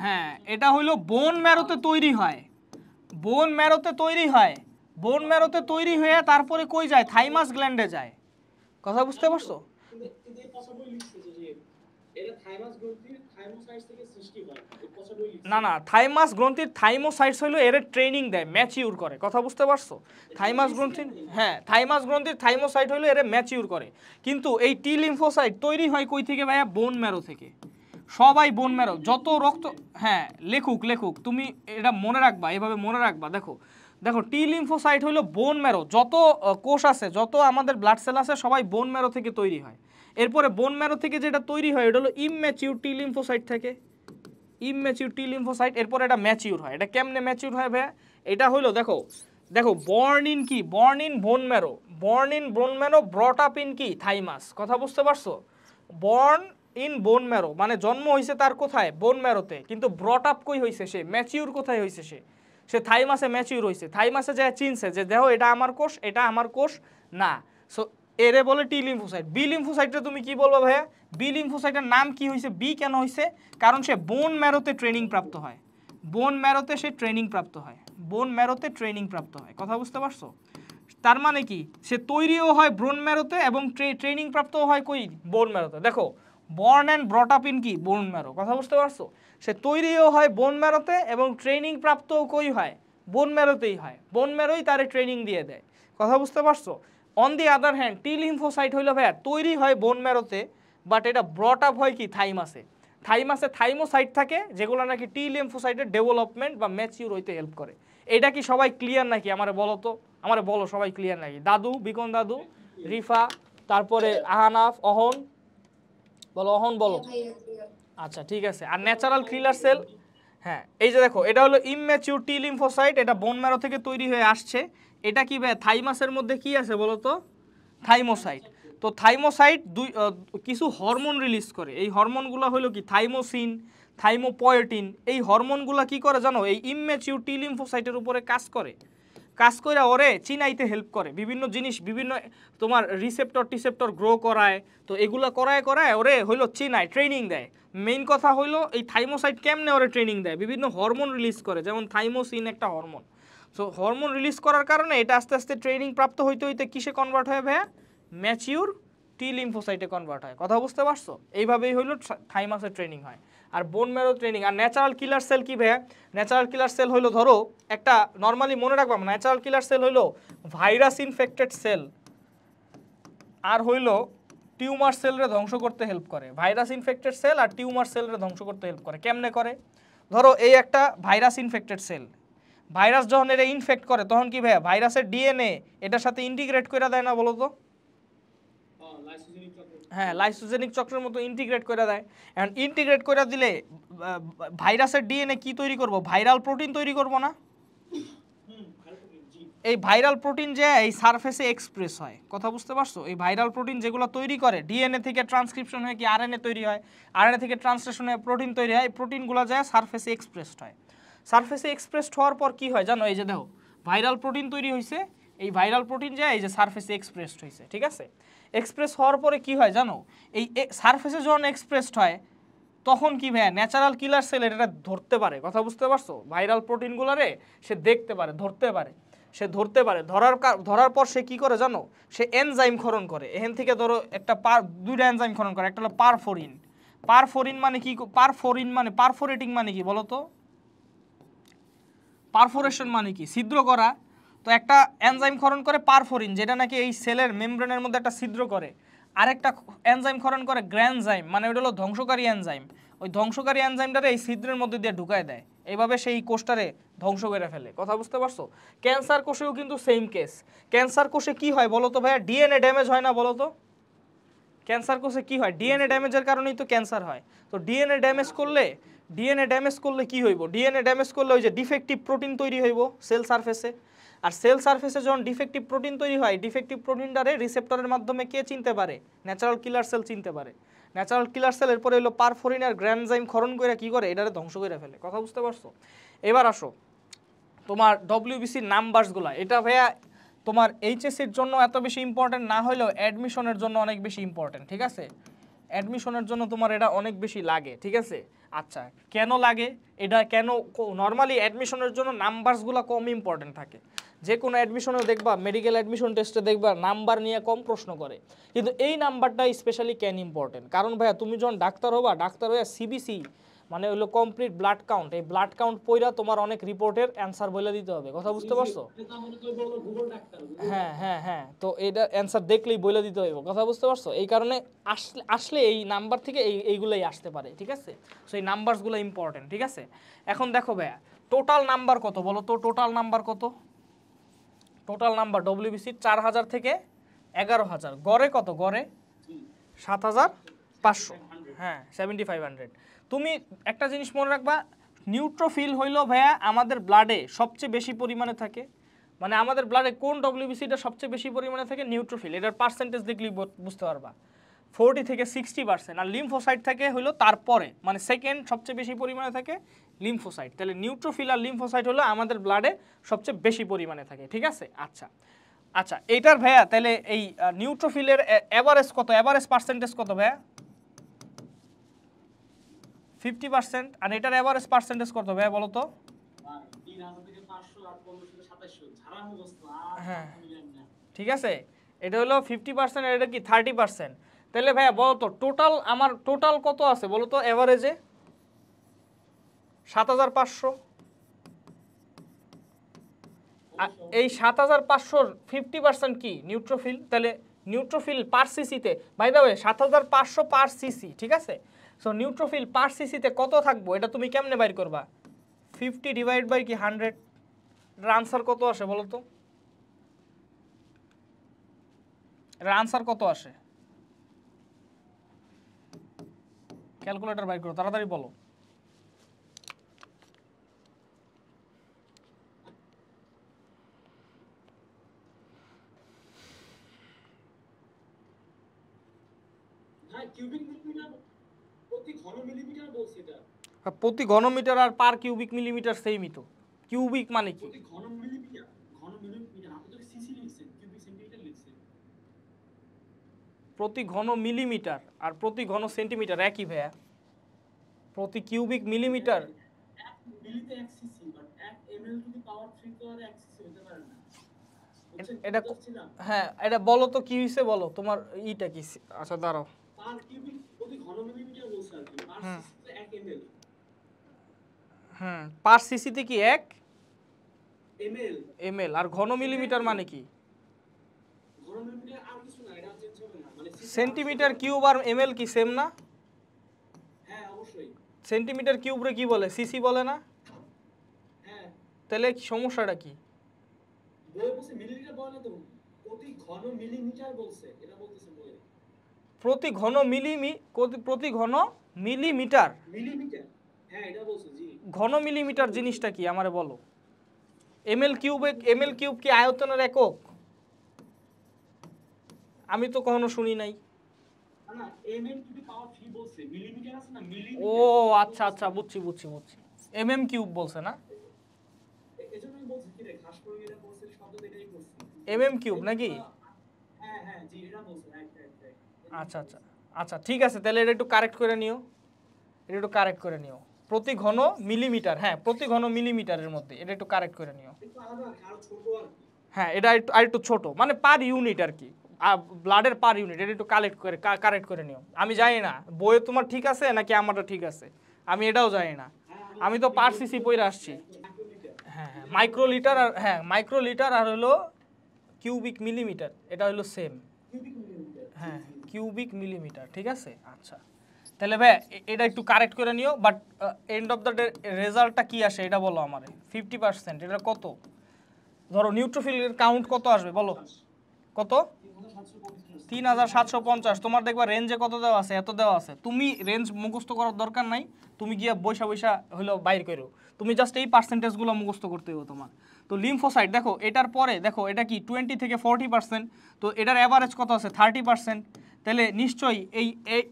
হ্যাঁ, এটা হইলো বোন ম্যারোতে তৈরি হয়, বোন ম্যারোতে তৈরি হয়, বোন ম্যারোতে তৈরি হয়ে তারপরে কই যায়? থাইমাস গ্ল্যান্ডে যায়, কথা বুঝতে পারছো? না না, থাইমাস গ্রন্থির থাইমোসাইটস হইলো এর ট্রেনিং দেয়, ম্যাচিউর করে, কথা বুঝতে পারছো? থাইমাস গ্রন্থির হ্যাঁ থাইমাস গ্রন্থির থাইমোসাইট হইলো এর ম্যাচিউর করে, কিন্তু এই টি লিম্ফোসাইট তৈরি হয় কই থেকে ভাইয়া? বোন ম্যারো থেকে। সবাই বোন ম্যারো যত রক্ত, হ্যাঁ লেখুক তুমি এটা মনে রাখবা, এভাবে মনে রাখবা। দেখো টি লিম্ফোসাইট হইলো বোন ম্যারো, যত কোষ আছে যত আমাদের ব্লাড সেল আছে সবাই বোন ম্যারো থেকে তৈরি হয়। এরপরে বোন ম্যারো থেকে যেটা তৈরি হয় এটা হলো ইমম্যাচিউর টি লিম্ফোসাইট থেকে, ইমম্যাচিউর টি লিম্ফোসাইট, এরপরে এটা ম্যাচিউর হয়। এটা কেমনে ম্যাচিউর হয় ভাইয়া? এটা হইলো দেখো বর্ন ইন কি? Born in bone marrow, ব্রট up in কি? থাইমাস, কথা বুঝতে পারছো? বর্ন ইন বোন ম্যারো মানে জন্ম হয়েছে তার কোথায়? বোন ম্যারোতে, কিন্তু ব্রট আপ কই হয়েছে সে? ম্যাচিউর কোথায় হয়েছে সে থাইমাসে ম্যাচিউর হয়েছে। থাইমাসে যায় চিনছে যে দেখো এটা আমার কোষ, এটা আমার কোষ না, সো এরে বলে টি লিম্ফোসাইট। বি লিম্ফোসাইটে তুমি কি বলবো ভাইয়া? বি লিম্ফোসাইটের নাম কি হয়েছে? বি কেন হয়েছে? কারণ সে বোন ম্যারোতে ট্রেনিং প্রাপ্ত হয়, বোন ম্যারোতে সে ট্রেনিং প্রাপ্ত হয়, বোন ম্যারোতে ট্রেনিং প্রাপ্ত হয়, কথা বুঝতে পারছো? তার মানে কি সে তৈরিও হয় বোন ম্যারোতে এবং ট্রেনিং প্রাপ্তও হয় কই? বোন ম্যারোতে। দেখো born and brought up in কি? বোন ম্যারো, কথা বুঝতে পারছো? সে তৈরিও হয় বোন ম্যারোতে এবং ট্রেনিং প্রাপ্তও কই হয়? বোন ম্যারোতেই হয়, বোন ম্যারোই তারে ট্রেনিং দিয়ে দেয়, কথা বুঝতে পারছো? On the other hand T lymphocyte হইলো ভাইয়া তৈরি হয় বোন ম্যারোতে, বাট এটা ব্রট আপ হয় কি? থাইমাসে। থাইমোসাইট থাকে যেগুলো নাকি টি লিম্ফোসাইটের ডেভেলপমেন্ট বা ম্যাচিউর হইতে হেল্প করে। এটা কি সবাই ক্লিয়ার নাকি? আমারে বলো তো, আমারে বলো সবাই ক্লিয়ার নাকি? দাদু, বিকন দাদু, রিফা, তারপরে আহানাফ, অহন, বলো অহন বলো। আচ্ছা ঠিক আছে। আর ন্যাচারাল কিলার সেল, হ্যাঁ এই যে দেখো এটা হলো ইমম্যাচিউর টি লিম্ফোসাইট, এটা বোন ম্যারো থেকে তৈরি হয়ে আসছে। এটা কি ভাই? থাইমাসের মধ্যে কি আছে বলো তো? থাইমোসাইট। তো থাইমোসাইট কিছু হরমোন রিলিজ করে, এই হরমোনগুলো হলো কি? থাইমোসিন, থাইমোপয়েটিন। এই হরমোনগুলো কি করে জানো? এই ইমম্যাচিউর টি লিম্ফোসাইটের উপরে কাজ করে ওরে চিনাইতে হেল্প করে, বিভিন্ন জিনিস, বিভিন্ন তোমার রিসেপ্টর গ্রো করায়, তো এগুলো করায় ওরে হইলো চিনায়, ট্রেনিং দেয়। মেইন কথা হইলো এই থাইমোসাইট কেমনে ওরে ট্রেনিং দেয়? বিভিন্ন হরমোন রিলিজ করে, যেমন থাইমোসিন একটা হরমোন। সো হরমোন রিলিজ করার কারণে এটা আস্তে আস্তে ট্রেনিং প্রাপ্ত হইতে কিসে কনভার্ট হয় ভাইয়া? ম্যাচিউর টি লিম্ফোসাইটে কনভার্ট হয়, কথা বুঝতে পারছো? এইভাবেই হইলো থাইমাসের ট্রেনিং হয়। আর বোন ম্যারো ট্রেনিং। আর ন্যাচারাল কিলার সেল কি ভাইয়া? ন্যাচারাল কিলার সেল হইলো ধরো একটা, নর্মালি মনে রাখবা, ন্যাচারাল কিলার সেল হইলো ভাইরাস ইনফেক্টেড সেল আর হইলো টিউমার সেলরে ধ্বংস করতে হেল্প করে। ভাইরাস ইনফেক্টেড সেল আর টিউমার সেলরে ধ্বংস করতে হেল্প করে। কেমনে করে? ধরো এই একটা ভাইরাস ইনফেক্টেড সেল, ভাইরাস যখন এটা ইনফেক্ট করে তখন কি ভাইয়া? ভাইরাসের ডিএনএ এটার সাথে ইন্টিগ্রেট করে দেয় না বলো তো? হ্যাঁ লাইসোজেনিক চক্রের মতো ইন্টিগ্রেট করে দেয়। এখন ইন্টিগ্রেট করে দিলে ভাইরাসের ডিএনএ কি তৈরি করব, ভাইরাল প্রোটিন তৈরি করব না? এই ভাইরাল প্রোটিন যে এই সারফেসে এক্সপ্রেস হয়, কথা বুঝতে পারছো? এই ভাইরাল প্রোটিন যেগুলো তৈরি করে ডিএনএ থেকে ট্রান্সক্রিপশন হয়ে কি আরএনএ তৈরি হয়, আরএনএ থেকে ট্রান্সলেশন হয়ে প্রোটিন তৈরি হয়, এই প্রোটিনগুলো যায় সারফেসে এক্সপ্রেসড হয়। সারফেসে এক্সপ্রেসড হওয়ার পর কি হয় জানো? এই যে দেখো ভাইরাল প্রোটিন তৈরি হয়েছে, এই ভাইরাল প্রোটিন যায় এই যে সারফেসে এক্সপ্রেসড হয়েছে, ঠিক আছে? এক্সপ্রেস হওয়ার পরে কি হয় জানো? এই সারফেসে যখন এক্সপ্রেসড হয় তখন কি ভাইয়া ন্যাচারাল কিলার সেল এটা ধরতে পারে, কথা বুঝতে পারছো? ভাইরাল প্রোটিনগুলোরে সে দেখতে পারে, ধরতে পারে, সে ধরতে পারে। ধরার পর সে কি করে জানো? সে এনজাইম ক্ষরণ করে। এখান থেকে ধরো একটা দুইটা এনজাইম ক্ষরণ করে, একটা হলো পারফোরিন। পারফোরিন মানে কি? পারফোরিন মানে পারফোরেটিং মানে কি বলো তো? পারফোরেশন মানে কি? ছিদ্র করা। তো একটা এনজাইম ক্ষরণ করে পারফোরিন, যেটা নাকি এই সেলের মেমব্রেনের মধ্যে একটা ছিদ্র করে। আরেকটা এনজাইম ক্ষরণ করে গ্র্যানজাইম, মানে ওটা হলো ধ্বংসকারী এনজাইম। ওই ধ্বংসকারী এনজাইমটারে এই ছিদ্রের মধ্যে দিয়ে ঢুকায় দেয়, এইভাবে সেই কোষটারে ধ্বংস করে ফেলে, কথা বুঝতে পারছো? ক্যান্সার কোষেও কিন্তু সেম কেস। ক্যান্সার কোষে কি হয় বলো তো ভাইয়া? ডিএনএ ড্যামেজ হয় না বলো তো? ক্যান্সার কোষে কি হয়? ডিএনএ ড্যামেজের কারণেই তো ক্যান্সার হয়। তো ডিএনএ ড্যামেজ করলে কি হইব? ডিএনএ ড্যামেজ করলে ওই যে ডিফেক্টিভ প্রোটিন তৈরি হইব সেল সারফেসে। আর সেল সারফেসে যখন ডিফেক্টিভ প্রোটিন তৈরি হয়, ডিফেক্টিভ প্রোটিনটারে রিসেপ্টরের মাধ্যমে কে চিনতে পারে? ন্যাচারাল কিলার সেল চিনতে পারে। ন্যাচারাল কিলার সেল এরপরে হলো পারফোরিন আর গ্র্যানজাইম ক্ষরণ করে কি করে? এটারে ধ্বংস করে ফেলে, কথা বুঝতে পারছো? এবার আসো তোমার ডব্লিউবিসির নাম্বারসগুলো। এটা ভাইয়া তোমার এইচএসসির জন্য এত বেশি ইম্পর্টেন্ট না হলেও অ্যাডমিশনের জন্য অনেক বেশি ইম্পর্টেন্ট, ঠিক আছে? অ্যাডমিশনের জন্য তোমার এটা অনেক বেশি লাগে, ঠিক আছে? আচ্ছা কেন লাগে এটা? কেন নর্মালি অ্যাডমিশনের জন্য নাম্বারসগুলো কম ইম্পর্টেন্ট থাকে। যে কোনো অ্যাডমিশনে দেখবা, মেডিকেল অ্যাডমিশন টেস্টে দেখবা নাম্বার নিয়ে কম প্রশ্ন করে, কিন্তু এই নাম্বারটা স্পেশালি কেন ইম্পর্টেন্ট? কারণ ভাইয়া তুমি যখন ডাক্তার হবা, ডাক্তার হয়ে সিবিসি মানে হলো কমপ্লিট ব্লাড কাউন্ট, এই ব্লাড কাউন্ট পইরা তোমার অনেক রিপোর্টের অ্যান্সার বলে দিতে হবে, কথা বুঝতে পারছো? হ্যাঁ হ্যাঁ হ্যাঁ, তো এটা অ্যান্সার দেখলেই বলে দিতে হবে, কথা বুঝতে পারছো? এই কারণে আসলে এই নাম্বার থেকে এইগুলোই আসতে পারে, ঠিক আছে? সো এই নাম্বারসগুলো ইম্পর্টেন্ট, ঠিক আছে? এখন দেখো ভাইয়া টোটাল নাম্বার কত বলো তো? টোটাল নাম্বার কত? টোটাল নাম্বার ডব্লিউবিসি 4000 থেকে 11000, গড়ে কত? গড়ে 7500। হ্যাঁ 7500। তুমি একটা জিনিস মনে রাখবা, নিউট্রোফিল হইল ভাইয়া আমাদের ব্লাডে সবচেয়ে বেশি পরিমাণে থাকে। মানে আমাদের ব্লাডে কোন ডব্লিউবিসিটা সবচেয়ে বেশি পরিমাণে থাকে? নিউট্রোফিল। এটার পার্সেন্টেজ দেখলেই বুঝতে পারবা, 40 থেকে 60%। আর লিম্ফোসাইট থাকে হলো তারপরে, মানে সেকেন্ড সবচেয়ে বেশি পরিমাণে থাকে লিম্ফোসাইট। তাহলে নিউট্রোফিল আর লিম্ফোসাইট হলো আমাদের ব্লাডে সবচেয়ে বেশি পরিমাণে থাকে, ঠিক আছে? আচ্ছা আচ্ছা, এইটার ভাইয়া তাহলে এই নিউট্রোফিলের এভারেজ কত? এভারেজ পার্সেন্টেজ কত ভাইয়া? 50%। আর এটার এভারেজ পার্সেন্টেজ কত ভাইয়া বলো তো? 3000 থেকে 500 আর 1500 থেকে 2700 ঝাড়া মুখস্থ। হ্যাঁ ঠিক আছে, এটা হলো 50%, আর এটা কি 30%। তাহলে ভাইয়া বলো তো টোটাল আমার টোটাল কত আছে বলো তো এভারেজে? 7500। এই 7500-র 50% কি? নিউট্রোফিল। তাহলে নিউট্রোফিল পার সিসিতে, by the way 7500 per CC, ঠিক আছে? সো নিউট্রোফিল পার সিসিতে কত থাকবো এটা তুমি কেমনে বাইর করবা? 50 ডিভাইড বাই কি 100, এর আনসার কত আসে বলো তো? এর আনসার কত আসে? ক্যালকুলেটর বাইর করো, তাড়াতাড়ি বলো। হ্যাঁ কিউবিক মিলিমিটার প্রতি ঘন মিলিমিটার বলছি এটা। প্রতি ঘনমিটার আর পার কিউবিক মিলিমিটার সেমই তো। কিউবিক মানে কি? প্রতি ঘন মিলিমিটার, ঘন মিলিমিটার আপনি তো সিসি লিখছেন, কিউবিক সেন্টিমিটার লিখছেন। প্রতি ঘন মিলিমিটার আর প্রতি ঘন সেন্টিমিটার একই ভাইয়া। প্রতি কিউবিক মিলিমিটার 1 মিলিতে 1 CC, but 1 ml to the power 3 তো আর 1 সিসি হতে পারে না। এটা হ্যাঁ, এটা বলো তো কি হইছে বলো তোমার ইটা কি? আচ্ছা দাঁড়াও, পার কিউবিক প্রতি ঘন মিলিমিটার বলছে আর কি, পার সিসিতে 1 ml। পার সিসিতে কি 1 ml ml, আর ঘন মিলিমিটার মানে কি? ঘন মিলিমিটার আর কিছু না, এটা চেঞ্জ হবে না, মানে সেন্টিমিটার কিউব আর ml কি সেম না? হ্যাঁ অবশ্যই। সেন্টিমিটার কিউব রে কি বলে? সিসি বলে না? হ্যাঁ তাহলে সমস্যাটা কি? বই বলছে মিলিলিটার বলে না তো, প্রতি ঘন মিলিমিটার বলছে, এটা বলতেছে বই। প্রতি ঘন প্রতি ঘন মিলিমিটার। মিলিমিটার, হ্যাঁ এটা বলছো জি। ঘন মিলিমিটার জিনিসটা কি আমারে বলো। এমএল কিউব কি আয়তনের একক? আমি তো কখনো শুনি নাই। না এমএম কিউব পাওয়ার 3 বলছে, মিলিমিটার আছে না, ও মিলিমিটার। আচ্ছা আচ্ছা, বুঝছি। এমএম কিউব বলছে না, এজন্যই বলছি কি রে, খাস করে এটা বলছে, শব্দ এটাই বলছি। এমএম কিউব নাকি? হ্যাঁ হ্যাঁ জি, এটা বলছে, রাইট। আচ্ছা আচ্ছা আচ্ছা, ঠিক আছে, তাহলে এটা একটু কারেক্ট করে নিও। প্রতি ঘন মিলিমিটার, হ্যাঁ প্রতি ঘন মিলিমিটারের মধ্যে, এটা একটু কারেক্ট করে নিও। একটু আলাদা, আরো ছোট আর কি। হ্যাঁ এটা একটু ছোট, মানে পার ইউনিট আর কি, ব্লাডের পার ইউনিট, এটা একটু কারেক্ট করে নিও। আমি জানি না বইয়ে তোমার ঠিক আছে নাকি আমারটা ঠিক আছে, আমি এটাও জানি না। আমি তো পার সিসি পড়ে আসছি। হ্যাঁ মাইক্রোলিটার আর হলো কিউবিক মিলিমিটার, এটা হলো সেম। কিউবিক মিলিমিটার, হ্যাঁ কিউবিক মিলিমিটার, ঠিক আছে। আচ্ছা তাহলে ভাই এটা একটু কারেক্ট করে নিও, but end of the day রেজাল্টটা কি আসে এটা বলো আমারে। 50% এটা কত? ধরো নিউট্রোফিলের কাউন্ট কত আসবে বলো। কত? 3750। তোমার দেখবা রেঞ্জে কত দেওয়া আছে, এত দেওয়া আছে। তুমি রেঞ্জ মুখস্থ করার দরকার নাই, তুমি গিয়ে বৈশা হলো বাইর করো, তুমি জাস্ট এই পার্সেন্টেজগুলো মুখস্থ করতে হবে তোমার। তো লিম্ফোসাইট দেখো, এটার পরে দেখো এটা কি 20 থেকে 40%, তো এটার অ্যাভারেজ কত আছে 30%। তাহলে নিশ্চয়ই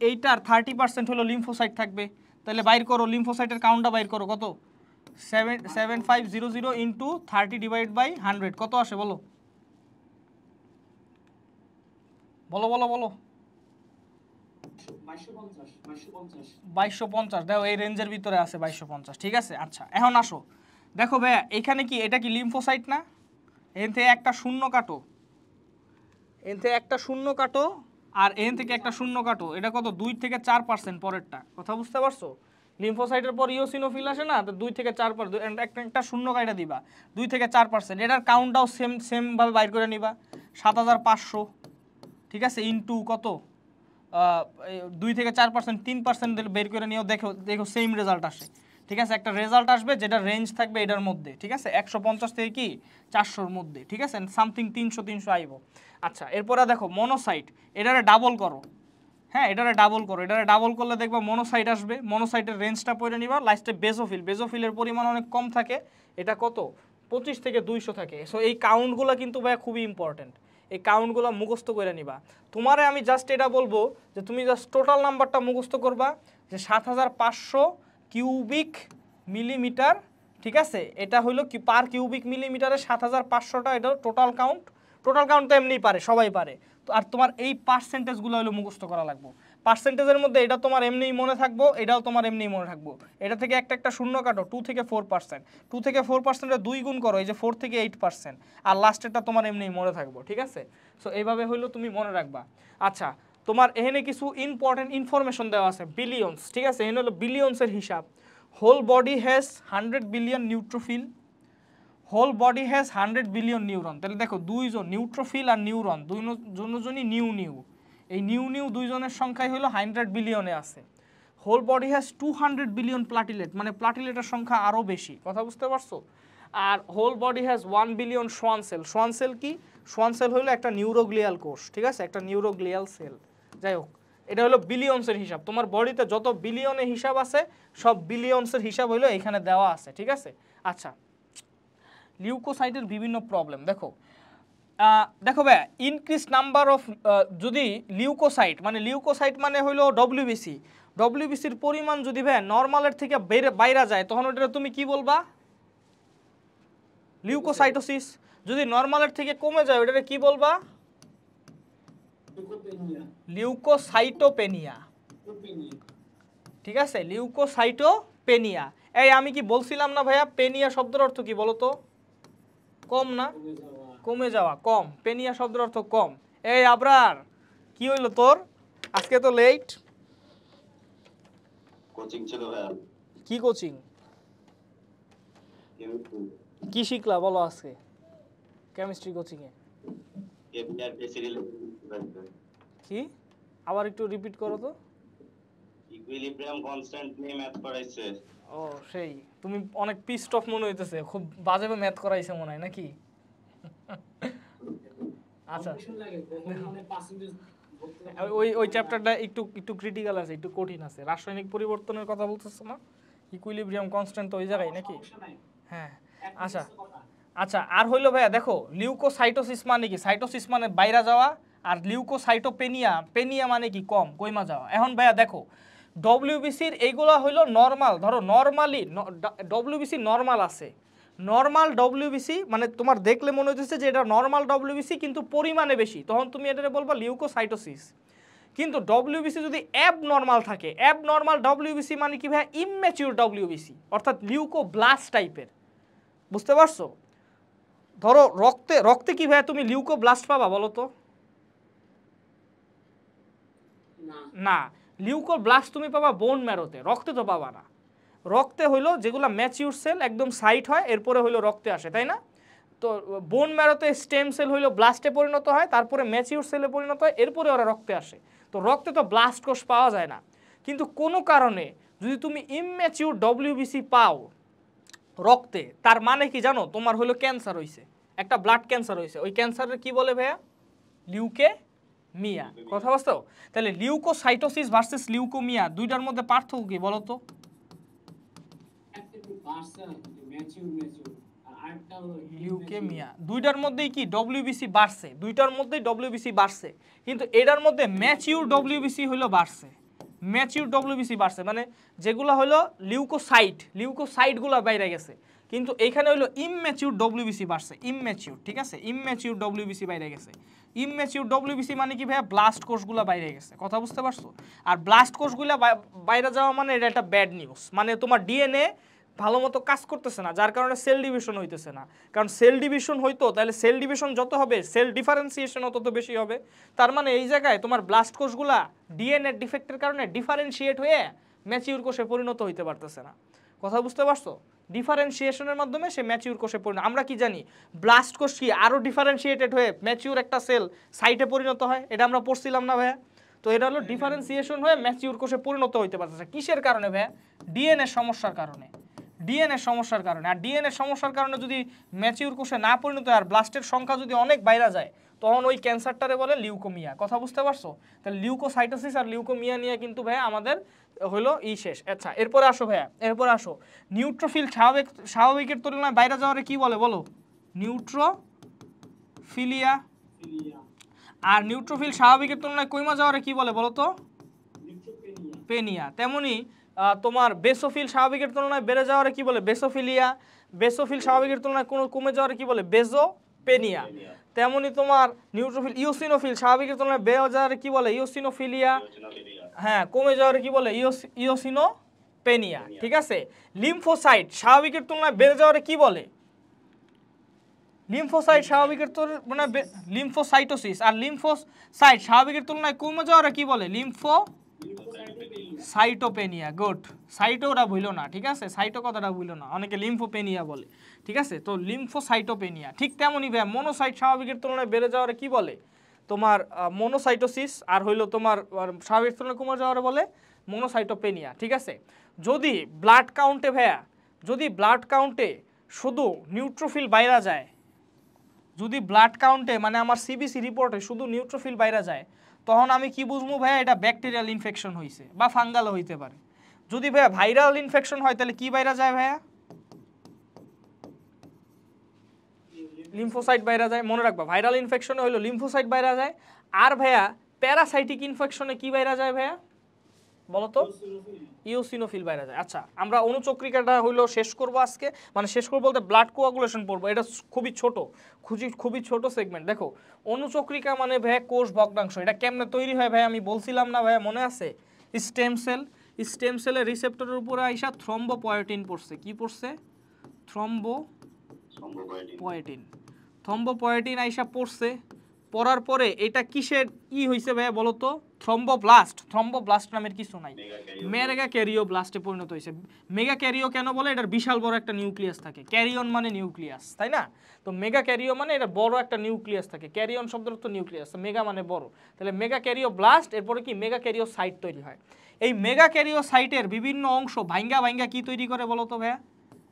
এইটার 30% হলো লিম্ফোসাইট থাকবে। তাহলে বাইর করো লিম্ফোসাইটের কাউন্টটা, বাইর করো কত। 7500 ইন্টু 30 ডিভাইড বাই 100 কত আসে বলো। বলো 2250। দেখো এই রেঞ্জের ভিতরে আছে 2250, ঠিক আছে। আচ্ছা এখন আসো, দেখো ভাইয়া এখানে কি, এটা কি লিম্ফোসাইট না? এখান থেকে একটা শূন্য কাটো, আর এখান থেকে একটা শূন্য কাটো, এটা কত 2 থেকে 4% পরেরটা, কথা বুঝতে পারছো? লিম্ফোসাইটের পর ইওসিনোফিল আসে না, তো 2 থেকে 4%, একটা শূন্য কাটা দিবা, 2 থেকে 4%। এটার কাউন্টটাও সেমভাবে বাইর করে নিবা, 7500, ঠিক আছে, ইনটু কত 2 থেকে 4%, 3% বের করে নিও, দেখো সেম রেজাল্ট আসে, ঠিক আছে। একটা রেজাল্ট আসবে যেটা রেঞ্জ থাকবে এটার মধ্যে, ঠিক আছে, 150 থেকে কি 400-র মধ্যে, ঠিক আছে, সামথিং 300 আইব। আচ্ছা এরপরে দেখো মনোসাইট, এটারে ডাবল করো, হ্যাঁ এটারে ডাবল করলে দেখবা মনোসাইট আসবে। মনোসাইটের রেঞ্জটা পড়ে নিবা। লাস্টে বেজোফিলের পরিমাণ অনেক কম থাকে, এটা কত 25 থেকে 200 থাকে। সো এই কাউন্টগুলো কিন্তু ভাই খুবই ইম্পর্টেন্ট, এই কাউন্টগুলো মুখস্থ করে নিবা। তোমারে আমি জাস্ট এটা বলবো যে তুমি জাস্ট টোটাল নাম্বারটা মুখস্থ করবা, যে 7500 কিউবিক মিলিমিটার, ঠিক আছে। এটা হলো কি পার কিউবিক মিলিমিটারে 7500টা, এটা টোটাল কাউন্ট তো এমনিই পারে, সবাই পারে। তো আর তোমার এই পার্সেন্টেজগুলো হলো মুখস্থ করা লাগবে। পার্সেন্টেজের মধ্যে এটা তোমার এমনিই মনে থাকবো, এটাও তোমার এমনিই মনে থাকবো। এটা থেকে একটা শূন্য কাটো, 2 থেকে 4%, 2 থেকে 4%-এর 2 গুণ করো, এই যে 4 থেকে 8%, আর লাস্টেরটা তোমার এমনিই মনে থাকবো, ঠিক আছে। সো এইভাবে হইলো তুমি মনে রাখবা। আচ্ছা তোমার এখানে কিছু ইম্পর্টেন্ট ইনফরমেশন দেওয়া আছে, বিলিয়নস, ঠিক আছে, এখানে হলো বিলিয়নসের হিসাব। Whole body has 100 billion neutrophil, whole body has 100 billion neuron. তাহলে দেখো দুইজন নিউট্রোফিল আর নিউরন দুজনই নিউ, এই নিউ দুইজনের সংখ্যাই হলো 100 বিলিয়নে আছে। Whole body has 200 billion platelet, মানে প্লাটিলেটের সংখ্যা আরও বেশি, কথা বুঝতে পারছো। আর whole body has 1 billion Schwann cell. Schwann cell কি? সোয়ান সেল হলো একটা নিউরোগ্লিয়াল কোষ, ঠিক আছে, একটা নিউরোগ্লিয়াল সেল। যাই হোক, এটা হলো বিলিয়নসের হিসাব। তোমার বডিতে যত বিলিয়নের হিসাব আছে সব বিলিয়নসের হিসাব হলো এখানে দেওয়া আছে, ঠিক আছে। আচ্ছা লিউকোসাইটের বিভিন্ন প্রবলেম দেখো, ভাই ইনক্রিজ নাম্বার অফ, যদি লিউকোসাইট মানে হলো ডব্লিউবিসির পরিমাণ যদি ভাই নর্মালের থেকে বাইরে যায়, তখন ওটা তুমি কি বলবা? লিউকোসাইটোসিস। যদি নর্মালের থেকে কমে যায় ওটাকে কি বলবা? লিউকোসাইটোপেনিয়া, ঠিক আছে, লিউকোসাইটোপেনিয়া। এই আমি কি বলছিলাম না ভাইয়া, পেনিয়া শব্দের অর্থ কি বলো তো? কম না? কমে যাওয়া, কম। পেনিয়া শব্দের অর্থ কম। এই আবরার কি হইলো তোর, আজকে তো লেট? কোচিং ছিল ভাইয়া। কি কোচিং? কি শিখলা বলো আজকে কেমিস্ট্রি কোচিং এ? কি আবার একটু রিপিট করো তো। ইকুইলিব্রিয়াম কনস্ট্যান্ট নিয়ে ম্যাথ করাইছে। ও সেই, তুমি অনেক পিসড অফ মনে হইতেছে, খুব বাজেভাবে ম্যাথ করাইছে মনে হয় নাকি? আচ্ছা ওই ওই চ্যাপ্টারটা একটু একটু ক্রিটিক্যাল আছে, একটু কঠিন আছে। রাসায়নিক পরিবর্তনের কথা বলতেছো না, ইকুইলিব্রিয়াম কনস্ট্যান্ট তো ওই জায়গায় নাকি? হ্যাঁ আচ্ছা আচ্ছা। আর হইলো ভাইয়া দেখো লিউকোসাইটোসিস মানে কি? সাইটোসিস মানে বাইরে যাওয়া, আর লিউকোসাইটোপেনিয়া, পেনিয়া মানে কি? কম কইমা যাওয়া। এখন ভাইয়া দেখো ডব্লিউবিসির এইগুলা হইলো নর্মাল, ধরো নর্মালি ডব্লিউবিসি নর্মাল আছে, নর্মাল ডব্লিউবিসি মানে তোমার দেখলে মনে হচ্ছে যে এটা নর্মাল ডব্লিউবিসি কিন্তু পরিমাণে বেশি, তখন তুমি এটা বলবা লিউকোসাইটোসিস। কিন্তু ডব্লিউবিসি যদি অ্যাব নর্মাল থাকে, অ্যাব নর্মাল ডব্লিউবিসি মানে কি ভাইয়া? ইমম্যাচিউর ডব্লিউবিসি, অর্থাৎ লিউকোব্লাস্ট টাইপের। বুঝতে পারছো? ধরো রক্তে রক্তে কি ভাইয়া তুমি লিউকোব্লাস্ট পাবা বলো তো? না, লিউকোব্লাস্ট তুমি পাবা বোন ম্যারোতে, রক্তে তো পাবা না। রক্তে হইলো যেগুলো ম্যাচিউর সেল একদম সাইট হয়, এরপরে হইলো রক্তে আসে, তাই না? তো বোন ম্যারোতে স্টেম সেল হইলো ব্লাস্টে পরিণত হয়, তারপরে ম্যাচিউর সেলে পরিণত হয়, এরপরে ওরা রক্তে আসে। তো রক্তে তো ব্লাস্ট কোষ পাওয়া যায় না। কিন্তু কোনো কারণে যদি তুমি ইমম্যাচিউর ডব্লিউবিসি পাও রক্তে, তার মানে কি জানো? তোমার হলো ক্যান্সার হইছে, একটা ব্লাড ক্যান্সার হইছে। ওই ক্যান্সারের কি বলে ভাইয়া? লিউকেমিয়া। কথা বুঝছো? তাহলে লিউকোসাইটোসিস ভার্সেস লিউকোমিয়া দুইটার মধ্যে পার্থক্য কি বলো তো? লিউকেমিয়া দুইটার মধ্যেই কি ডব্লিউবিসি বাড়ছে, দুইটার মধ্যেই ডব্লিউবিসি বাড়ছে, কিন্তু এটার মধ্যে ম্যাচিউর ডব্লিউবিসি হলো বাড়ছে, ম্যাচিউর ডব্লিউবিসি বাড়ছে, মানে যেগুলো হলো লিউকোসাইটগুলো বাইরে গেছে, কিন্তু এখানে হলো ইমম্যাচিউর ডব্লিউবিসি বাড়ছে, ইমম্যাচিউর, ঠিক আছে? ইমম্যাচিউর ডব্লিউবিসি বাইরে গেছে। ইমম্যাচিউর ডব্লিউবিসি মানে কি ভাইয়া? ব্লাস্ট কোষগুলো বাইরে গেছে। কথা বুঝতে পারছো? আর ব্লাস্ট কোষগুলো বাইরে যাওয়া মানে এটা একটা ব্যাড নিউজ, মানে তোমার ডিএনএ ভালো মতো কাজ করতেছে না, যার কারণে সেল ডিভিশন হইতেছে না। কারণ সেল ডিভিশন হইতো, তাহলে সেল ডিভিশন যত হবে সেল ডিফারেন্সিয়েশন তত বেশি হবে। তার মানে এই জায়গায় তোমার ব্লাস্ট কোষগুলা ডিএনএ ডিফেক্টের কারণে ডিফারেন্সিয়েট হয়ে ম্যাচিউর কোষে পরিণত হইতে পারতেছে না। কথা বুঝতে পারছো? ডিফারেন্সিয়েশনের মাধ্যমে সে ম্যাচিউর কোষে পরিণত। আমরা কি জানি ব্লাস্ট কোষ কি আরও ডিফারেন্সিয়েটেড হয়ে ম্যাচিউর একটা সেল সাইটে পরিণত হয়, এটা আমরা পড়ছিলাম না ভাইয়া? তো এটা হলো ডিফারেন্সিয়েশন হয়ে ম্যাচিউর কোষে পরিণত হইতে পারতেছে। কিসের কারণে ভাইয়া? ডিএনএ সমস্যার কারণে, ডিএনএ সমস্যার কারণে। আর ডিএনএ সমস্যার কারণে যদি ম্যাচিউর কোষে না পরিণত হয় আর ব্লাস্টের সংখ্যা যদি অনেক বাইরে যায়, তখন ওই ক্যান্সারটারে বলে লিউকোমিয়া। কথা বুঝতে পারছো? তাহলে লিউকোসাইটোসিস আর লিউকোমিয়া নিয়ে কিন্তু ভাইয়া আমাদের হলো শেষ। আচ্ছা এরপরে আসো ভাইয়া, এরপরে আসো নিউট্রোফিল স্বাভাবিকের তুলনায় বাইরে যাওয়ারে কি বলে বলো? নিউট্রোফিলিয়া। আর নিউট্রোফিল স্বাভাবিকের তুলনায় কইমা যাওয়ারে কি বলে বলো তো? পেনিয়া। তেমনি তোমার বেসোফিল স্বাভাবিকের তুলনায় বেড়ে যাওয়ারে কি বলে? বেসোফিলিয়া। বেসোফিল স্বাভাবিকের তুলনায় কোনো কমে যাওয়ারে কি বলে? বেজোপেনিয়া। তেমনি তোমার নিউট্রোফিল ইওসিনোফিল স্বাভাবিকের তুলনায় বেড়ে যাওয়ারে কি বলে? ইওসিনোফিলিয়া। হ্যাঁ, কমে যাওয়ারে কি বলে? ইওসিনোপেনিয়া। ঠিক আছে? লিম্ফোসাইট স্বাভাবিকের তুলনায় বেড়ে যাওয়ারে কি বলে? লিম্ফোসাইট স্বাভাবিকের মানে লিম্ফোসাইটোসিস। আর লিম্ফোসাইট স্বাভাবিকের তুলনায় কমে যাওয়ারে কি বলে? সাইটোপেনিয়া। গুড, সাইটোটা ভুলো না, ঠিক আছে? সাইটো কথাটা ভুলো না, অনেকে লিম্ফোপেনিয়া বলে, ঠিক আছে? তো লিম্ফোসাইটোপেনিয়া। ঠিক তেমনই ভাই মোনোসাইট স্বাভাবিকের তুলনায় বেড়ে যাওয়ারে কি বলে? তোমার মোনোসাইটোসিস। আর হইলো তোমার স্বাভাবিক তুলনায় কমে যাওয়ারে বলে মোনোসাইটোপেনিয়া। ঠিক আছে? যদি ব্লাড কাউন্টে ভাইয়া, যদি ব্লাড কাউন্টে শুধু নিউট্রোফিল বাইরা যায়, যদি ব্লাড কাউন্টে মানে আমার সিবিসি রিপোর্টে শুধু নিউট্রোফিল বাইরা যায়, তখন আমি কি বুঝবো ভাইয়া? এটা ব্যাকটেরিয়াল ইনফেকশন হয়েছে বা ফাঙ্গালও হইতে পারে। যদি ভাইয়া ভাইরাল ইনফেকশন হয় তাহলে কি বাইরা যায় ভাইয়া? লিম্ফোসাইট বাইরা যায়। মনে রাখবা ভাইরাল ইনফেকশনে হইলো লিম্ফোসাইট বাইরা যায়। আর ভাইয়া প্যারাসাইটিক ইনফেকশনে কি বাইরা যায় ভাইয়া বলো তো? ইওসিনোফিল বাইরা যায়। আচ্ছা আমরা অনুচক্রিকাটা হইলো শেষ করব আজকে, মানে শেষ করব বলতে ব্লাড কোয়াগুলেশন পড়বো। এটা খুবই ছোট, খুবই ছোট সেগমেন্ট। দেখো অনুচক্রিকা মানে ভাইয়া কোষ ভগ্নাংশ। এটা কেমনে তৈরি হয় ভাইয়া আমি বলছিলাম না ভাইয়া, মনে আছে? স্টেম সেল, স্টেম সেলের রিসেপ্টরের উপরে আইসা থ্রম্বোপয়েটিন পড়ছে। কি পড়ছে? থ্রম্বোপয়েটিন। থ্রম্বোপয়েটিন আইসা পড়ছে, পড়ার পরে এটা কিসের হইছে ভাইয়া বলো তো? থ্রম্বোব্লাস্ট। থ্রম্বোব্লাস্ট নামের কিছু নাই, মেগা ক্যারিওব্লাস্টে পরিণত হয়েছে। মেগা ক্যারিও কেন বলে? এটার বিশাল বড় একটা নিউক্লিয়াস থাকে। ক্যারিয়ন মানে নিউক্লিয়াস, তাই না? তো মেগা ক্যারিও মানে এটা বড় একটা নিউক্লিয়াস থাকে। ক্যারিয়ন শব্দের তো নিউক্লিয়াস, মেগা মানে বড়। তাহলে মেগা ক্যারিওব্লাস্ট, এরপরে কি মেগা ক্যারিও সাইট তৈরি হয়। এই মেগা ক্যারিও সাইটের বিভিন্ন অংশ ভাঙ্গা ভাঙ্গা কি তৈরি করে বলো তো ভাইয়া?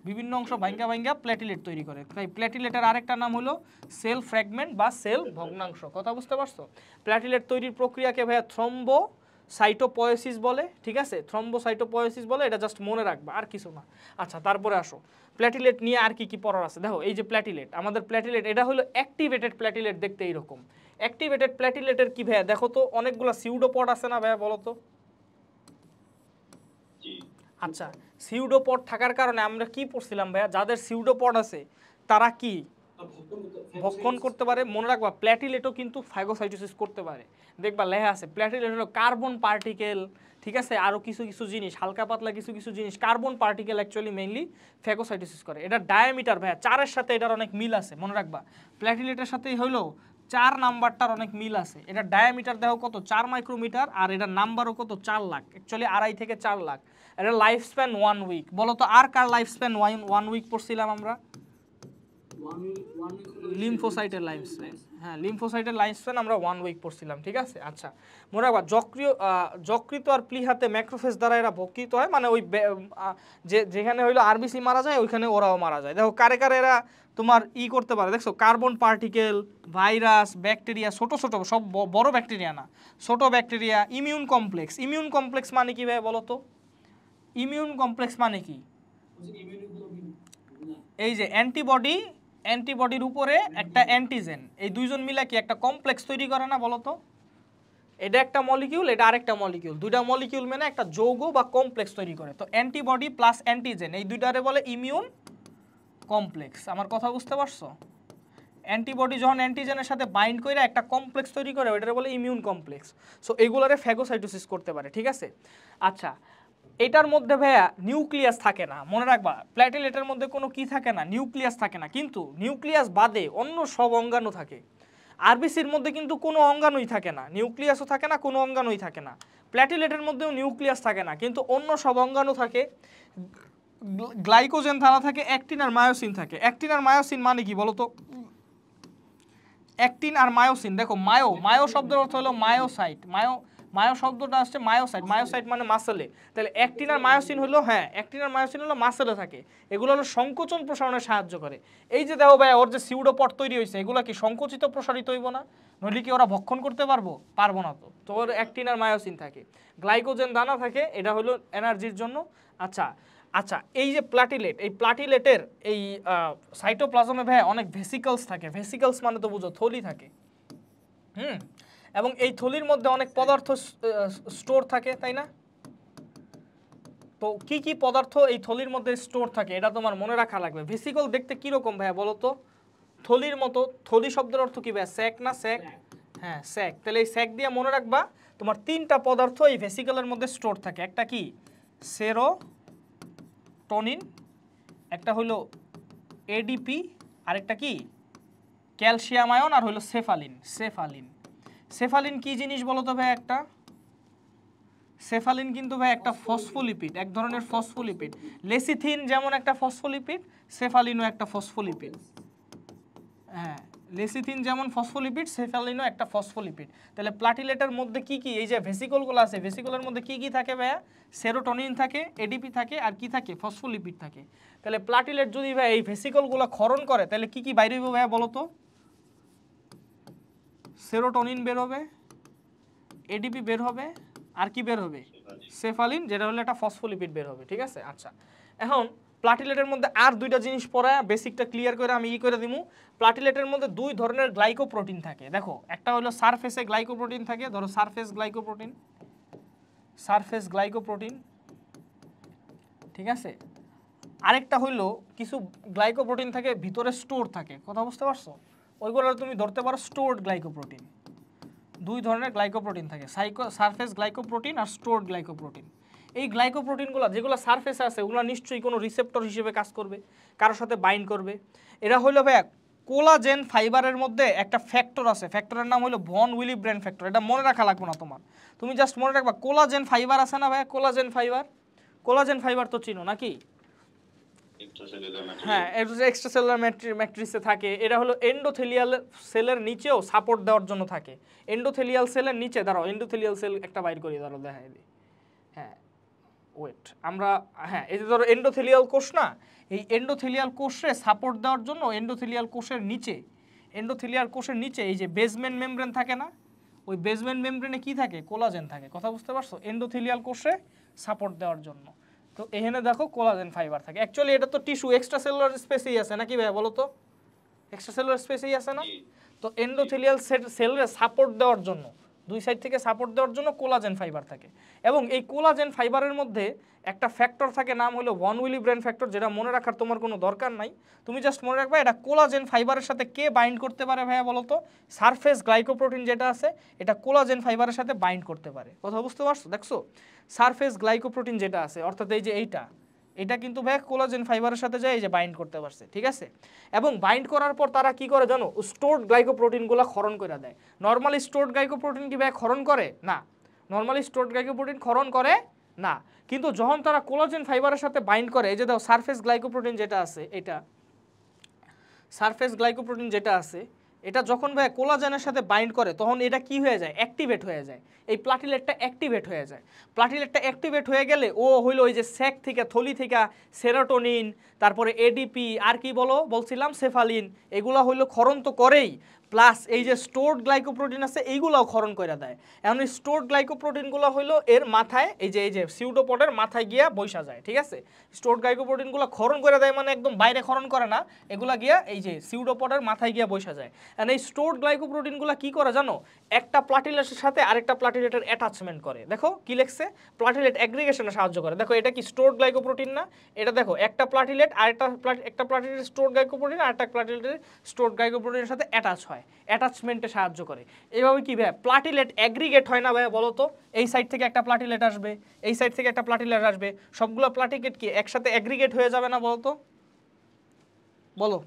বিভিন্ন অংশ ভাঙ্গা ভাঙ্গা প্ল্যাটিলেট তৈরি করে। তাই প্ল্যাটিলেটের আরেকটা নাম হলো সেল ফ্র্যাগমেন্ট বা সেল ভগ্নাংশ। কথা বুঝতে পারছো? প্ল্যাটিলেট তৈরির প্রক্রিয়াকে ভাইয়া থ্রম্বোসাইটোপয়েসিস বলে, ঠিক আছে? থ্রম্বোসাইটোপয়েসিস বলে, এটা জাস্ট মনে রাখবা, আর কিছু না। আচ্ছা, তারপরে আসো প্ল্যাটিলেট নিয়ে আর কি কি পড়ার আছে। দেখো এই যে প্ল্যাটিলেট, আমাদের প্ল্যাটিলেট এটা হলো অ্যাক্টিভেটেড প্ল্যাটিলেট, দেখতে এইরকম। অ্যাক্টিভেটেড প্ল্যাটিলেটের কি ভাইয়া, দেখো তো অনেকগুলো সিউডোপড আছে না ভাইয়া, বলো তো? আচ্ছা, সিউডোপড থাকার কারণে আমরা কি পড়ছিলাম ভাইয়া, যাদের সিউডোপড আছে তারা কি ভক্ষণ করতে পারে। মনে রাখবা প্ল্যাটিলেটও কিন্তু ফ্যাগোসাইটোসিস করতে পারে। দেখবা লেখা আছে প্ল্যাটিলেট হলো কার্বন পার্টিকেল, ঠিক আছে? আরও কিছু কিছু জিনিস, হালকা পাতলা কিছু কিছু জিনিস, carbon particle actually mainly phagocytosis করে। এটা ডায়ামিটার ভাইয়া 4-এর সাথে এটার অনেক মিল আছে, মনে রাখবা। প্ল্যাটিলেটের সাথে হইলো 4 নাম্বারটার অনেক মিল আছে। এটা ডায়ামিটার দেখো কত, 4 মাইক্রোমিটার, আর এটার নাম্বারও কত, 4 লাখ, অ্যাকচুয়ালি 2.5 থেকে 4 লাখ। এটা লাইফ স্প্যান 1 উইক। বলো তো আর কার লাইফ স্প্যান 1 উইক পড়ছিলাম আমরা? লিম্ফোসাইটের লাইফ স্প্যান, হ্যাঁ লিম্ফোসাইটের লাইফ স্প্যান আমরা 1 উইক পড়ছিলাম, ঠিক আছে? আচ্ছা, মনে রাখবা যকৃত আর প্লিহাতে ম্যাক্রোফেজ দ্বারা এরা ভক্ষিত হয়, মানে ওই যেখানে হইলো আরবিসি মারা যায় ওইখানে ওরাও মারা যায়। দেখো কারে কারে এরা তোমার করতে পারে, দেখছো? কার্বন পার্টিকেল, ভাইরাস, ব্যাকটেরিয়া, ছোট ছোট, সব বড় ব্যাকটেরিয়া না, ছোট bacteria. Immune complex, immune complex মানে কি ভাই বলো তো? ইমিউন কমপ্লেক্স মানে কি? এই যে অ্যান্টিবডির উপরে একটা অ্যান্টিজেন, এই দুইজন মিলে কি একটা কমপ্লেক্স তৈরি করে না, বলো তো? এটা একটা মলিকিউল, এটা আরেকটা মলিকিউল, দুইটা মলিকিউল মানে একটা যৌগ বা কমপ্লেক্স তৈরি করে। তো অ্যান্টিবডি প্লাস অ্যান্টিজেন এই দুইটারে বলে ইমিউন কমপ্লেক্স। আমার কথা বুঝতে পারছো? অ্যান্টিবডি যখন অ্যান্টিজেনের সাথে বাইন্ড করে একটা কমপ্লেক্স তৈরি করে ওইটারে বলে ইমিউন কমপ্লেক্স। সো এইগুলোরে ফ্যাগোসাইটোসিস করতে পারে, ঠিক আছে? আচ্ছা, এটার মধ্যে ভাইয়া নিউক্লিয়াস থাকে না, মনে রাখবা। প্ল্যাটিলেটের মধ্যে কোনো কি থাকে না, নিউক্লিয়াস থাকে না, কিন্তু নিউক্লিয়াস বাদে অন্য সব অঙ্গাণু থাকে। আরবিসির মধ্যে কিন্তু কোনো অঙ্গাণুই থাকে না, নিউক্লিয়াসও থাকে না, কোনো অঙ্গাণুই থাকে না। প্ল্যাটিলেটের মধ্যেও নিউক্লিয়াস থাকে না, কিন্তু অন্য সব অঙ্গাণু থাকে। গ্লাইকোজেন ধারা থাকে, অ্যাক্টিন আর মায়োসিন থাকে। অ্যাক্টিন আর মায়োসিন মানে কি বলো তো? অ্যাক্টিন আর মায়োসিন, দেখো মায়ো শব্দের অর্থ হলো মায়োসাইট। মায়ো শব্দটা আসছে মায়োসাইট, মায়োসাইট মানে মাসেলে। তাহলে অ্যাক্টিন আর মায়োসিন হলো, হ্যাঁ অ্যাক্টিন আর মায়োসিন হলো মাসেলে থাকে। এগুলো হলো সংকোচন প্রসারণে সাহায্য করে। এই যে দেখো ভাই ওর যে সিউডোপড তৈরি হয়েছে, এগুলো কি সংকুচিত প্রসারিত হইব না? নইলে কি ওরা ভক্ষণ করতে পারবো না। তো ওর অ্যাক্টিন আর মায়োসিন থাকে, গ্লাইকোজেন দানা থাকে, এটা হলো এনার্জির জন্য। আচ্ছা, এই যে প্ল্যাটিলেট, এই প্ল্যাটিলেটের এই সাইটোপ্লাজমে ভাই অনেক ভেসিকলস থাকে। ভেসিকলস মানে তো বুঝো থলি থাকে, এবং এই থলির মধ্যে অনেক পদার্থ স্টোর থাকে, তাই না? তো কি কি পদার্থ এই থলির মধ্যে স্টোর থাকে এটা তোমার মনে রাখা লাগবে। ভেসিকল দেখতে কিরকম ভাইয়া বলো তো? থলির মতো। থলি শব্দের অর্থ কি ভাইয়া? স্যাক না স্যাক? হ্যাঁ স্যাক। তাহলে এই স্যাক দিয়ে মনে রাখবা তোমার 3টা পদার্থ এই ভেসিকলের মধ্যে স্টোর থাকে। একটা কি? সেরোটোনিন, একটা হলো এডিপি, আরেকটা কি? ক্যালসিয়াম আয়ন, আর হলো সেফালিন কি জিনিস বলো তো ভাই? একটা সেফালিন কিন্তু ভাই একটা ফসফোলিপিড, এক ধরনের ফসফোলিপিড। লেসিথিন যেমন একটা ফসফোলিপিড, সেফালিনও একটা ফসফোলিপিড। হ্যাঁ, লেসিথিন যেমন ফসফোলিপিড, সেফালিনও একটা ফসফোলিপিড। তাহলে প্ল্যাটিলেটের মধ্যে কি কি, এই যে ভেসিকলগুলো আছে, ভেসিকলের মধ্যে কি কি থাকে ভাইয়া? সেরোটোনিন থাকে, এডিপি থাকে, আর কি থাকে? ফসফোলিপিড থাকে। তাহলে প্ল্যাটিলেট যদি ভাই এই ভেসিকলগুলো ক্ষরণ করে তাহলে কি কি বাইরে হইব ভাইয়া বলো তো? সেরোটোনিন বের হবে, এডিপি বের হবে, আর কি বের হবে? সেফালিন, যেটা হলো একটা ফসফোলিপিড বের হবে, ঠিক আছে? আচ্ছা, এখন প্ল্যাটিলেটের মধ্যে আর দুইটা জিনিস পড়া, বেসিকটা ক্লিয়ার করে আমি করে দিমু। প্ল্যাটিলেটের মধ্যে 2 ধরনের গ্লাইকোপ্রোটিন থাকে। দেখো একটা হলো সারফেসে গ্লাইকোপ্রোটিন থাকে, ধরো সারফেস গ্লাইকোপ্রোটিন, ঠিক আছে? আরেকটা হইলো কিছু গ্লাইকোপ্রোটিন থাকে ভিতরে স্টোর থাকে। কথা বুঝতে পারছো? ওইগুলো তুমি ধরতে পারো স্টোরড গ্লাইকোপ্রোটিন। 2 ধরনের গ্লাইকোপ্রোটিন থাকে, সারফেস গ্লাইকোপ্রোটিন আর স্টোরড গ্লাইকোপ্রোটিন। এই গ্লাইকোপ্রোটিনগুলো যেগুলো সারফেসে আছে ওগুলো নিশ্চয়ই কোনো রিসেপ্টর হিসেবে কাজ করবে, কারোর সাথে বাইন্ড করবে। এরা হলো ভাই কোলাজেন ফাইবারের মধ্যে একটা ফ্যাক্টর আছে, ফ্যাক্টরের নাম হলো ভন উইলিব্রেন্ড ফ্যাক্টর। এটা মনে রাখা লাগবে না তোমার, তুমি জাস্ট মনে রাখবা কোলাজেন ফাইবার আছে না ভাই? কোলাজেন ফাইবার তো চিনো নাকি? হ্যাঁ, এক্সট্রাসেলুলার ম্যাট্রিক্সে থাকে। এটা হলো এন্ডোথেলিয়াল সেলের নিচেও সাপোর্ট দেওয়ার জন্য থাকে। এন্ডোথেলিয়াল সেলের নিচে, দাঁড়াও এন্ডোথেলিয়াল সেল একটা বাইর করি, দাঁড়াও দেখাই দিই। হ্যাঁ, ওয়েট আমরা হ্যাঁ এই যে ধরো এন্ডোথেলিয়াল কোষ না, এই এন্ডোথেলিয়াল কোষে সাপোর্ট দেওয়ার জন্য এন্ডোথেলিয়াল কোষের নিচে এই যে বেসমেন্ট মেমব্রেন থাকে না, ওই বেসমেন্ট মেমব্রেনে কি থাকে, কোলাজেন থাকে। কথা বুঝতে পারছো? এন্ডোথেলিয়াল কোষে সাপোর্ট দেওয়ার জন্য। তো এখানে দেখো কোলাজেন ফাইবার থাকে। অ্যাকচুয়ালি এটা তো টিস্যু, এক্সট্রা সেলুলার স্পেসেই আছে নাকি ভাই বলো তো? এক্সট্রা সেলুলার স্পেসেই আছে না? তো এন্ডোথেলিয়াল সেলরে সাপোর্ট দেওয়ার জন্য, দুই সাইড থেকে সাপোর্ট দেওয়ার জন্য কোলাজেন ফাইবার থাকে। এবং এই কোলাজেন ফাইবারের মধ্যে একটা ফ্যাক্টর থাকে, নাম হলো ভন উইলিব্রেন্ড ফ্যাক্টর, যেটা মনে রাখার তোমার কোনো দরকার নাই। তুমি জাস্ট মনে রাখবা এটা কোলাজেন ফাইবারের সাথে কে বাইন্ড করতে পারে ভাইয়া বলো তো? সারফেস গ্লাইকোপ্রোটিন যেটা আছে এটা কোলাজেন ফাইবারের সাথে বাইন্ড করতে পারে। কথা বুঝতে পারছো? দেখছো সারফেস গ্লাইকোপ্রোটিন যেটা আছে, অর্থাৎ এই যে এটা কিন্তু ভাই কোলাজেন ফাইবারের সাথে যায় এই যে বাইন্ড করতে পারছে, ঠিক আছে? এবং বাইন্ড করার পর তারা কি করে জানো? স্টোরড গ্লাইকোপ্রোটিনগুলো ক্ষরণ করে দেয়। নর্মালি স্টোরড গ্লাইকোপ্রোটিন কি ভাই ক্ষরণ করে না? নর্মালি স্টোরড গ্লাইকোপ্রোটিন ক্ষরণ করে না, কিন্তু যখন তারা কোলাজেন ফাইবারের সাথে বাইন্ড করে, এই যে দাও সারফেস গ্লাইকোপ্রোটিন যেটা আছে, সারফেস গ্লাইকোপ্রোটিন যেটা আছে এটা যখন ভাই কোলাজেনের সাথে বাইন্ড করে তখন এটা কি হয়ে যায়? অ্যাক্টিভেট হয়ে যায়। এই প্লাটিলেটটা অ্যাক্টিভেট হয়ে যায়। প্লাটিলেটটা অ্যাক্টিভেট হয়ে গেলে ও হইলো ওই যে স্যাক থেকে, থলি থেকে সেরোটোনিন, তারপরে এডিপি, আর কি বলছিলাম সেফালিন, এগুলো হইলো ক্ষরণ তো করেই, প্লাস এই যে স্টোরড গ্লাইকোপ্রোটিন আছে এইগুলাও ক্ষরণ করে দেয়। এখন এই স্টোরড গ্লাইকোপ্রোটিনগুলো হইলো এর মাথায় এই যে সিউডোপডের মাথায় গিয়া বৈশা যায়, ঠিক আছে? স্টোরড গ্লাইকোপ্রোটিনগুলো ক্ষরণ করে দেয় মানে একদম বাইরে ক্ষরণ করে না, এগুলা গিয়া এই যে সিউডোপডের মাথায় গিয়া বৈশা যায়। আর এই স্টোরড গ্লাইকোপ্রোটিনগুলো কি করে জানো? একটা প্লাটিলেটের সাথে আরেকটা প্লাটিলেটের অ্যাটাচমেন্ট করে। দেখো কি লেখছে? প্লাটিলেট অ্যাগ্রিগেশনে সাহায্য করে। দেখো এটা কি স্টোরড গ্লাইকোপ্রোটিন না? এটা দেখো একটা প্লাটিলেট আর একটা প্লাটিলেটের স্টোরড গ্লাইকোপ্রোটিন আর একটা প্লাটিলেটের স্টোরড গ্লাইকোপ্রোটিনের সাথে অ্যাটাচ হয়, অ্যাটাচমেন্টে সাহায্য করে। এইভাবে কি ভাই প্লাটিলেট অ্যাগ্রিগেট হয় না ভাই বলো তো? এই সাইড থেকে একটা প্লাটিলেট আসবে, এই সাইড থেকে একটা প্লাটিলেট আসবে, সবগুলো প্লাটিলেট কি একসাথে অ্যাগ্রিগেট হয়ে যাবে না বলো তো? বলো।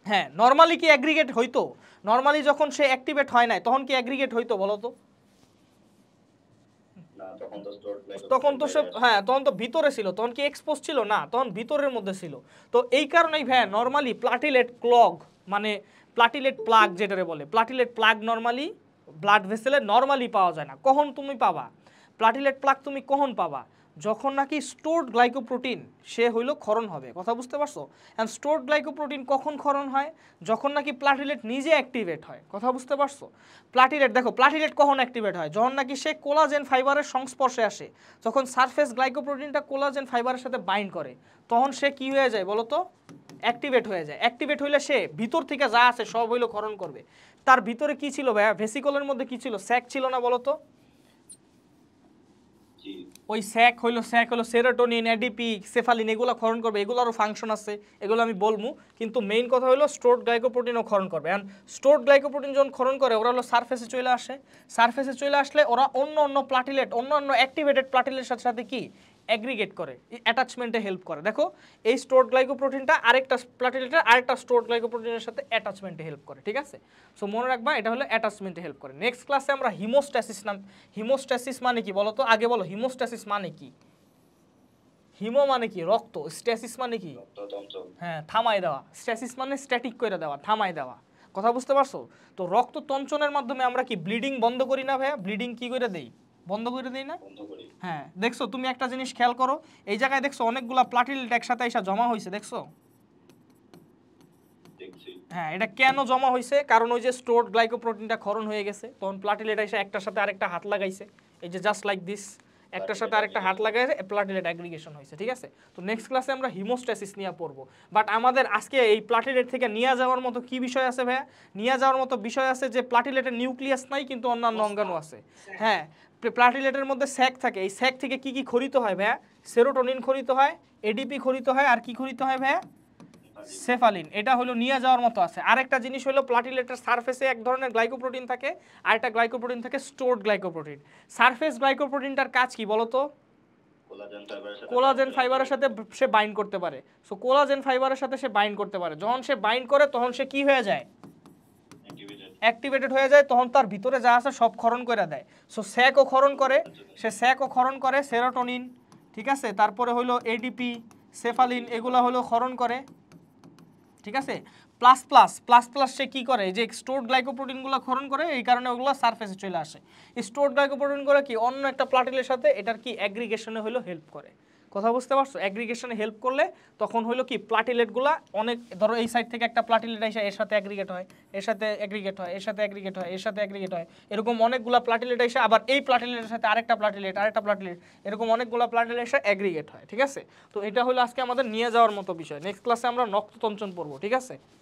হ্যাঁ, নরমালি কি অ্যাগ্রিগেট হইতো? নরমালি যখন সে অ্যাক্টিভেট হয় না তখন কি অ্যাগ্রিগেট হইতো বলো তো? তখন তো সে তখন তো ভিতরে ছিল, তখন কি এক্সপোজ ছিল না, তখন ভিতরের মধ্যে ছিল। তো এই কারণেই ভাই নরমালি প্লাটিলেট ক্লগ মানে প্লাটিলেট প্লাগ যেটারে বলে, প্লাটিলেট প্লাগ নরমালি ব্লাড ভেসেলে নরমালি পাওয়া যায় না। কখন তুমি পাবা প্লাটিলেট প্লাগ? তুমি কখন পাবা? যখন নাকি স্টোরড গ্লাইকোপ্রোটিন সে হইলো ক্ষরণ হবে। কথা বুঝতে পারছো? এন্ড স্টোরড গ্লাইকোপ্রোটিন কখন ক্ষরণ হয়? যখন নাকি প্লাটিলেট নিজে অ্যাক্টিভেট হয়। কথা বুঝতে পারছো? প্লাটিলেট দেখো প্লাটিলেট কখন অ্যাক্টিভেট হয়? যখন নাকি সে কোলাজেন ফাইবারের সংস্পর্শে আসে, যখন সারফেস গ্লাইকোপ্রোটিনটা কোলাজেন ফাইবারের সাথে বাইন্ড করে তখন সে কি হয়ে যায় বলো তো? অ্যাক্টিভেট হয়ে যায়। অ্যাক্টিভেট হইলে সে ভিতর থেকে যা আছে সব হইলো ক্ষরণ করবে। তার ভিতরে কি ছিল ভাইয়া? ভেসিকলের মধ্যে কি ছিল? স্যাক ছিল না বলো তো? ওই স্যাক হইলো সেরোটোনিন, এডিপি, সেফালিন এগুলো ক্ষরণ করবে। এগুলোরও ফাংশন আছে, এগুলো আমি বলবো, কিন্তু মেইন কথা হলো স্টোরড গ্লাইকোপ্রোটিনও ক্ষরণ করবে। এন্ড স্টোরড গ্লাইকোপ্রোটিন যখন ক্ষরণ করে ওরা হলো সারফেসে চলে আসে। সারফেসে চলে আসলে ওরা অন্য প্লাটিলেট, অন্য অ্যাক্টিভেটেড প্লাটিলেটের সাথে কি অ্যাগ্রিগেট করে, অ্যাটাচমেন্টে হেল্প করে। দেখো এই স্টোরড গ্লাইকোপ্রোটিনটা আরেকটা প্লাটিলেটের আরেকটা স্টোরড গ্লাইকোপ্রোটিনের সাথে অ্যাটাচমেন্টে হেল্প করে, ঠিক আছে? সো মনে রাখবা এটা হলো অ্যাটাচমেন্টে হেল্প করে। নেক্সট ক্লাসে আমরা হিমোস্ট্যাসিস মানে কি বলো তো? আগে বলো হিমোস্ট্যাসিস মানে কি? হিমো মানে কি? রক্ত। স্ট্যাসিস মানে কি? হ্যাঁ, থামাই দেওয়া। স্ট্যাসিস মানে স্ট্যাটিক করে দেওয়া, থামাই দেওয়া। কথা বুঝতে পারছো? তো রক্ত তঞ্চনের মাধ্যমে আমরা কি ব্লিডিং বন্ধ করি না ভাইয়া? ব্লিডিং কি করে দেই? বন্ধ করে দেই না? হ্যাঁ, দেখছো তুমি একটা জিনিস খেয়াল করো, এই জায়গায় দেখছো অনেকগুলা প্লাটিলেট একসাথে এসে জমা হয়েছে, দেখছো? হ্যাঁ, এটা কেন জমা হয়েছে? কারণ ওই যে স্টোরড গ্লাইকোপ্রোটিনটা ক্ষরণ হয়ে গেছে, তখন প্লাটিলেট এসে একটার সাথে আরেকটা হাত লাগাইছে, এই যে জাস্ট লাইক দিস, একটার সাথে আরেকটা হাত লাগাইছে, প্লাটিলেট অ্যাগ্রিগেশন হয়েছে, ঠিক আছে? তো নেক্সট ক্লাসে আমরা হিমোস্ট্যাসিস নিয়ে পড়বো। বাট আমাদের আজকে এই প্লাটিলেট থেকে নিয়ে যাওয়ার মতো কি বিষয় আছে ভাইয়া? নিয়ে যাওয়ার মতো বিষয় আছে যে প্লাটিলেটের নিউক্লিয়াস নাই কিন্তু অন্যান্য অঙ্গাণু আছে। হ্যাঁ, প্লাটিলেটের মধ্যে স্যাক থাকে, এই স্যাক থেকে কি কি খরিত হয় ভাইয়া? সেরোটোনিন খরিত হয়, এডিপি খরিত হয়, আর কি খরিত হয় ভাইয়া? সেফালিন। এটা হলো নিয়ে যাওয়ার মতো আছে। আরেকটা জিনিস হলো প্লাটিলেটের সারফেসে এক ধরনের গ্লাইকোপ্রোটিন থাকে, আর একটা গ্লাইকোপ্রোটিন থাকে স্টোরড গ্লাইকোপ্রোটিন। সারফেস গ্লাইকোপ্রোটিনটার কাজ কি বলো তো? কোলাজেন ফাইবারের সাথে সে বাইন্ড করতে পারে। সো কোলাজেন ফাইবারের সাথে সে বাইন্ড করতে পারে। যখন সে বাইন্ড করে তখন সে কি হয়ে যায়? অ্যাক্টিভেটেড হয়ে যায়। তখন তার ভিতরে যা আছে সব ক্ষরণ করে দেয়। সো স্যাকও ক্ষরণ করে, সে স্যাকও ক্ষরণ করে, সেরোটোনিন, ঠিক আছে? তারপরে হলো এডিপি, সেফালিন, এগুলো হলো ক্ষরণ করে, ঠিক আছে? প্লাস প্লাস প্লাস প্লাস সে কী করে, যে স্টোরড গ্লাইকোপ্রোটিনগুলো ক্ষরণ করে, এই কারণে ওগুলো সারফেসে চলে আসে। স্টোরড গ্লাইকোপ্রোটিনগুলো কি অন্য একটা প্লাটিলের সাথে এটার কি অ্যাগ্রিগেশনে হলো হেল্প করে। কথা বুঝতে পারছো? অ্যাগ্রিগেশনে হেল্প করলে তখন হলো কি প্লাটিলেটগুলো অনেক, ধরো এই সাইড থেকে একটা প্লাটিলেট এসে এর সাথে অ্যাগ্রিগেট হয়, এর সাথে অ্যাগ্রিগেট হয়, এর সাথে অ্যাগ্রিগেট হয়, এর সাথে অ্যাগ্রিগেট হয়, এরকম অনেকগুলো প্লাটিলেট এসে আবার এই প্লাটিলেটের সাথে আরেকটা প্লাটিলেট, এরকম অনেকগুলো প্লাটিলেট এসে অ্যাগ্রিগেট হয়। ঠিক আছে, তো এটা হলো আজকে আমাদের নিয়ে যাওয়ার মতো বিষয়। নেক্সট ক্লাসে আমরা রক্ততঞ্চন পড়বো। ঠিক আছে।